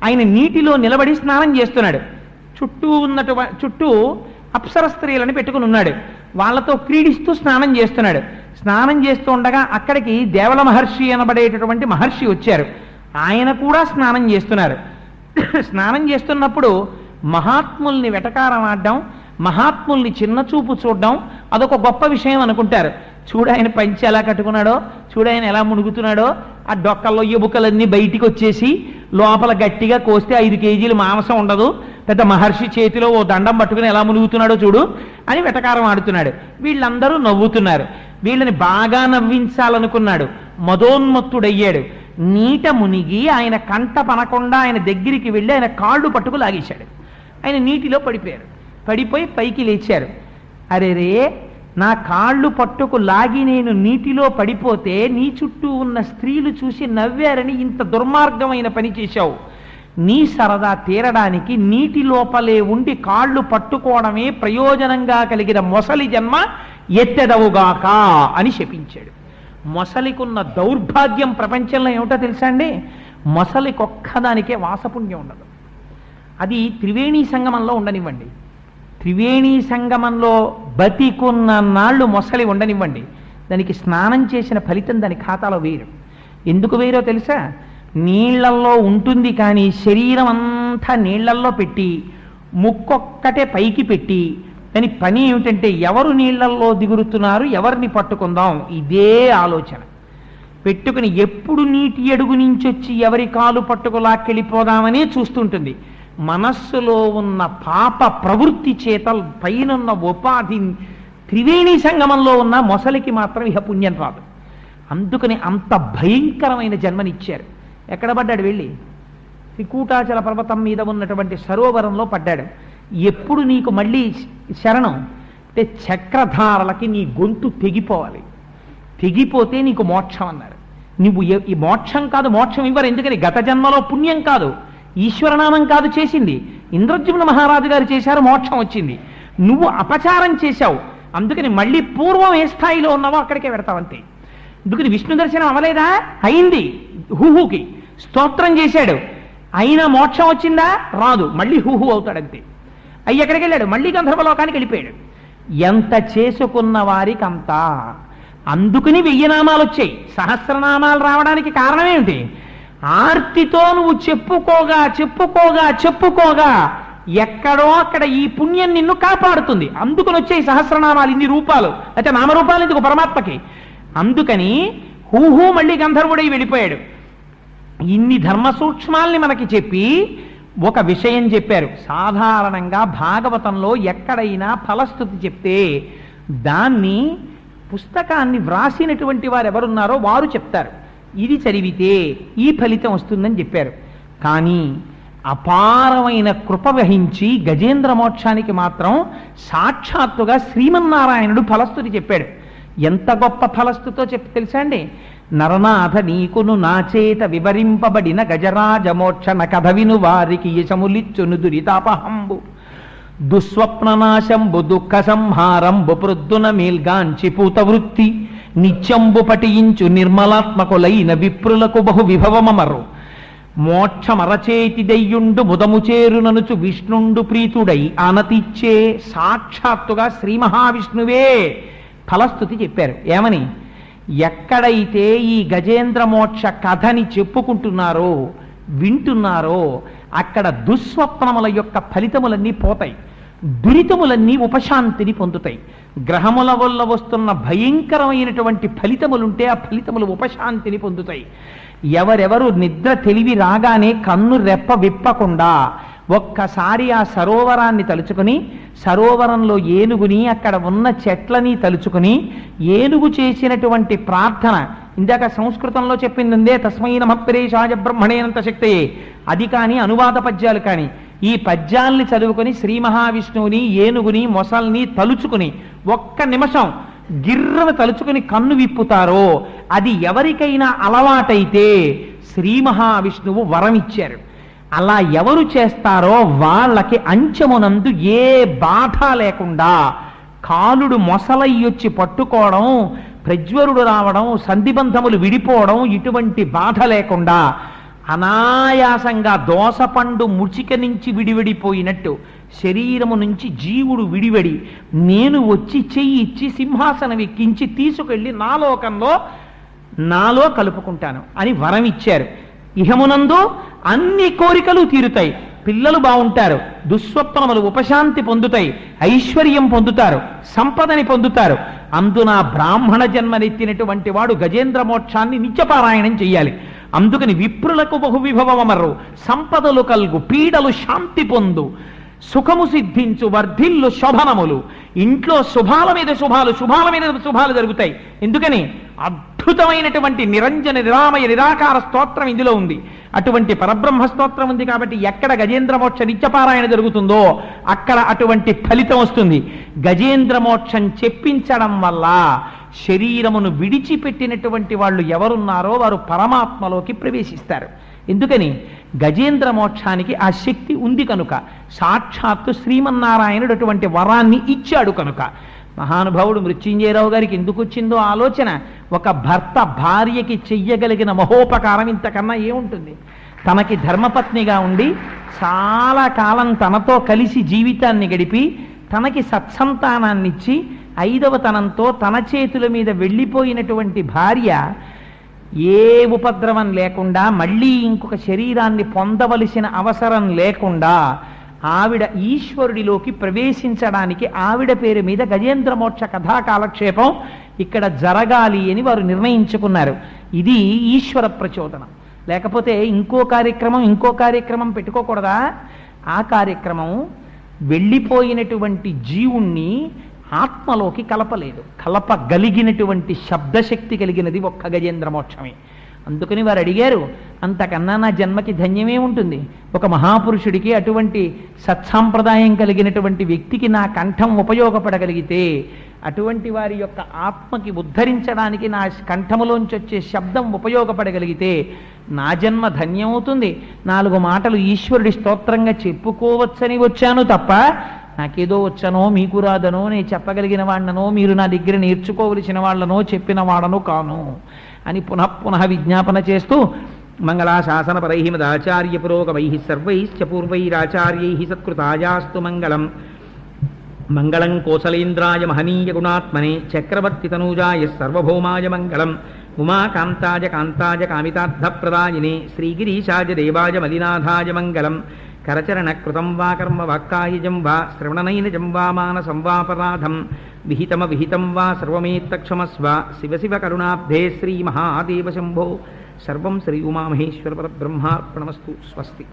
B: ఆయన నీటిలో నిలబడి స్నానం చేస్తున్నాడు. చుట్టూ అప్సర స్త్రీలను పెట్టుకుని ఉన్నాడు. వాళ్ళతో క్రీడిస్తూ స్నానం చేస్తున్నాడు. స్నానం చేస్తూ ఉండగా అక్కడికి దేవల మహర్షి అనబడేటటువంటి మహర్షి వచ్చారు. ఆయన కూడా స్నానం చేస్తున్నారు. స్నానం చేస్తున్నప్పుడు మహాత్ముల్ని వెటకారం ఆడడం, మహాత్ముల్ని చిన్న చూపు చూడడం అదొక గొప్ప విషయం అనుకుంటారు. చూడాయన పంచి ఎలా కట్టుకున్నాడో, చూడాయన ఎలా మునుగుతున్నాడో, ఆ డొక్కల్లో ఎముకలన్నీ బయటికి వచ్చేసి లోపల గట్టిగా కోస్తే 5 కేజీలు మాంసం ఉండదు, పెద్ద మహర్షి చేతిలో ఓ దండం పట్టుకుని ఎలా మునుగుతున్నాడో చూడు అని వెటకారం ఆడుతున్నాడు. వీళ్ళందరూ నవ్వుతున్నారు. వీళ్ళని బాగా నవ్వించాలనుకున్నాడు. మదోన్మత్తుడయ్యాడు. నీట మునిగి ఆయన కంట పనకుండా ఆయన దగ్గరికి వెళ్ళి ఆయన కాళ్ళు పట్టుకు లాగేశాడు. ఆయన నీటిలో పడిపోయారు. పడిపోయి పైకి లేచారు. అరేరే, నా కాళ్ళు పట్టుకు లాగి నేను నీటిలో పడిపోతే నీ చుట్టూ ఉన్న స్త్రీలు చూసి నవ్వారని ఇంత దుర్మార్గమైన పని చేశావు. నీ సరదా తీరడానికి నీటి లోపలే ఉండి కాళ్ళు పట్టుకోవడమే ప్రయోజనంగా కలిగిన మొసలి జన్మ ఎత్తెదవుగాక అని శపించాడు. మొసలికున్న దౌర్భాగ్యం ప్రపంచంలో ఏమిటో తెలుసా అండి? మొసలికొక్కదానికే వాసపుణ్యం ఉండదు. అది త్రివేణీ సంగమంలో ఉండనివ్వండి. త్రివేణీ సంగమంలో బతికున్న నాళ్ళు మొసలి ఉండనివ్వండి, దానికి స్నానం చేసిన ఫలితం దాని ఖాతాలో వేరు. ఎందుకు వేరో తెలుసా? నీళ్లల్లో ఉంటుంది కానీ శరీరం అంతా నీళ్లల్లో పెట్టి ముక్కొక్కటే పైకి పెట్టి దాని పని ఏమిటంటే ఎవరు నీళ్లల్లో దిగురుతున్నారు, ఎవరిని పట్టుకుందాం, ఇదే ఆలోచన పెట్టుకుని ఎప్పుడు నీటి అడుగు నుంచి వచ్చి ఎవరి కాలు పట్టుకు లాక్కెళ్ళిపోదామనే చూస్తుంటుంది. మనస్సులో ఉన్న పాప ప్రవృత్తి చేత పైనున్న ఉపాధి త్రివేణి సంగమంలో ఉన్న మొసలికి మాత్రం ఇహ పుణ్యం రాదు. అందుకని అంత భయంకరమైన జన్మనిచ్చారు. ఎక్కడ పడ్డాడు? వెళ్ళి త్రికూటాచల పర్వతం మీద ఉన్నటువంటి సరోవరంలో పడ్డాడు. ఎప్పుడు నీకు మళ్ళీ శరణం? అంటే చక్రధారలకి నీ గొంతు తెగిపోవాలి, తెగిపోతే నీకు మోక్షం అన్నారు. నువ్వు ఈ మోక్షం కాదు, మోక్షం ఇవ్వరు. ఎందుకని గత జన్మలో పుణ్యం కాదు, ఈశ్వరనామం కాదు చేసింది, ఇంద్రద్యుమ్న మహారాజు గారు చేశారు, మోక్షం వచ్చింది. నువ్వు అపచారం చేశావు, అందుకని మళ్ళీ పూర్వం ఏ స్థాయిలో ఉన్నావో అక్కడికే పెడతావంతే. అందుకని విష్ణు దర్శనం అవ్వలేదా? అయింది. హూహుకి స్తోత్రం చేశాడు, అయినా మోక్షం వచ్చిందా? రాదు, మళ్ళీ హూహు అవుతాడంతే. అయ్యి ఎక్కడికి వెళ్ళాడు? మళ్ళీ గంధర్వలోకానికి వెళ్ళిపోయాడు. ఎంత చేసుకున్న వారికి అంత. అందుకని 1000 నామాలు వచ్చాయి. సహస్రనామాలు రావడానికి కారణం ఏమిటి? ఆర్తితో నువ్వు చెప్పుకోగా చెప్పుకోగా చెప్పుకోగా ఎక్కడో అక్కడ ఈ పుణ్యం నిన్ను కాపాడుతుంది. అందుకని వచ్చాయి సహస్రనామాలు, ఇన్ని రూపాలు. అయితే నామరూపాలు ఎందుకు పరమాత్మకి? అందుకని హూహూ మళ్ళీ గంధర్వుడై వెళ్ళిపోయాడు. ఇన్ని ధర్మ సూక్ష్మాల్ని మనకి చెప్పి ఒక విషయం చెప్పారు. సాధారణంగా భాగవతంలో ఎక్కడైనా ఫలస్థుతి చెప్తే దాన్ని, పుస్తకాన్ని వ్రాసినటువంటి వారు ఎవరున్నారో వారు చెప్తారు, ఇది చదివితే ఈ ఫలితం వస్తుందని చెప్పారు. కానీ అపారమైన కృప వహించి గజేంద్ర మోక్షానికి మాత్రం సాక్షాత్తుగా శ్రీమన్నారాయణుడు ఫలస్థుతి చెప్పాడు. ఎంత గొప్ప ఫలస్థుతో తెలుసా అండి? నరనాథ నీకును నాచేత వివరింపబడిన గజరాజ మోక్షణ కథ విను వారికి యశములిచ్చును దురితాపహంబు దుస్వప్ననాశంబు దుఃఖ సంహారంబు ప్రొద్దున మేల్గాంచి పూత వృత్తి నిత్యంబు పఠించు నిర్మలాత్మకులైన విప్రులకు బహు విభవమమరు మోక్షమరచేతి దయ్యుండు ముదము చేరుననుచు విష్ణుండు ప్రీతుడై ఆనతిచ్చే. సాక్షాత్తుగా శ్రీ మహావిష్ణువే ఫలస్థుతి చెప్పారు. ఏమని? ఎక్కడైతే ఈ గజేంద్ర మోక్ష కథని చెప్పుకుంటున్నారో, వింటున్నారో, అక్కడ దుస్వప్నముల యొక్క ఫలితములన్నీ పోతాయి, దురితములన్నీ ఉపశాంతిని పొందుతాయి. గ్రహముల వల్ల వస్తున్న భయంకరమైనటువంటి ఫలితములుంటే ఆ ఫలితములు ఉపశాంతిని పొందుతాయి. ఎవరెవరు నిద్ర తెలివి రాగానే కన్ను రెప్ప విప్పకుండా ఒక్కసారి ఆ సరోవరాన్ని తలుచుకుని, సరోవరంలో ఏనుగుని, అక్కడ ఉన్న చెట్లని తలుచుకుని, ఏనుగు చేసినటువంటి ప్రార్థన, ఇందాక సంస్కృతంలో చెప్పిందే తస్మై నమః పరేశాయ బ్రహ్మణేనంత శక్తయే, అది కానీ అనువాద పద్యాలు కానీ, ఈ పద్యాల్ని చదువుకొని శ్రీ మహావిష్ణువుని, ఏనుగుని, మొసల్ని తలుచుకుని ఒక్క నిమిషం గిర్రను తలుచుకుని కన్ను విప్పుతారో, అది ఎవరికైనా అలవాటైతే శ్రీ మహావిష్ణువు వరం ఇచ్చారు. అలా ఎవరు చేస్తారో వాళ్ళకి అంచమునందు ఏ బాధ లేకుండా, కాలుడు మొసలయ్యొచ్చి పట్టుకోవడం, ప్రజ్వరుడు రావడం, సంధిబంధములు విడిపోవడం, ఇటువంటి బాధ లేకుండా అనాయాసంగా దోసపండు ముచిక నుంచి విడివిడిపోయినట్టు శరీరము నుంచి జీవుడు విడివడి నేను వచ్చి చెయ్యి ఇచ్చి సింహాసనం ఎక్కించి తీసుకెళ్ళి నా లోకంలో నాలో కలుపుకుంటాను అని వరం ఇచ్చారు. ఇహమునందు అన్ని కోరికలు తీరుతాయి, పిల్లలు బాగుంటారు, దుస్వప్నములు ఉపశాంతి పొందుతాయి, ఐశ్వర్యం పొందుతారు, సంపదని పొందుతారు. అందున బ్రాహ్మణ జన్మనెత్తినటువంటి వాడు గజేంద్ర మోక్షాన్ని నిత్యపారాయణం చెయ్యాలి. అందుకని విప్రులకు బహు విభవమరు, సంపదలు కల్గు, పీడలు శాంతి పొందు, సుఖము సిద్ధించు, వర్ధిల్లు శోభనములు. ఇంట్లో శుభాల మీద శుభాలు, శుభాల మీద శుభాలు జరుగుతాయి. ఎందుకని? అద్భుతమైనటువంటి నిరంజన నిరామయ నిరాకార స్తోత్రం ఇందులో ఉంది. అటువంటి పరబ్రహ్మ స్తోత్రం ఉంది కాబట్టి ఎక్కడ గజేంద్ర మోక్ష నిత్యపారాయణ జరుగుతుందో అక్కడ అటువంటి ఫలితం వస్తుంది. గజేంద్ర మోక్షం చెప్పించడం వల్ల శరీరమును విడిచిపెట్టినటువంటి వాళ్ళు ఎవరున్నారో వారు పరమాత్మలోకి ప్రవేశిస్తారు. ఎందుకని? గజేంద్ర మోక్షానికి ఆ శక్తి ఉంది కనుక, సాక్షాత్తు శ్రీమన్నారాయణుడు అటువంటి వరాన్ని ఇచ్చాడు కనుక. మహానుభావుడు మృత్యుంజయరావు గారికి ఎందుకు వచ్చిందో ఆలోచన, ఒక భర్త భార్యకి చెయ్యగలిగిన మహోపకారం ఇంతకన్నా ఏముంటుంది? తనకి ధర్మపత్నిగా ఉండి చాలా కాలం తనతో కలిసి జీవితాన్ని గడిపి తనకి సత్సంతానాన్నిచ్చి 5వ తనంతో తన చేతుల మీద వెళ్ళిపోయినటువంటి భార్య ఏ ఉపద్రవం లేకుండా, మళ్ళీ ఇంకొక శరీరాన్ని పొందవలసిన అవసరం లేకుండా ఆవిడ ఈశ్వరుడిలోకి ప్రవేశించడానికి ఆవిడ పేరు మీద గజేంద్ర మోక్ష కథా కాలక్షేపం ఇక్కడ జరగాలి అని వారు నిర్ణయించుకున్నారు. ఇది ఈశ్వర ప్రచోదనం. లేకపోతే ఇంకో కార్యక్రమం పెట్టుకోకూడదా? ఆ కార్యక్రమం వెళ్ళిపోయినటువంటి జీవుణ్ణి ఆత్మలోకి కలపలేదు. కలపగలిగినటువంటి శబ్దశక్తి కలిగినది ఒక్క గజేంద్ర మోక్షమే. అందుకని వారు అడిగారు, అంతకన్నా నా జన్మకి ధన్యమే ఉంటుంది? ఒక మహాపురుషుడికి, అటువంటి సత్సాంప్రదాయం కలిగినటువంటి వ్యక్తికి నా కంఠం ఉపయోగపడగలిగితే, అటువంటి వారి యొక్క ఆత్మకి ఉద్ధరించడానికి నా కంఠములోంచి వచ్చే శబ్దం ఉపయోగపడగలిగితే నా జన్మ ధన్యమవుతుంది. 4 మాటలు ఈశ్వరుడి స్తోత్రంగా చెప్పుకోవచ్చని వచ్చాను తప్ప నాకేదో వచ్చనో మీకు రాదనో, నేను చెప్పగలిగిన వాడినో, మీరు నా దగ్గర నేర్చుకోవలసిన వాళ్ళనో చెప్పిన వాడనో కాను అని పునః విజ్ఞాపన చేస్తూ, మంగళాశాసనపరై మదాచార్య పురోగమై సర్వైశ్చ పూర్వైరాచార్యై సత్కృతాయాస్తు మంగళం. మంగళం కోసలేంద్రాయ మహనీయ గుణాత్మనే చక్రవర్తి తనూజాయ సర్వభౌమాయ మంగళం. ఉమాకాంతాయ కాంతాయ కామితార్థప్రదాయినే శ్రీగిరీశాయ దేవాయ మలినాథాయ మంగళం. కరచరణ కృతం వా కర్మ వాక్కాయజం వా శ్రవణనైనజం వా మానసం వాపరాధం విహితం వా సర్వమేత్తక్షమస్వ. శివ శివ కరుణాబ్ధే శ్రీ మహాదేవ శంభో. సర్వం శ్రీ ఉమామహేశ్వర పరబ్రహ్మార్పణమస్తు. స్వస్తి.